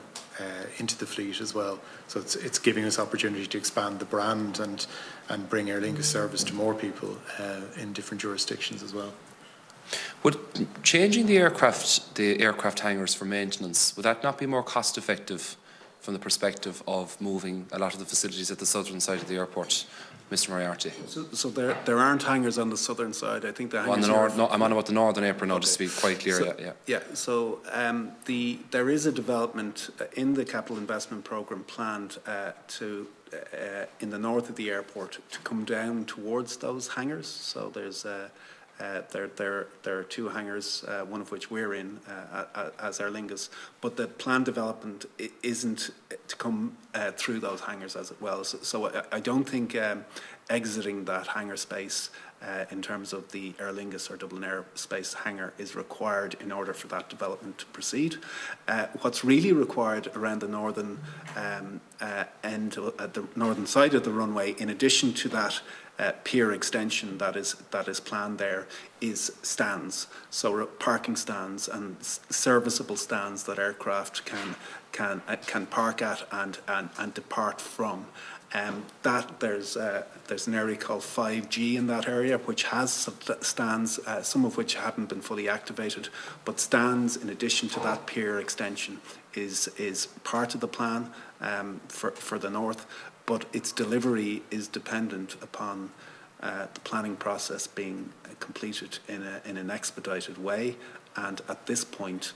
into the fleet as well, so it's giving us opportunity to expand the brand and bring Aer Lingus service to more people in different jurisdictions as well. Would changing the aircraft hangars for maintenance, would that not be more cost effective from the perspective of moving a lot of the facilities at the southern side of the airport, Mr. Moriarty? So there aren't hangars on the southern side. I think the hangars I'm on about the northern apron now, just to be quite clear. So there is a development in the capital investment programme planned in the north of the airport to come down towards those hangars. So there's there are two hangars, one of which we're in as Aer Lingus, but the planned development isn't to come through those hangars as well. So I don't think exiting that hangar space in terms of the Aer Lingus or Dublin Airspace hangar is required in order for that development to proceed. What's really required around the northern end, at the northern side of the runway, in addition to that pier extension that is planned there, is stands. So parking stands and serviceable stands that aircraft can park at and depart from. That there's an area called 5G in that area, which has stands, some of which haven't been fully activated, but stands in addition to that pier extension is part of the plan for the north, but its delivery is dependent upon the planning process being completed in an expedited way, and at this point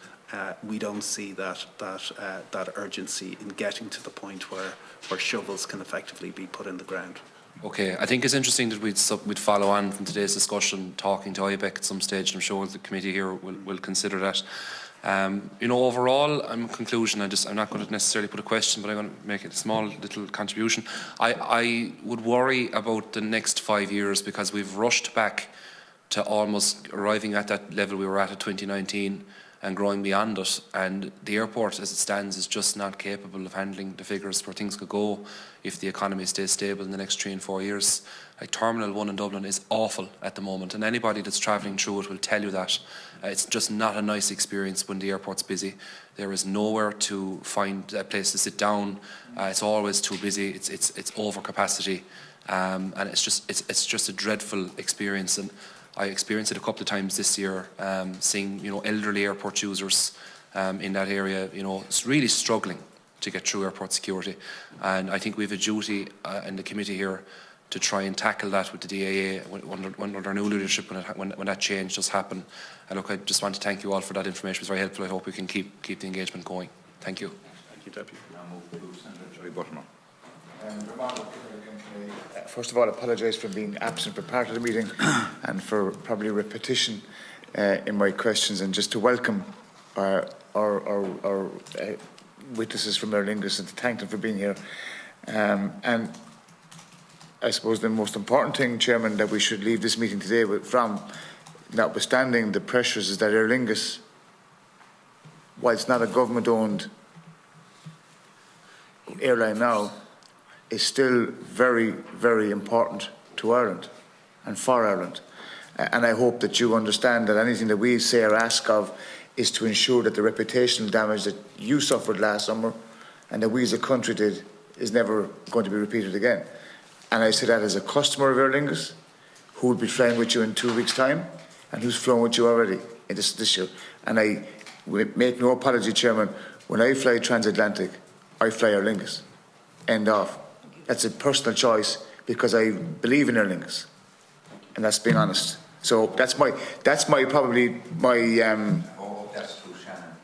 we don't see that urgency in getting to the point where shovels can effectively be put in the ground. Okay, I think it's interesting that we'd follow on from today's discussion talking to IBEC at some stage, and I'm sure the committee here will consider that. You know, overall, in conclusion, I'm not going to necessarily put a question, but I'm going to make a small little contribution. I would worry about the next 5 years, because we've rushed back to almost arriving at that level we were at 2019 and growing beyond it, and the airport as it stands is just not capable of handling the figures where things could go if the economy stays stable in the next 3 and 4 years. Like Terminal 1 in Dublin is awful at the moment, and anybody that's travelling through it will tell you that. It's just not a nice experience when the airport's busy. There is nowhere to find a place to sit down. It's always too busy. It's over capacity, and it's just a dreadful experience. And I experienced it a couple of times this year, seeing elderly airport users in that area, it's really struggling to get through airport security. And I think we have a duty in the committee here to try and tackle that with the DAA under our new leadership when that change does happen. And look, I just want to thank you all for that information. It was very helpful. I hope we can keep the engagement going. Thank you. Thank you, Deputy. First of all, I apologise for being absent for part of the meeting and for probably repetition in my questions, and just to welcome our witnesses from Aer Lingus and to thank them for being here. And I suppose the most important thing, Chairman, that we should leave this meeting today from, notwithstanding the pressures, is that Aer Lingus, while it's not a government-owned airline now, is still very, very important to Ireland. and for Ireland. And I hope that you understand that anything that we say or ask of is to ensure that the reputational damage that you suffered last summer and that we as a country did is never going to be repeated again. And I say that as a customer of Aer Lingus, who will be flying with you in 2 weeks' time and who's flown with you already in this year. And I make no apology, Chairman, when I fly transatlantic, I fly Aer Lingus. End of. That's a personal choice because I believe in Aer Lingus. And that's being honest. So that's probably my. Oh, that's true, Shannon.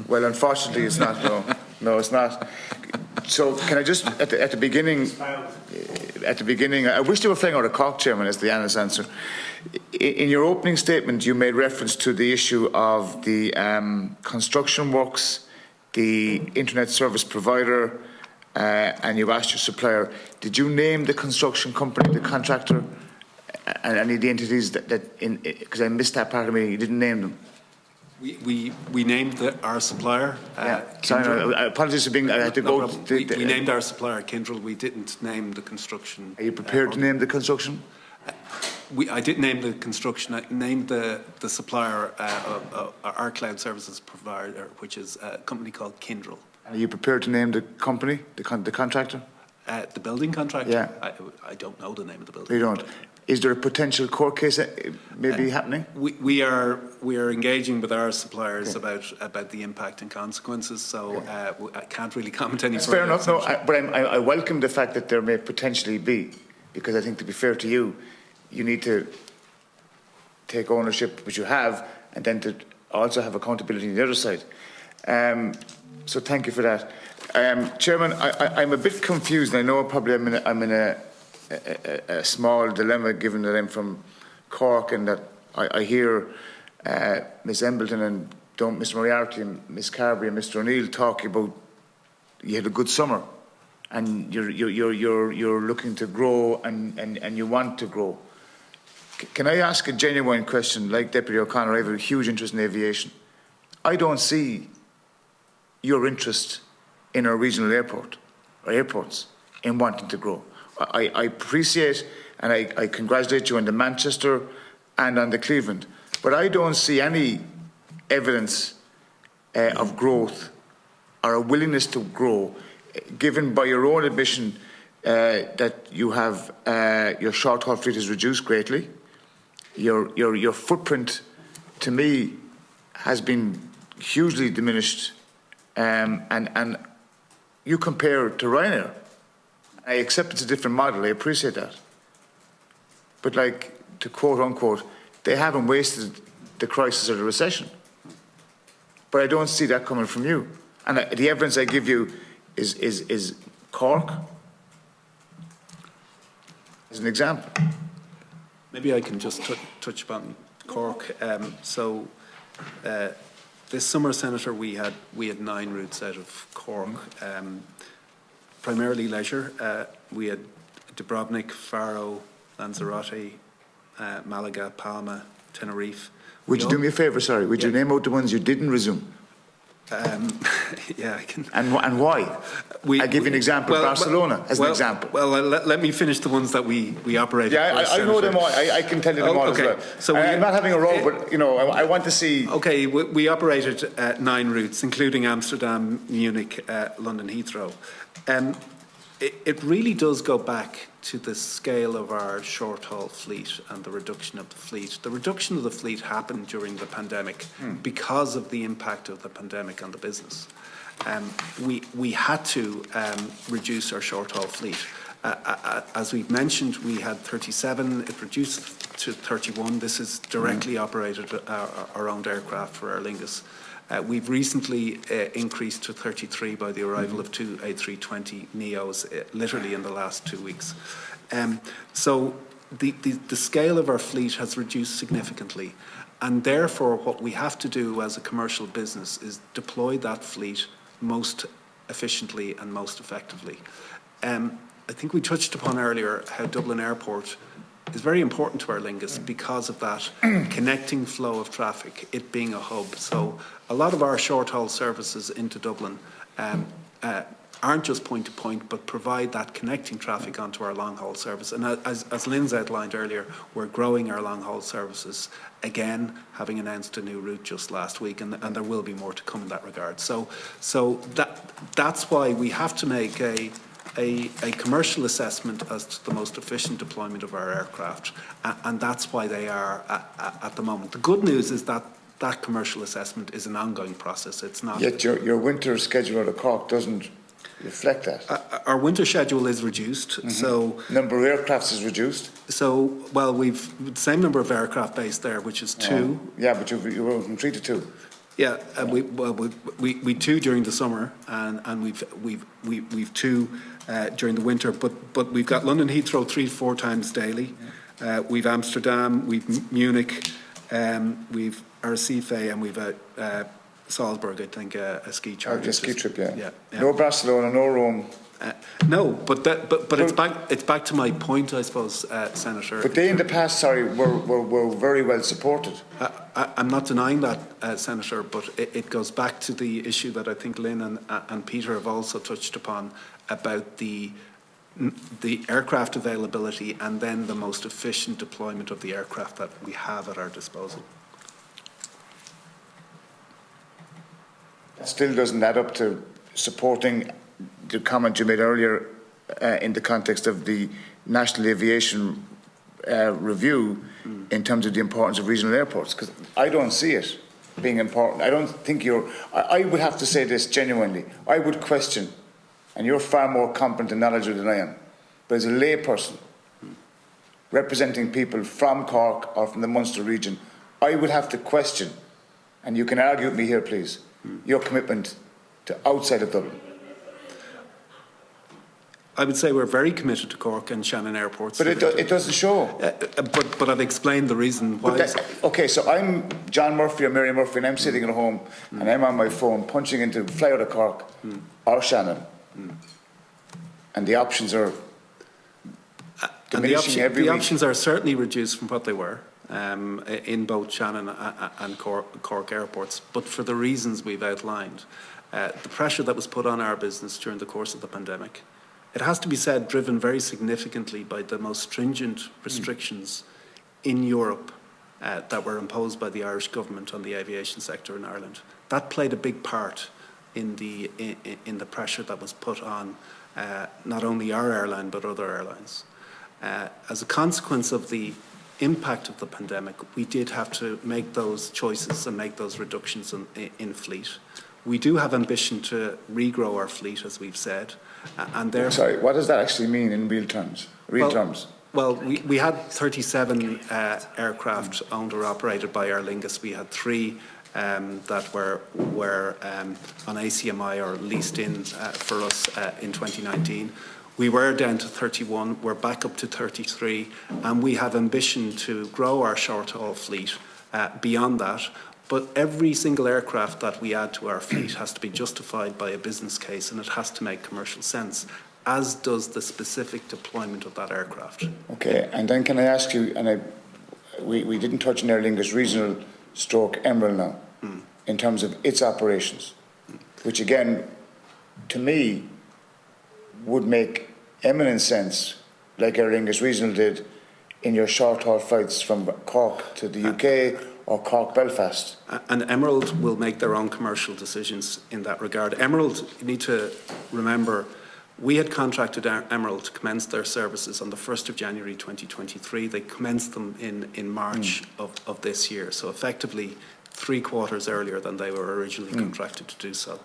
Well, unfortunately, it's not. No, it's not. So can I just at the beginning? I wish they were flying out of Cork, Chairman, as the honest answer. In your opening statement, you made reference to the issue of the construction works, the internet service provider, and you asked your supplier. Did you name the construction company, the contractor? And any of the entities because I missed that part of me, you didn't name them. We named our supplier. Sorry, apologies for being. I had to no go. We named our supplier Kindrel. We didn't name the construction. Are you prepared to name the construction? I did name the construction. I named the supplier, our cloud services provider, which is a company called Kindrel. Are you prepared to name the company, the contractor? The building contractor? Yeah. I don't know the name of the building. You don't. Contractor. Is there a potential court case maybe happening? We are engaging with our suppliers about the impact and consequences. So I can't really comment any further. Fair enough. No, but I welcome the fact that there may potentially be, because I think to be fair to you, you need to take ownership, which you have, and then to also have accountability on the other side. So thank you for that, Chairman. I'm a bit confused. I know probably I'm in a small dilemma, given that I'm from Cork and that I hear Ms Embleton and Mr Moriarty and Ms Carberry and Mr O'Neill talking about you had a good summer and you're looking to grow and you want to grow. Can I ask a genuine question? Like Deputy O'Connor, I have a huge interest in aviation. I don't see your interest in our regional airport or airports in wanting to grow. I appreciate and I congratulate you on the Manchester and on the Cleveland, but I don't see any evidence of growth or a willingness to grow, given by your own admission that you have your short-haul fleet has reduced greatly. Your footprint, to me, has been hugely diminished, and you compare it to Ryanair. I accept it's a different model. I appreciate that, but like to quote unquote, they haven't wasted the crisis or the recession. But I don't see that coming from you. And the evidence I give you is Cork as an example. Maybe I can just touch upon Cork. This summer, Senator, we had 9 routes out of Cork, primarily leisure. We had Dubrovnik, Faro, Lanzarote, Malaga, Palma, Tenerife. Would you do me a favour, sorry? Would you name out the ones you didn't resume? Yeah, I can. And why? I'll give you an example. Barcelona as an example. Well, let me finish the ones that we operated. Yeah, I know them all. I can tell you them all as well. So I'm not having a row, but you know, I want to see. Okay, we operated 9 routes, including Amsterdam, Munich, London Heathrow. It really does go back to the scale of our short-haul fleet and the reduction of the fleet. The reduction of the fleet happened during the pandemic because of the impact of the pandemic on the business. We had to reduce our short-haul fleet. As we've mentioned, we had 37. It reduced to 31. This is directly operated our owned aircraft for Aer Lingus. We've recently increased to 33 by the arrival of 2 A320 NEOs, literally in the last 2 weeks. So the scale of our fleet has reduced significantly, and therefore what we have to do as a commercial business is deploy that fleet most efficiently and most effectively. I think we touched upon earlier how Dublin Airport is very important to Aer Lingus because of that connecting flow of traffic, it being a hub. So a lot of our short-haul services into Dublin aren't just point-to-point, but provide that connecting traffic onto our long-haul service. And as Lynn's outlined earlier, we're growing our long-haul services again, having announced a new route just last week, and there will be more to come in that regard. So that's why we have to make a commercial assessment as to the most efficient deployment of our aircraft, and that's why they are at the moment. The good news is that that commercial assessment is an ongoing process. It's not. Yet your winter schedule out of Cork doesn't reflect that. Our winter schedule is reduced, so number of aircrafts is reduced. So we've the same number of aircraft based there, which is 2. Yeah, but you were from 3 to 2. Yeah, we 2 during the summer, and we've 2 during the winter. But we've got London Heathrow 3-4 times daily. We've Amsterdam, we've Munich, we've Arrecife, and we've Salzburg. I think a ski charter. A ski trip, yeah. No Barcelona, no Rome. No, but it's back to my point, I suppose, Senator. But they in the past, were very well supported. I'm not denying that, Senator, but it goes back to the issue that I think Lynn and Peter have also touched upon about the aircraft availability and then the most efficient deployment of the aircraft that we have at our disposal. Still doesn't add up to supporting the comment you made earlier in the context of the National Aviation Review in terms of the importance of regional airports, because I don't see it being important. I don't think I would have to say this genuinely. I would question, and you're far more competent and knowledgeable than I am, but as a layperson representing people from Cork or from the Munster region, I would have to question, and you can argue with me here please, your commitment to outside of Dublin. I would say we're very committed to Cork and Shannon airports. But it doesn't show. But I've explained the reason why. Okay, so I'm John Murphy or Mary Murphy, and I'm sitting at home and I'm on my phone punching into fly out of Cork or Shannon. And the options are diminishing every week. The options are certainly reduced from what they were in both Shannon and Cork airports, but for the reasons we've outlined. The pressure that was put on our business during the course of the pandemic, it has to be said, driven very significantly by the most stringent restrictions in Europe that were imposed by the Irish government on the aviation sector in Ireland. That played a big part in the pressure that was put on not only our airline but other airlines. As a consequence of the impact of the pandemic, we did have to make those choices and make those reductions in fleet. We do have ambition to regrow our fleet, as we've said, and therefore. Sorry, what does that actually mean in real terms? Well, we had 37 aircraft owned or operated by Aer Lingus. We had 3 that were on ACMI or leased in for us in 2019. We were down to 31, we're back up to 33, and we have ambition to grow our short-haul fleet beyond that. But every single aircraft that we add to our fleet has to be justified by a business case, and it has to make commercial sense, as does the specific deployment of that aircraft. Okay, and then can I ask you, and we didn't touch on Aer Lingus Regional stroke Emerald now, in terms of its operations, which again, to me, would make eminent sense, like Aer Lingus Regional did, in your short-haul flights from Cork to the UK or Cork-Belfast. And Emerald will make their own commercial decisions in that regard. Emerald, you need to remember, we had contracted Emerald to commence their services on the 1st of January 2023. They commenced them in March of this year, so effectively 3 quarters earlier than they were originally contracted to do so.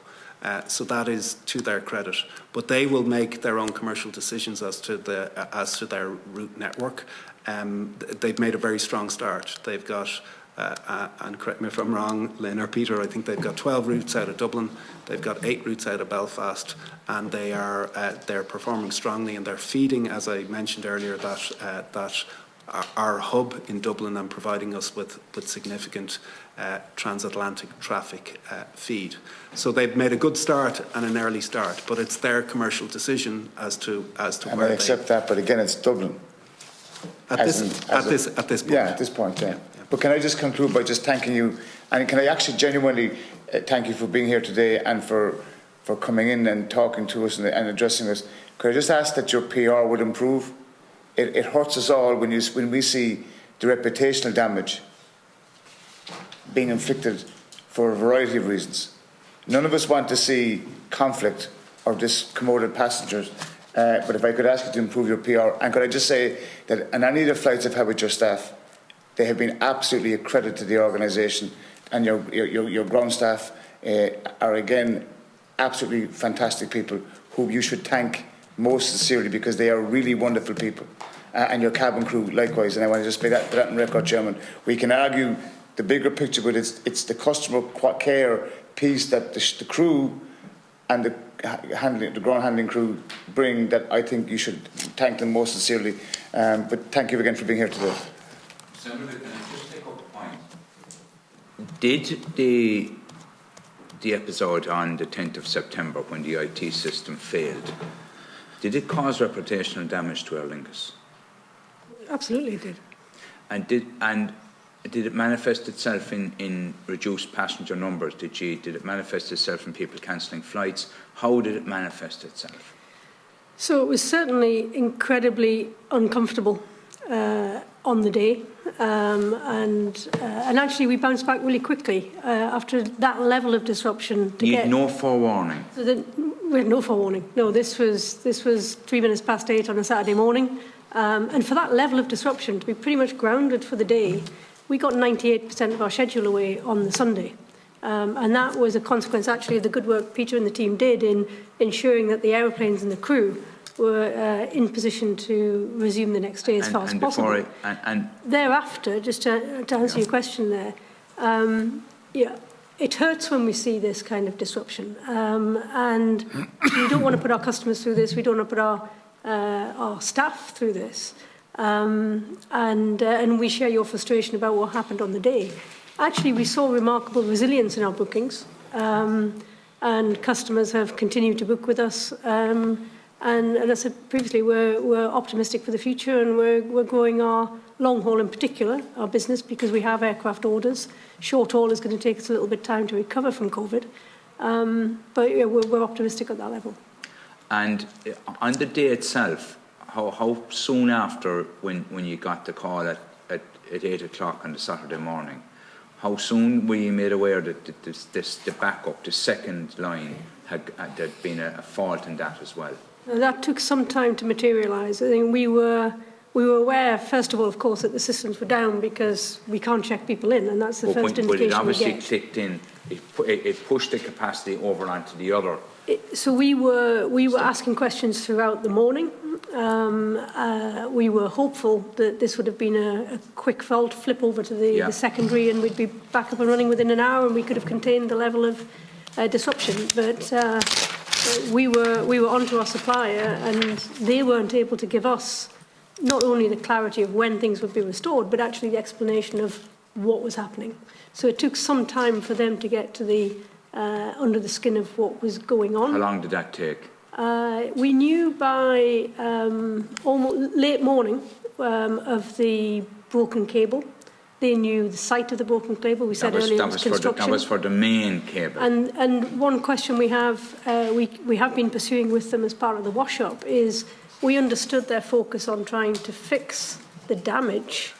So that is to their credit, but they will make their own commercial decisions as to their route network. They've made a very strong start. They've got, and correct me if I'm wrong, Lynn or Peter, I think they've got 12 routes out of Dublin. They've got 8 routes out of Belfast, and they're performing strongly, and they're feeding, as I mentioned earlier, that our hub in Dublin and providing us with significant transatlantic traffic feed. So they've made a good start and an early start, but it's their commercial decision as to and where I accept that, but again, it's Dublin. At this point. Yeah, at this point, yeah. But can I just conclude by just thanking you, and can I actually genuinely thank you for being here today and for for coming in and talking to us and addressing us. Could I just ask that your PR would improve? It hurts us all when we see the reputational damage being inflicted for a variety of reasons. None of us want to see conflict or discommoded passengers, but if I could ask you to improve your PR, and could I just say that on any of the flights I've had with your staff, they have been absolutely a credit to the organisation, and your ground staff are again absolutely fantastic people who you should thank most sincerely, because they are really wonderful people, and your cabin crew likewise. And I want to just put that on record, Chairman. We can argue the bigger picture, but it's the customer care piece that the crew and the ground handling crew bring that I think you should thank them most sincerely. But thank you again for being here today. Senator, can I just take up a point? Did the episode on the 10th of September, when the IT system failed, did it cause reputational damage to Aer Lingus? Absolutely it did. And did it manifest itself in reduced passenger numbers? Did it manifest itself in people cancelling flights? How did it manifest itself? So it was certainly incredibly uncomfortable on the day, and actually we bounced back really quickly after that level of disruption. You had no forewarning. So we had no forewarning. No, this was 3 minutes past 8 on a Saturday morning, and for that level of disruption to be pretty much grounded for the day, we got 98% of our schedule away on the Sunday. And that was a consequence, actually, of the good work Peter and the team did in ensuring that the aeroplanes and the crew were in position to resume the next day as fast as possible. Thereafter, just to answer your question there, it hurts when we see this kind of disruption. And we don't want to put our customers through this. We don't want to put our staff through this. And we share your frustration about what happened on the day. Actually, we saw remarkable resilience in our bookings, and customers have continued to book with us. And as I said previously, we're optimistic for the future, and we're growing our long haul in particular, our business, because we have aircraft orders. Short haul is going to take us a little bit of time to recover from COVID, but we're optimistic at that level. And on the day itself, how soon after, when you got the call at 8 o'clock on the Saturday morning, how soon were you made aware that the backup, the second line, there'd been a fault in that as well? That took some time to materialise. I think we were aware, first of all, of course, that the systems were down because we can't check people in, and that's the first indication we get. But it obviously clicked in. It pushed the capacity over onto the other. So we were asking questions throughout the morning. We were hopeful that this would have been a quick fault, flip over to the secondary, and we'd be back up and running within an hour, and we could have contained the level of disruption. But we were onto our supplier, and they weren't able to give us not only the clarity of when things would be restored, but actually the explanation of what was happening. So it took some time for them to get to the under the skin of what was going on. How long did that take? We knew by almost late morning of the broken cable. They knew the site of the broken cable. We said earlier it was construction. That was for the main cable. And one question we have been pursuing with them as part of the wash-up is we understood their focus on trying to fix the damage.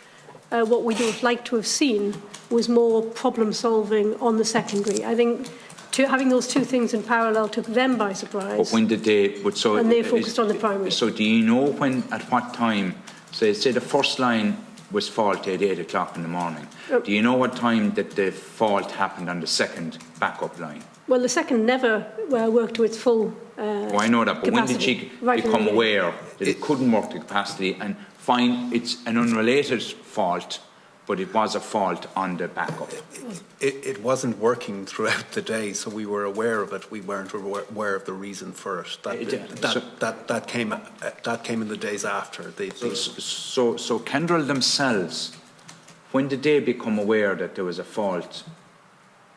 What we would like to have seen was more problem-solving on the secondary. I think having those two things in parallel took them by surprise. But when did they? And they focused on the primary. So do you know at what time? Say the first line was faulty at 8 o'clock in the morning. Do you know what time that the fault happened on the second backup line? Well, the second never worked to its full well, I know that, but capacity. When did she become aware that it couldn't work to capacity and find it's an unrelated fault, but it was a fault on the backup? It wasn't working throughout the day, so we were aware of it. We weren't aware of the reason for it. That came in the days after. So Kendall themselves, when did they become aware that there was a fault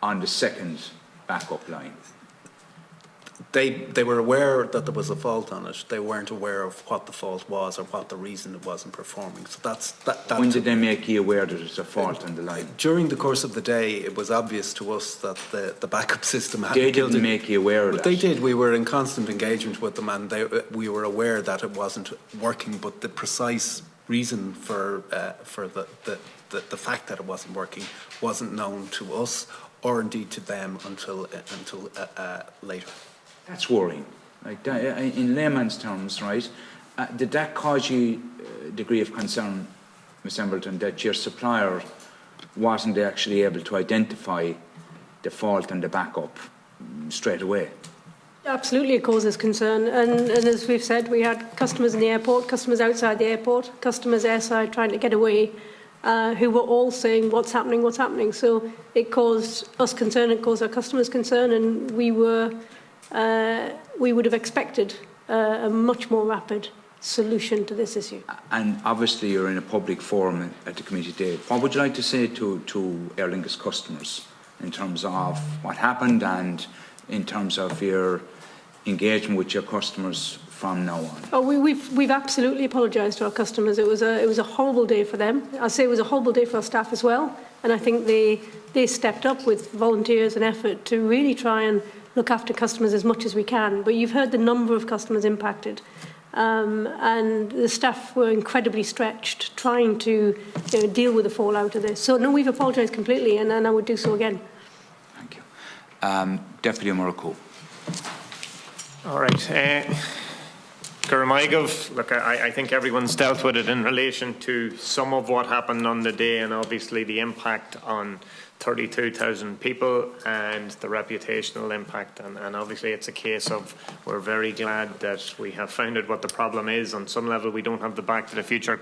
on the second backup line? They were aware that there was a fault on it. They weren't aware of what the fault was or what the reason it wasn't performing. So that's that. When did they make you aware that it's a fault on the line? During the course of the day, it was obvious to us that the backup system had They didn't make you aware of that? They did. We were in constant engagement with them, and we were aware that it wasn't working. But the precise reason for the fact that it wasn't working wasn't known to us or indeed to them until later. That's worrying. Like in layman's terms, right? Did that cause you a degree of concern, Ms. Embleton, that your supplier wasn't actually able to identify the fault and the backup straight away? Absolutely, it causes concern. And as we've said, we had customers in the airport, customers outside the airport, customers airside trying to get away, who were all saying, what's happening, what's happening? So it caused us concern, it caused our customers concern, and we would have expected a much more rapid solution to this issue. And obviously you're in a public forum at the committee today. What would you like to say to Aer Lingus customers in terms of what happened and in terms of your engagement with your customers from now on? Oh, we've absolutely apologised to our customers. It was a horrible day for them. I'd say it was a horrible day for our staff as well. And I think they stepped up with volunteers and effort to really try and look after customers as much as we can. But you've heard the number of customers impacted. And the staff were incredibly stretched trying to deal with the fallout of this. So, no, we've apologised completely, and I would do so again. Thank you. Deputy Murko. All right. Look, I think everyone's dealt with it in relation to some of what happened on the day and obviously the impact on 32,000 people and the reputational impact. And obviously it's a case of we're very glad that we have found out what the problem is. On some level, we don't have the Back to the Future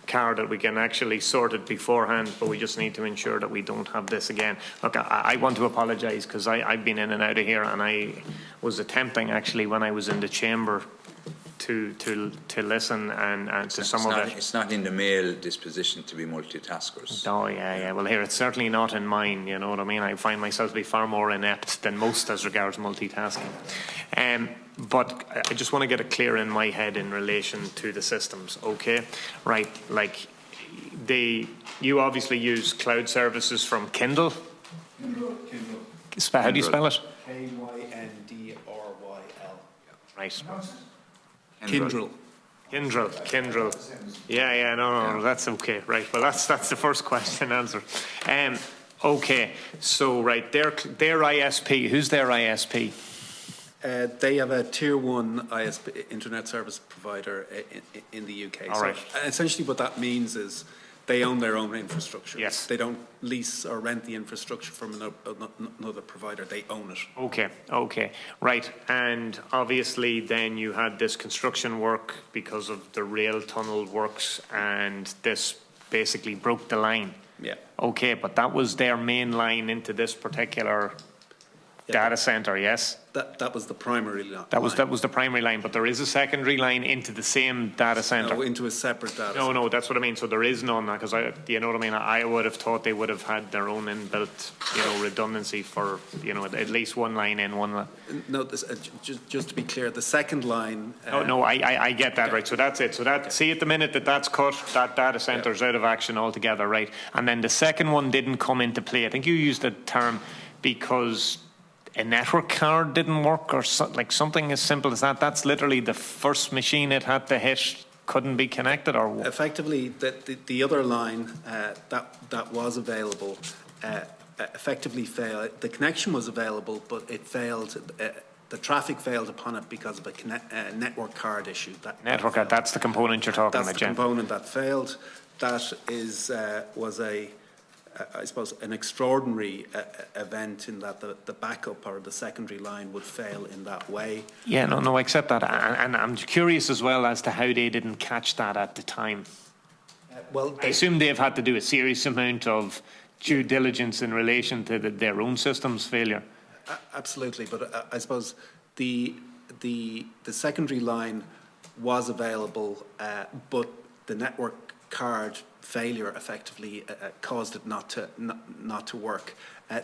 card that we can actually sort it beforehand, but we just need to ensure that we don't have this again. Look, I want to apologise because I've been in and out of here, and I was attempting actually when I was in the chamber to listen and to some of it. It's not in the male disposition to be multitaskers. Oh, yeah. Well, here, it's certainly not in mine, you know what I mean? I find myself to be far more inept than most as regards multitasking. But I just want to get it clear in my head in relation to the systems, okay? Right, like, you obviously use cloud services from Kindle. How do you spell it? Kyndryl. Right. Kindrel. Yeah, no, that's okay. Right, well, that's the first question answered. Okay, so, right, their ISP, who's their ISP? They have a tier 1 ISP, internet service provider in the UK. All right. So essentially what that means is they own their own infrastructure. Yes. They don't lease or rent the infrastructure from another provider. They own it. Okay. Right. And obviously then you had this construction work because of the rail tunnel works, and this basically broke the line. Yeah. Okay, but that was their main line into this particular data centre, yes? That was the primary line. That was the primary line, but there is a secondary line into the same data centre. No, into a separate data centre. No, that's what I mean. So there is none, because you know what I mean. I would have thought they would have had their own inbuilt, redundancy for, at least one line in, one line. No, just to be clear, the second line. I get that, right. So that's it. So see, at the minute that's cut, that data centre is out of action altogether, right? And then the second one didn't come into play. I think you used the term because a network card didn't work, or something as simple as that. That's literally the first machine it had to hit couldn't be connected, or effectively the other line that was available effectively failed. The connection was available, but it failed. The traffic failed upon it because of a network card issue. That's the component you're talking about. That's the component that failed. That was I suppose, an extraordinary event in that the backup or the secondary line would fail in that way. Yeah, no, I accept that. And I'm curious as well as to how they didn't catch that at the time. I assume they've had to do a serious amount of due diligence in relation to their own system's failure. Absolutely, but I suppose the secondary line was available, but the network card failure effectively caused it not to work.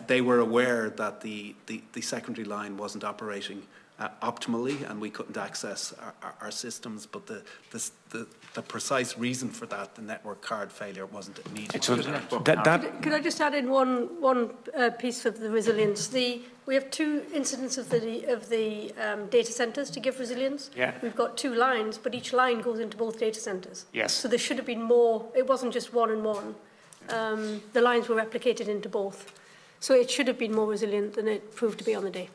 They were aware that the secondary line wasn't operating optimally, and we couldn't access our systems. But the precise reason for that, the network card failure, wasn't immediate. Could I just add in one piece of the resilience? We have 2 incidents of the data centres to give resilience. Yeah. We've got 2 lines, but each line goes into both data centres. Yes. So there should have been more. It wasn't just 1 and 1. The lines were replicated into both. So it should have been more resilient than it proved to be on the day.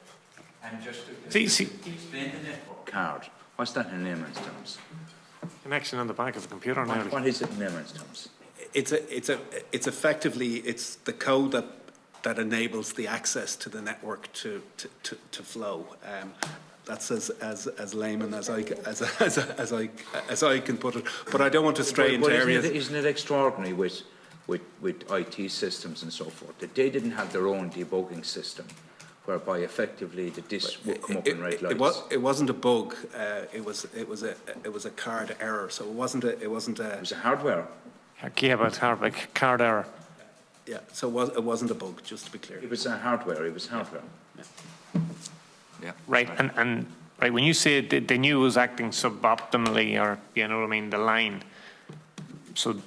And just to explain the network card, what's that in layman's terms? Connection on the back of the computer now. What is it in layman's terms? It's effectively the code that enables the access to the network to flow. That's as layman as I can put it. But I don't want to stray into areas. Isn't it extraordinary with IT systems and so forth that they didn't have their own debugging system, whereby effectively the disk would come up and write lights? It wasn't a bug. It was a card error. So it wasn't a. It was a hardware. Yeah, but hardware card error. Yeah. So it wasn't a bug. Just to be clear. It was a hardware. It was hardware. Yeah. Right, and right, when you say they knew it was acting suboptimally, or you know what I mean, the line. So,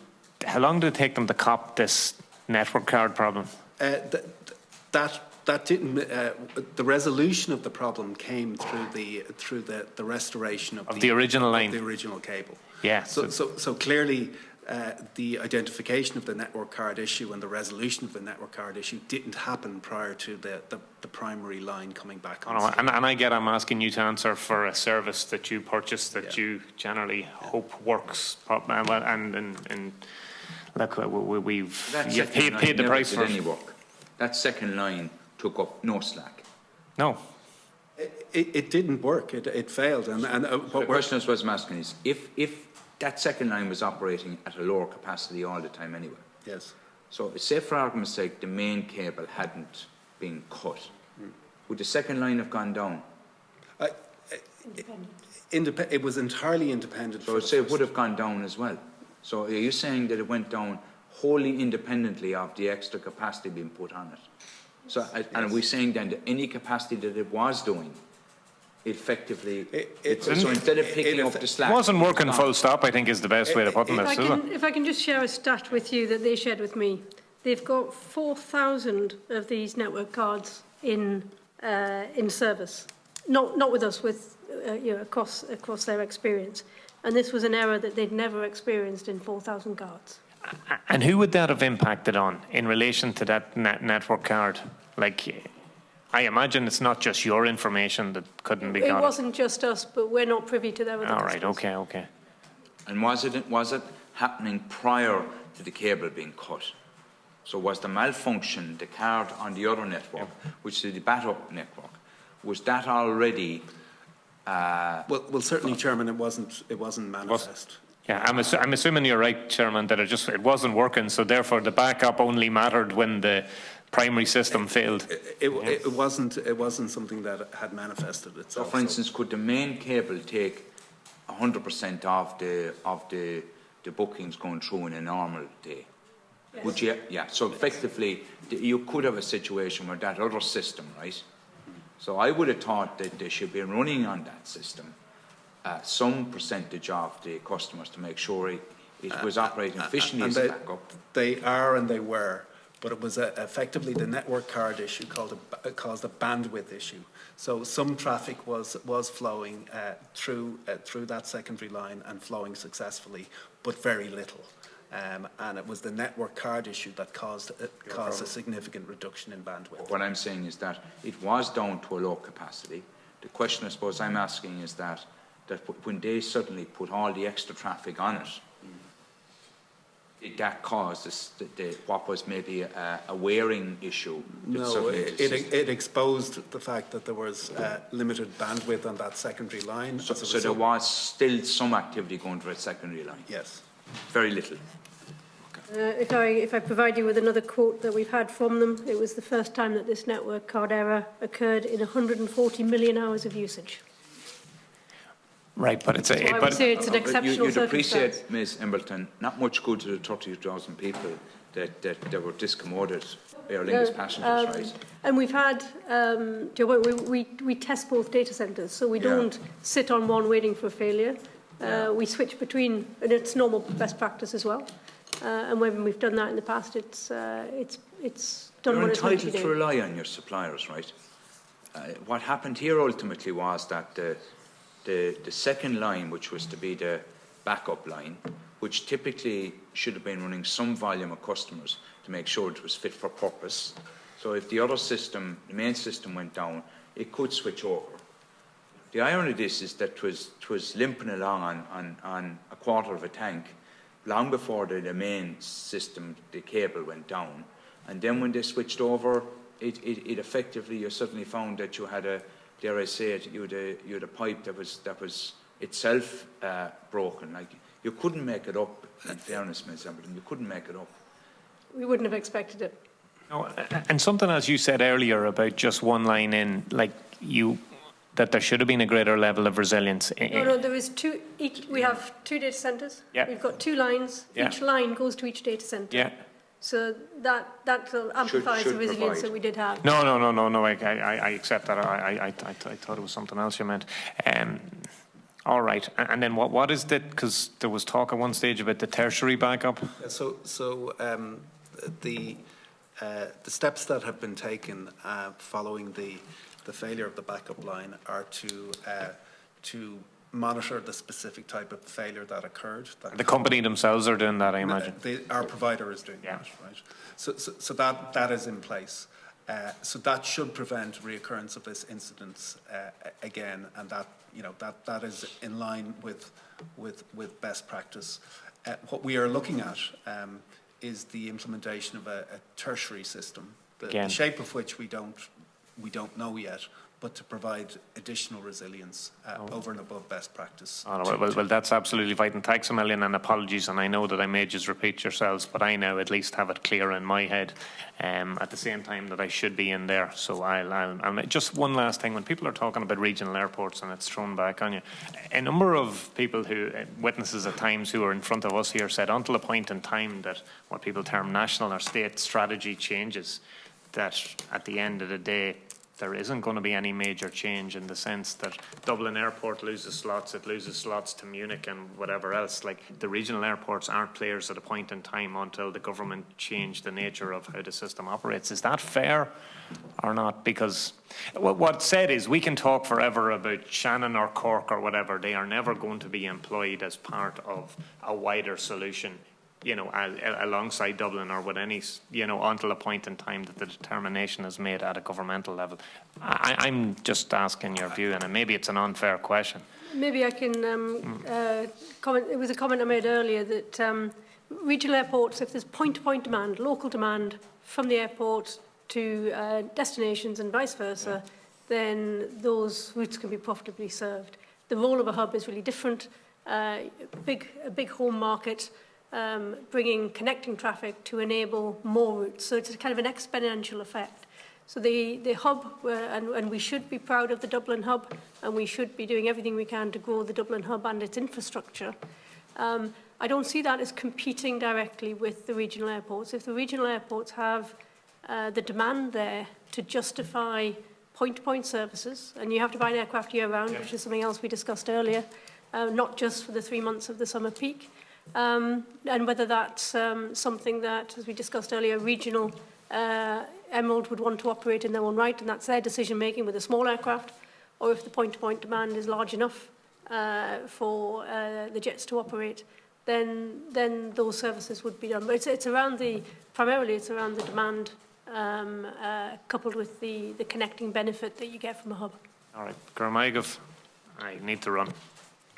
how long did it take them to cop this network card problem? That didn't. The resolution of the problem came through the restoration of the original line, the original cable. Yeah. So clearly, the identification of the network card issue and the resolution of the network card issue didn't happen prior to the primary line coming back on. And I get I'm asking you to answer for a service that you purchased that you generally hope works, and look, we've paid the price for it. That second line took up no slack. No. It didn't work. It failed. And the question I was asking is, if that second line was operating at a lower capacity all the time anyway. Yes. So say for argument's sake the main cable hadn't been cut. Would the second line have gone down? It was entirely independent. So say it would have gone down as well. So are you saying that it went down wholly independently of the extra capacity being put on it? So, and are we saying then that any capacity that it was doing, effectively, so instead of picking up the slack, it wasn't working full stop, I think is the best way to put this, isn't it? If I can just share a stat with you that they shared with me. They've got 4,000 of these network cards in service. Not with us, with across their experience. And this was an error that they'd never experienced in 4,000 cards. And who would that have impacted on in relation to that network card? Like, I imagine it's not just your information that couldn't be got. It wasn't just us, but we're not privy to their other All right, customers. okay. And was it happening prior to the cable being cut? So was the malfunction, the card on the other network, which is the backup network, was that already? Well, certainly, Chairman, it wasn't manifest. Yeah, I'm assuming you're right, Chairman, that it wasn't working, so therefore the backup only mattered when the primary system failed. It wasn't something that had manifested itself. So, for instance, could the main cable take 100% of the bookings going through in a normal day? Yes. Would you? Yeah. So effectively, you could have a situation where that other system, right? So I would have thought that they should be running on that system some percentage of the customers to make sure it was operating efficiently as a backup. They are and they were, but it was effectively the network card issue caused a bandwidth issue. So some traffic was flowing through that secondary line and flowing successfully, but very little. And it was the network card issue that caused a significant reduction in bandwidth. What I'm saying is that it was down to a low capacity. The question I suppose I'm asking is that when they suddenly put all the extra traffic on it, did that cause what was maybe a wearing issue? No, it exposed the fact that there was limited bandwidth on that secondary line. So there was still some activity going to that secondary line? Yes. Very little. If I provide you with another quote that we've had from them, it was the first time that this network card error occurred in 140 million hours of usage. Right, but it's I would say it's an exceptional you'd circumstance. appreciate, Ms. Embleton, not much good to the 30,000 people that were discommoded Aer Lingus passengers, right? And we've had, we test both data centres, so we don't sit on one waiting for failure. We switch between, and it's normal best practice as well. And when we've done that in the past, it's done. You're what it's meant to be entitled to rely on your suppliers, right? What happened here ultimately was that the second line, which was to be the backup line, which typically should have been running some volume of customers to make sure it was fit for purpose. So if the other system, the main system, went down, it could switch over. The irony of this is that it was limping along on a quarter of a tank long before the main system, the cable, went down. And then when they switched over, it effectively, you suddenly found that you had dare I say it, you had a pipe that was itself broken. Like, you couldn't make it up, in fairness, Ms. Emberton, you couldn't make it up. We wouldn't have expected it. No, and something, as you said earlier, about just one line in, that there should have been a greater level of resilience. No, there is two. We have two data centres. Yeah. We've got two lines. Yeah. Each line goes to each data centre. Yeah. So that amplifies the resilience that we did have. No. I accept that. I thought it was something else you meant. All right. And then what is that? Because there was talk at one stage about the tertiary backup. The steps that have been taken following the failure of the backup line are to monitor the specific type of failure that occurred. The company themselves are doing that, I imagine. Our provider is doing that, right? So that is in place. So that should prevent reoccurrence of this incident again, and that is in line with best practice. What we are looking at is the implementation of a tertiary system, the shape of which we don't know yet, but to provide additional resilience over and above best practice. Well, that's absolutely right, and thanks a million, and apologies, and I know that I may just repeat yourselves, but I now at least have it clear in my head at the same time that I should be in there. So I'll just one last thing. When people are talking about regional airports and it's thrown back on you, a number of people who, witnesses at times who are in front of us here, said until a point in time that what people term national or state strategy changes, that at the end of the day there isn't going to be any major change, in the sense that Dublin Airport loses slots, it loses slots to Munich and whatever else. Like, the regional airports aren't players at a point in time until the government change the nature of how the system operates. Is that fair or not? Because what's said is we can talk forever about Shannon or Cork or whatever. They are never going to be employed as part of a wider solution, alongside Dublin or with any, until a point in time that the determination is made at a governmental level. I'm just asking your view, and maybe it's an unfair question. Maybe I can comment. It was a comment I made earlier that regional airports, if there's point-to-point demand, local demand from the airport to destinations and vice versa, then those routes can be profitably served. The role of a hub is really different. A big home market, bringing connecting traffic to enable more routes. So it's a kind of an exponential effect. So the hub, and we should be proud of the Dublin hub, and we should be doing everything we can to grow the Dublin hub and its infrastructure. I don't see that as competing directly with the regional airports. If the regional airports have the demand there to justify point-to-point services, and you have to buy an aircraft year-round, which is something else we discussed earlier, not just for the 3 months of the summer peak, and whether that's something that, as we discussed earlier, regional Emerald would want to operate in their own right, and that's their decision-making with a small aircraft, or if the point-to-point demand is large enough for the jets to operate, then those services would be done. But it's around primarily it's around the demand coupled with the connecting benefit that you get from a hub. All right, Gormaigov, I need to run.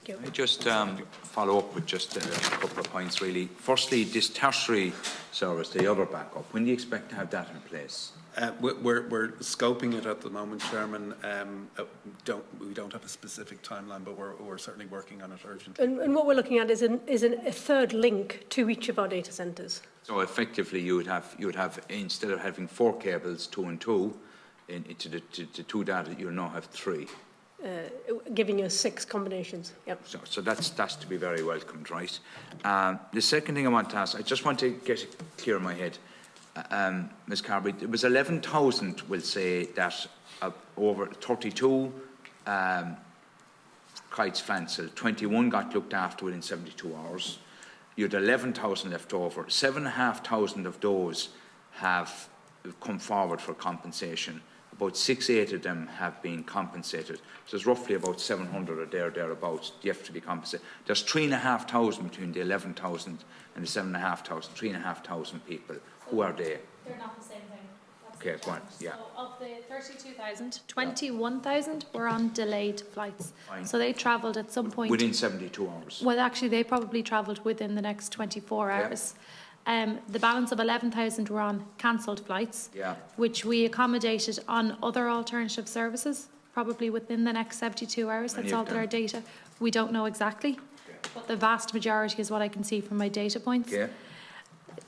I just follow up with just a couple of points, really. Firstly, this tertiary service, the other backup, when do you expect to have that in place? We're scoping it at the moment, Chairman. We don't have a specific timeline, but we're certainly working on it urgently. And what we're looking at is a third link to each of our data centres. So effectively, you would have instead of having 4 cables, 2 and 2, into the 2 data, you'll now have 3. giving us 6 combinations. Yep. So that's to be very welcomed, right? The second thing I want to ask, I just want to get it clear in my head, Ms. Carberry, it was 11,000, we'll say, that over 32 kites fancied, 21 got looked after within 72 hours. You had 11,000 left over. 7,500 of those have come forward for compensation. About 6-8 of them have been compensated. So there's roughly about 700 or thereabouts you have to be compensated. There's 3,500 between the 11,000 and the 7,500, 3,500 people. Who are they? They're not the same thing. Okay, go on. Yeah. So of the 32,000, 21,000 were on delayed flights. Fine. So they travelled at some point. Within 72 hours. Well, actually, they probably travelled within the next 24 hours. The balance of 11,000 were on cancelled flights, which we accommodated on other alternative services, probably within the next 72 hours. That's all our data. We don't know exactly, but the vast majority is what I can see from my data points.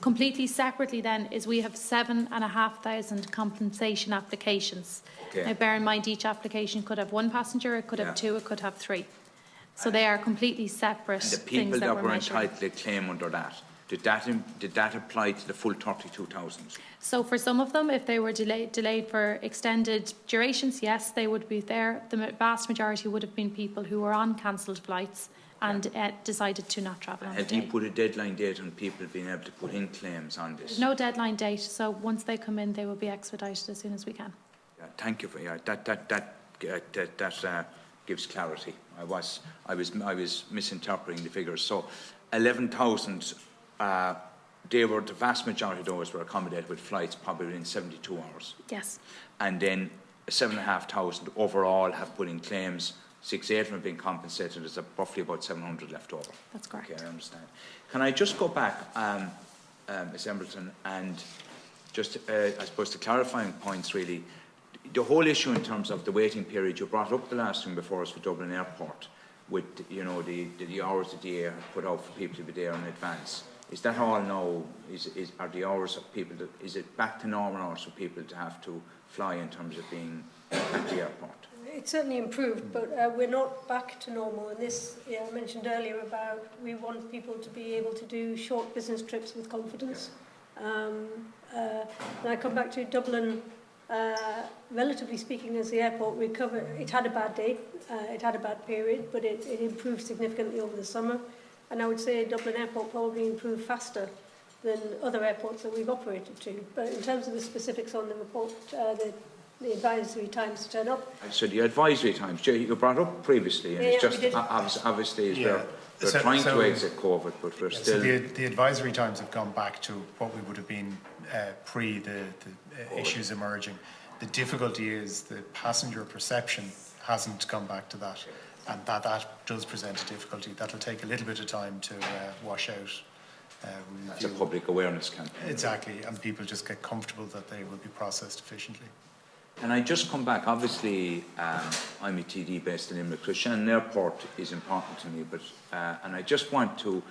Completely separately then is we have 7,500 compensation applications. Now bear in mind each application could have 1 passenger, it could have 2, it could have 3. So they are completely separate And the people things that we're were measuring. entitled to claim under that, did that apply to the full 32,000? So for some of them, if they were delayed for extended durations, yes, they would be there. The vast majority would have been people who were on cancelled flights and decided to not travel on the Have day. you put a deadline date on people being able to put in claims on this? There's no deadline date, so once they come in, they will be expedited as soon as we can. Thank you for that gives clarity. I was misinterpreting the figures. So 11,000. The vast majority of those were accommodated with flights probably within 72 hours. Yes. And then 7,500 overall have put in claims. 6-8 have been compensated. There's roughly about 700 left over. That's correct. Okay, I understand. Can I just go back, Ms. Embleton, and just, I suppose, the clarifying points really. The whole issue in terms of the waiting period, you brought up the last thing before us for Dublin Airport, with the hours that the air put out for people to be there in advance. Is that all now? Are the hours of people? Is it back to normal hours for people to have to fly in terms of being at the airport? It's certainly improved, but we're not back to normal. And this, I mentioned earlier about we want people to be able to do short business trips with confidence. And I come back to Dublin. Relatively speaking, as the airport recovered, it had a bad day, it had a bad period, but it improved significantly over the summer. And I would say Dublin Airport probably improved faster than other airports that we've operated to. But in terms of the specifics on the report, the advisory times to turn up. So the advisory times, you brought up previously, and it's just obviously we're trying to exit COVID, but we're still. So the advisory times have gone back to what we would have been pre the issues emerging. The difficulty is the passenger perception hasn't gone back to that, and that does present a difficulty. That'll take a little bit of time to wash out. That's a public awareness campaign. Exactly, and people just get comfortable that they will be processed efficiently. And I just come back, obviously I'm a TD based in Limerick, so Shannon Airport is important to me, but and I just want to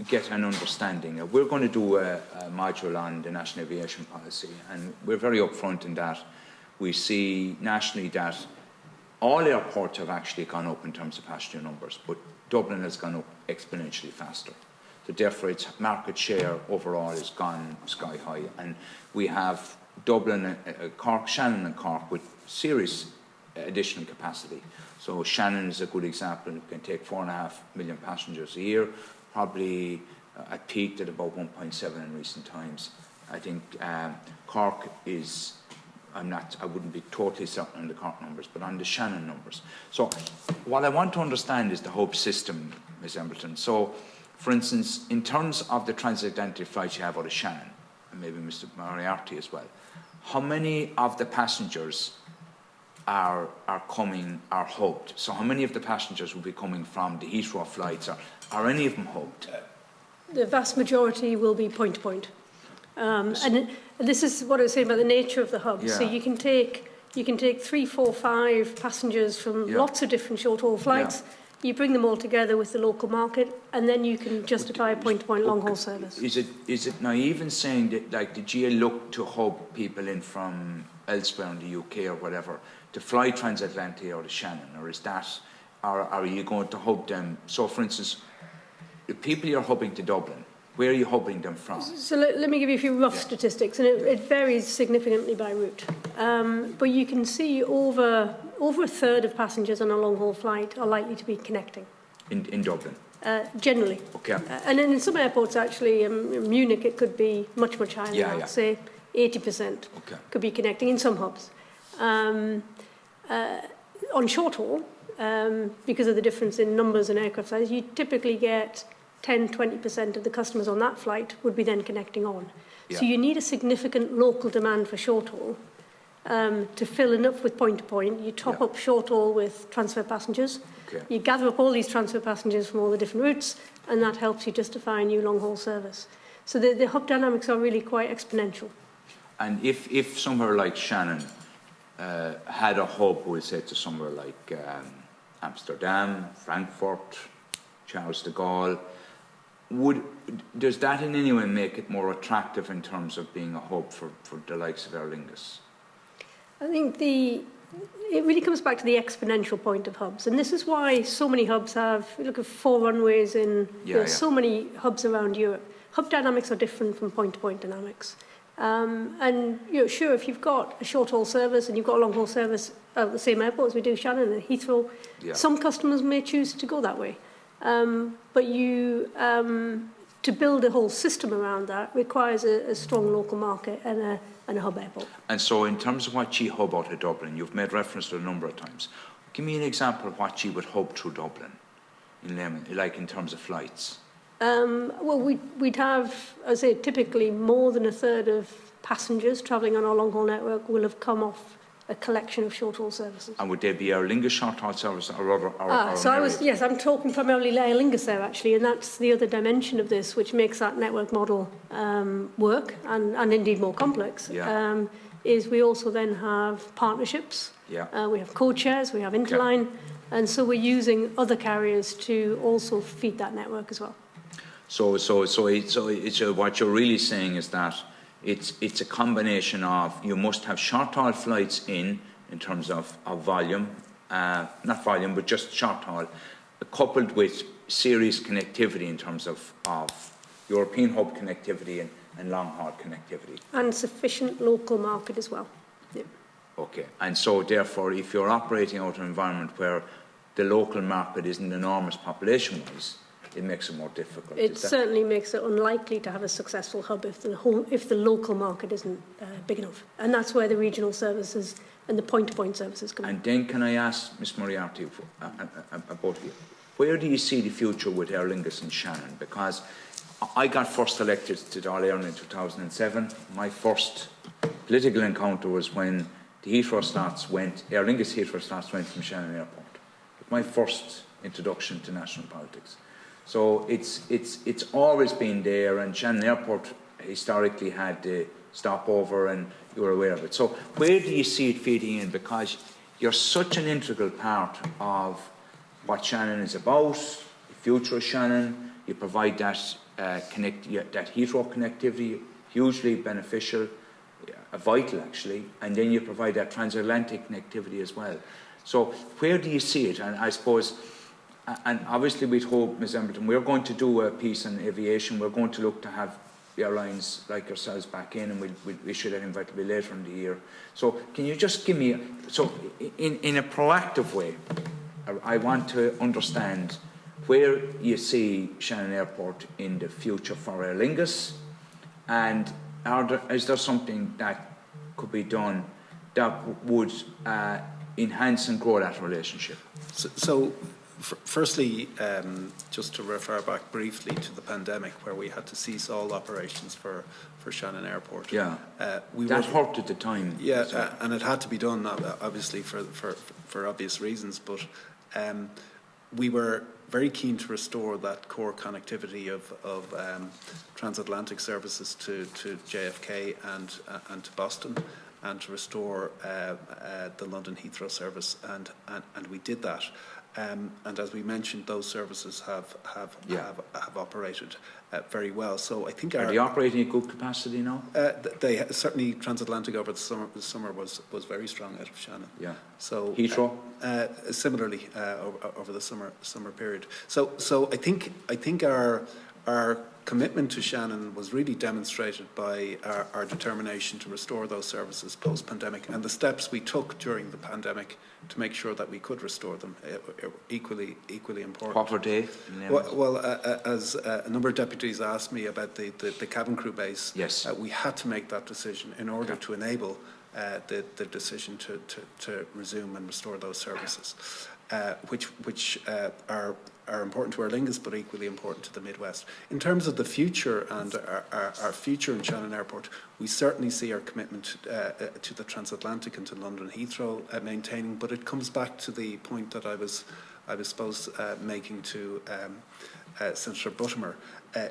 get an understanding. We're going to do a module on the National Aviation Policy, and we're very upfront in that. We see nationally that all airports have actually gone up in terms of passenger numbers, but Dublin has gone up exponentially faster. So therefore its market share overall has gone sky high, and we have Dublin, Cork, Shannon and Cork with serious additional capacity. So Shannon is a good example. It can take 4.5 million passengers a year, probably at peaked at about 1.7 in recent times. I think Cork is, I wouldn't be totally certain on the Cork numbers, but on the Shannon numbers. So what I want to understand is the hub system, Ms. Embleton. So, for instance, in terms of the transatlantic flights you have out of Shannon, and maybe Mr. Moriarty as well, how many of the passengers are hubbed? So how many of the passengers will be coming from the Heathrow flights? Are any of them hubbed? The vast majority will be point-to-point. And this is what I was saying about the nature of the hub. Yeah. So you can take 3, 4, 5 passengers from lots of different short-haul flights. you bring them all together with the local market, and then you can justify a point-to-point long-haul service. Is it naive in saying that, like, the GA look to hub people in from elsewhere in the UK or whatever to fly transatlantic or to Shannon, or is that, or are you going to hub them? So, for instance, the people you're hubbing to Dublin, where are you hubbing them from? So let me give you a few rough statistics, and it varies significantly by route. But you can see over a third of passengers on a long-haul flight are likely to be connecting. In Dublin? Generally. Okay. And then in some airports, actually, in Munich, it could be much, much higher than that. Say 80% could be connecting in some hubs. On short haul, because of the difference in numbers and aircraft size, you typically get 10-20% of the customers on that flight would be then connecting on. Yeah. So you need a significant local demand for short haul to fill enough with point-to-point. You top up short haul with transfer passengers. Okay. You gather up all these transfer passengers from all the different routes, and that helps you justify a new long-haul service. So the hub dynamics are really quite exponential. And if somewhere like Shannon had a hub, we'll say to somewhere like Amsterdam, Frankfurt, Charles de Gaulle, does that in any way make it more attractive in terms of being a hub for the likes of Aer Lingus? I think it really comes back to the exponential point of hubs, and this is why so many hubs have, look at 4 runways in so many hubs around Europe. Hub dynamics are different from point-to-point dynamics. And sure, if you've got a short-haul service and you've got a long-haul service at the same airport as we do Shannon and Heathrow, some customers may choose to go that way. But to build a whole system around that requires a strong local market and a hub airport. And so in terms of what you hub out of Dublin, you've made reference to a number of times. Give me an example of what you would hub through Dublin, like in terms of flights. Well, we'd have, I'd say, typically more than a third of passengers travelling on our long-haul network will have come off a collection of short-haul services. And would they be Aer Lingus short-haul service or other? Yes, I'm talking primarily Aer Lingus there actually, and that's the other dimension of this, which makes that network model work and indeed more complex. Is we also then have partnerships. We have code-shares, we have Interline, and so we're using other carriers to also feed that network as well. So what you're really saying is that it's a combination of, you must have short-haul flights in terms of volume, not volume, but just short-haul, coupled with serious connectivity in terms of European hub connectivity and long-haul connectivity. And sufficient local market as well. Okay, and so therefore, if you're operating out of an environment where the local market isn't enormous population-wise, it makes it more difficult. It certainly makes it unlikely to have a successful hub if the local market isn't big enough. And that's where the regional services and the point-to-point services come in. And then can I ask Ms Moriarty about you? Where do you see the future with Aer Lingus and Shannon? Because I got first elected to Dáil Éireann in 2007. My first political encounter was when the Heathrow slots Aer Lingus Heathrow slots went from Shannon Airport. My first introduction to national politics. So it's always been there, and Shannon Airport historically had the stopover, and you were aware of it. So where do you see it feeding in? Because you're such an integral part of what Shannon is about, the future of Shannon. You provide that that Heathrow connectivity, hugely beneficial, vital actually, and then you provide that transatlantic connectivity as well. So where do you see it? And I suppose, and obviously we'd hope, Ms Embleton, we're going to do a piece on aviation. We're going to look to have airlines like yourselves back in, and we'll issue that invite to be later in the year. So can you just give me, in a proactive way, I want to understand where you see Shannon Airport in the future for Aer Lingus, and is there something that could be done that would enhance and grow that relationship? Firstly, just to refer back briefly to the pandemic, where we had to cease all operations for Shannon Airport. Yeah, that hurt at the time. Yeah, and it had to be done, obviously, for obvious reasons. But we were very keen to restore that core connectivity of transatlantic services to JFK and to Boston, and to restore the London Heathrow service, and we did that. And as we mentioned, those services have operated very well. So I think are they operating at good capacity now? They certainly transatlantic over the summer was very strong out of Shannon. Yeah. So Heathrow similarly over the summer period. So I think our commitment to Shannon was really demonstrated by our determination to restore those services post-pandemic, and the steps we took during the pandemic to make sure that we could restore them equally important. What were they? Well, as a number of deputies asked me about the cabin crew base, yes, we had to make that decision in order to enable the decision to resume and restore those services, which are important to Aer Lingus, but equally important to the Midwest. In terms of the future and our future in Shannon Airport, we certainly see our commitment to the transatlantic and to London Heathrow maintaining, but it comes back to the point that I was making to Senator Buttimer.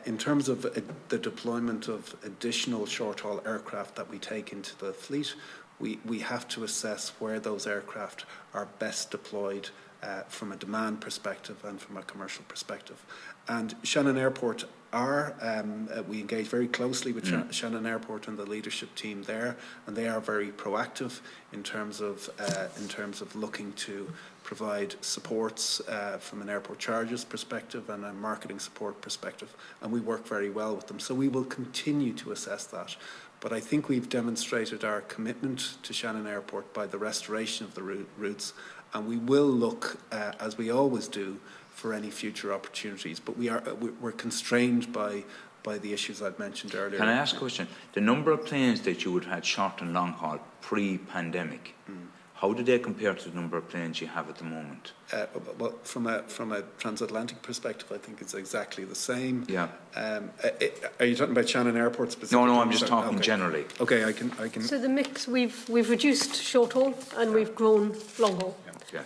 In terms of the deployment of additional short-haul aircraft that we take into the fleet, we have to assess where those aircraft are best deployed from a demand perspective and from a commercial perspective. And Shannon Airport we engage very closely with Shannon Airport and the leadership team there, and they are very proactive in terms of looking to provide supports from an airport charges perspective and a marketing support perspective, and we work very well with them. So we will continue to assess that. But I think we've demonstrated our commitment to Shannon Airport by the restoration of the routes, and we will look, as we always do, for any future opportunities. But we're constrained by the issues I've mentioned earlier. Can I ask a question? The number of planes that you would have had short and long haul pre-pandemic, how do they compare to the number of planes you have at the moment? Well, from a transatlantic perspective, I think it's exactly the same. Yeah. Are you talking about Shannon Airport specifically? No, I'm just talking generally. Okay, I can. So the mix, we've reduced short haul and we've grown long haul. Yeah.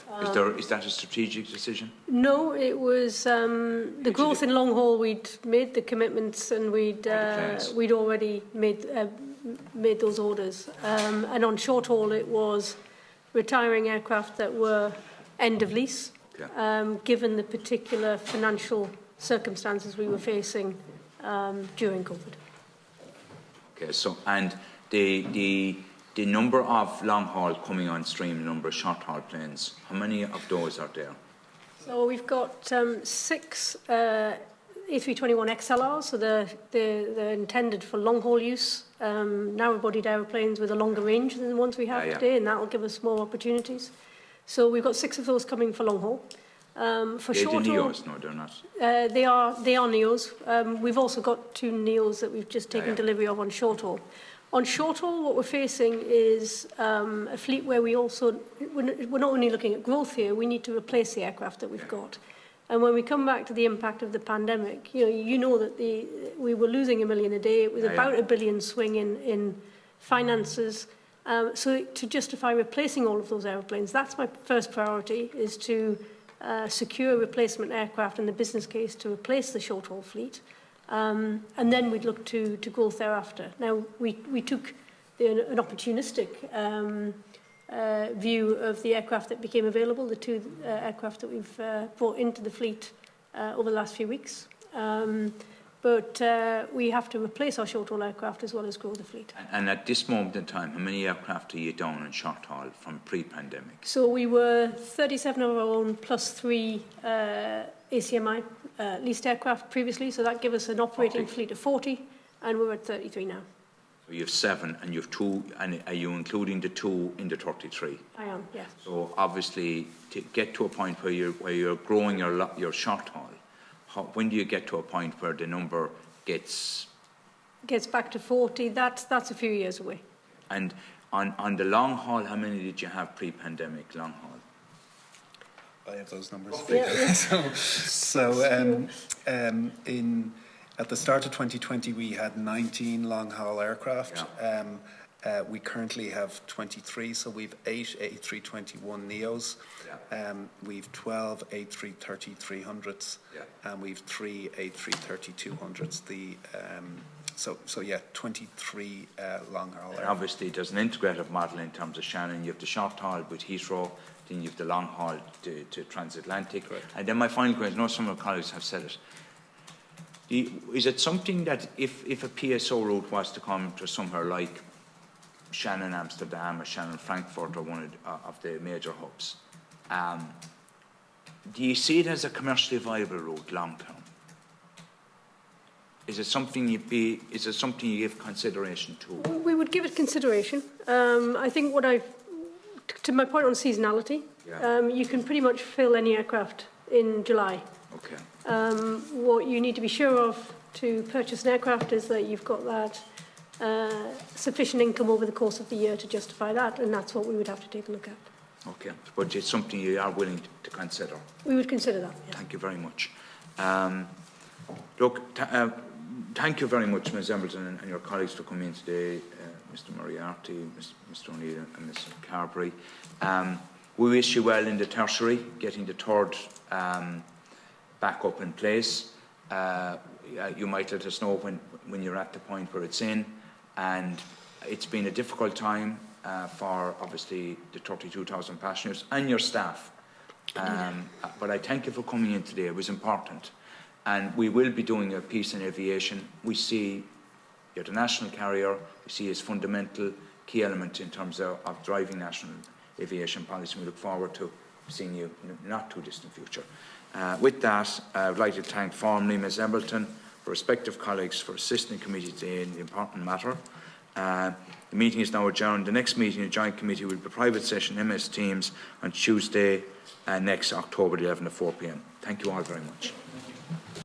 Is that a strategic decision? No, it was the growth in long haul. We'd made the commitments and we'd already made those orders. And on short haul, it was retiring aircraft that were end of lease, given the particular financial circumstances we were facing during COVID. Okay, so and the number of long haul coming on stream, the number of short haul planes, how many of those are there? So we've got 6 A321 XLRs, so they're intended for long haul use. Narrow-bodied aeroplanes with a longer range than the ones we have today, and that will give us more opportunities. So we've got 6 of those coming for long haul. For short haul, Neos? No, they're not. They are Neos. We've also got 2 Neos that we've just taken delivery of on short haul. On short haul, what we're facing is a fleet where we're not only looking at growth here, we need to replace the aircraft that we've got. And when we come back to the impact of the pandemic, you know that we were losing $1 million a day. It was about $1 billion swing in finances. So to justify replacing all of those aeroplanes, that's my first priority, is to secure replacement aircraft in the business case to replace the short-haul fleet. And then we'd look to growth thereafter. Now, we took an opportunistic view of the aircraft that became available, the 2 aircraft that we've brought into the fleet over the last few weeks. But we have to replace our short-haul aircraft as well as grow the fleet. And at this moment in time, how many aircraft are you down in short-haul from pre-pandemic? So we were 37 of our own plus 3 ACMI leased aircraft previously, so that gave us an operating fleet of 40, and we're at 33 now. So you have 7, and you have 2, and are you including the 2 in the 33? I am, yes. So obviously, to get to a point where you're growing your short haul, when do you get to a point where the number gets back to 40? That's a few years away. And on the long haul, how many did you have pre-pandemic long haul? I have those numbers. At the start of 2020, we had 19 long-haul aircraft. We currently have 23, so we've 8 A321 Neos. We've 12 A330-300s, and we've 3 A330-200s. 23 long-haul aircraft. Obviously, there's an integrated model in terms of Shannon. You have the short haul with Heathrow, then you have the long haul to transatlantic. Correct. And then my final question, I know some of our colleagues have said it. Is it something that if a PSO route was to come to somewhere like Shannon Amsterdam or Shannon Frankfurt or one of the major hubs, do you see it as a commercially viable route long term? Is it something you give consideration to? We would give it consideration. I think to my point on seasonality, you can pretty much fill any aircraft in July. Okay. What you need to be sure of to purchase an aircraft is that you've got that sufficient income over the course of the year to justify that, and that's what we would have to take a look at. Okay, but it's something you are willing to consider? We would consider that, yes. Thank you very much. Thank you very much, Ms. Embleton, and your colleagues for coming in today, Mr. Moriarty, Mr. O'Neill and Mr. Carberry. We wish you well in the tertiary, getting the third back up in place. You might let us know when you're at the point where it's in, and it's been a difficult time for obviously the 32,000 passengers and your staff. But I thank you for coming in today. It was important. And we will be doing a piece in aviation. We see you're the national carrier. We see it's fundamental, key element in terms of driving national aviation policy. We look forward to seeing you in the not too distant future. With that, I would like to thank formally Ms. Embleton, her respective colleagues for assisting the committee today in the important matter. The meeting is now adjourned. The next meeting of the Joint Committee will be a private session, MS Teams, on Tuesday, next October the 11th at 4 p.m. Thank you all very much.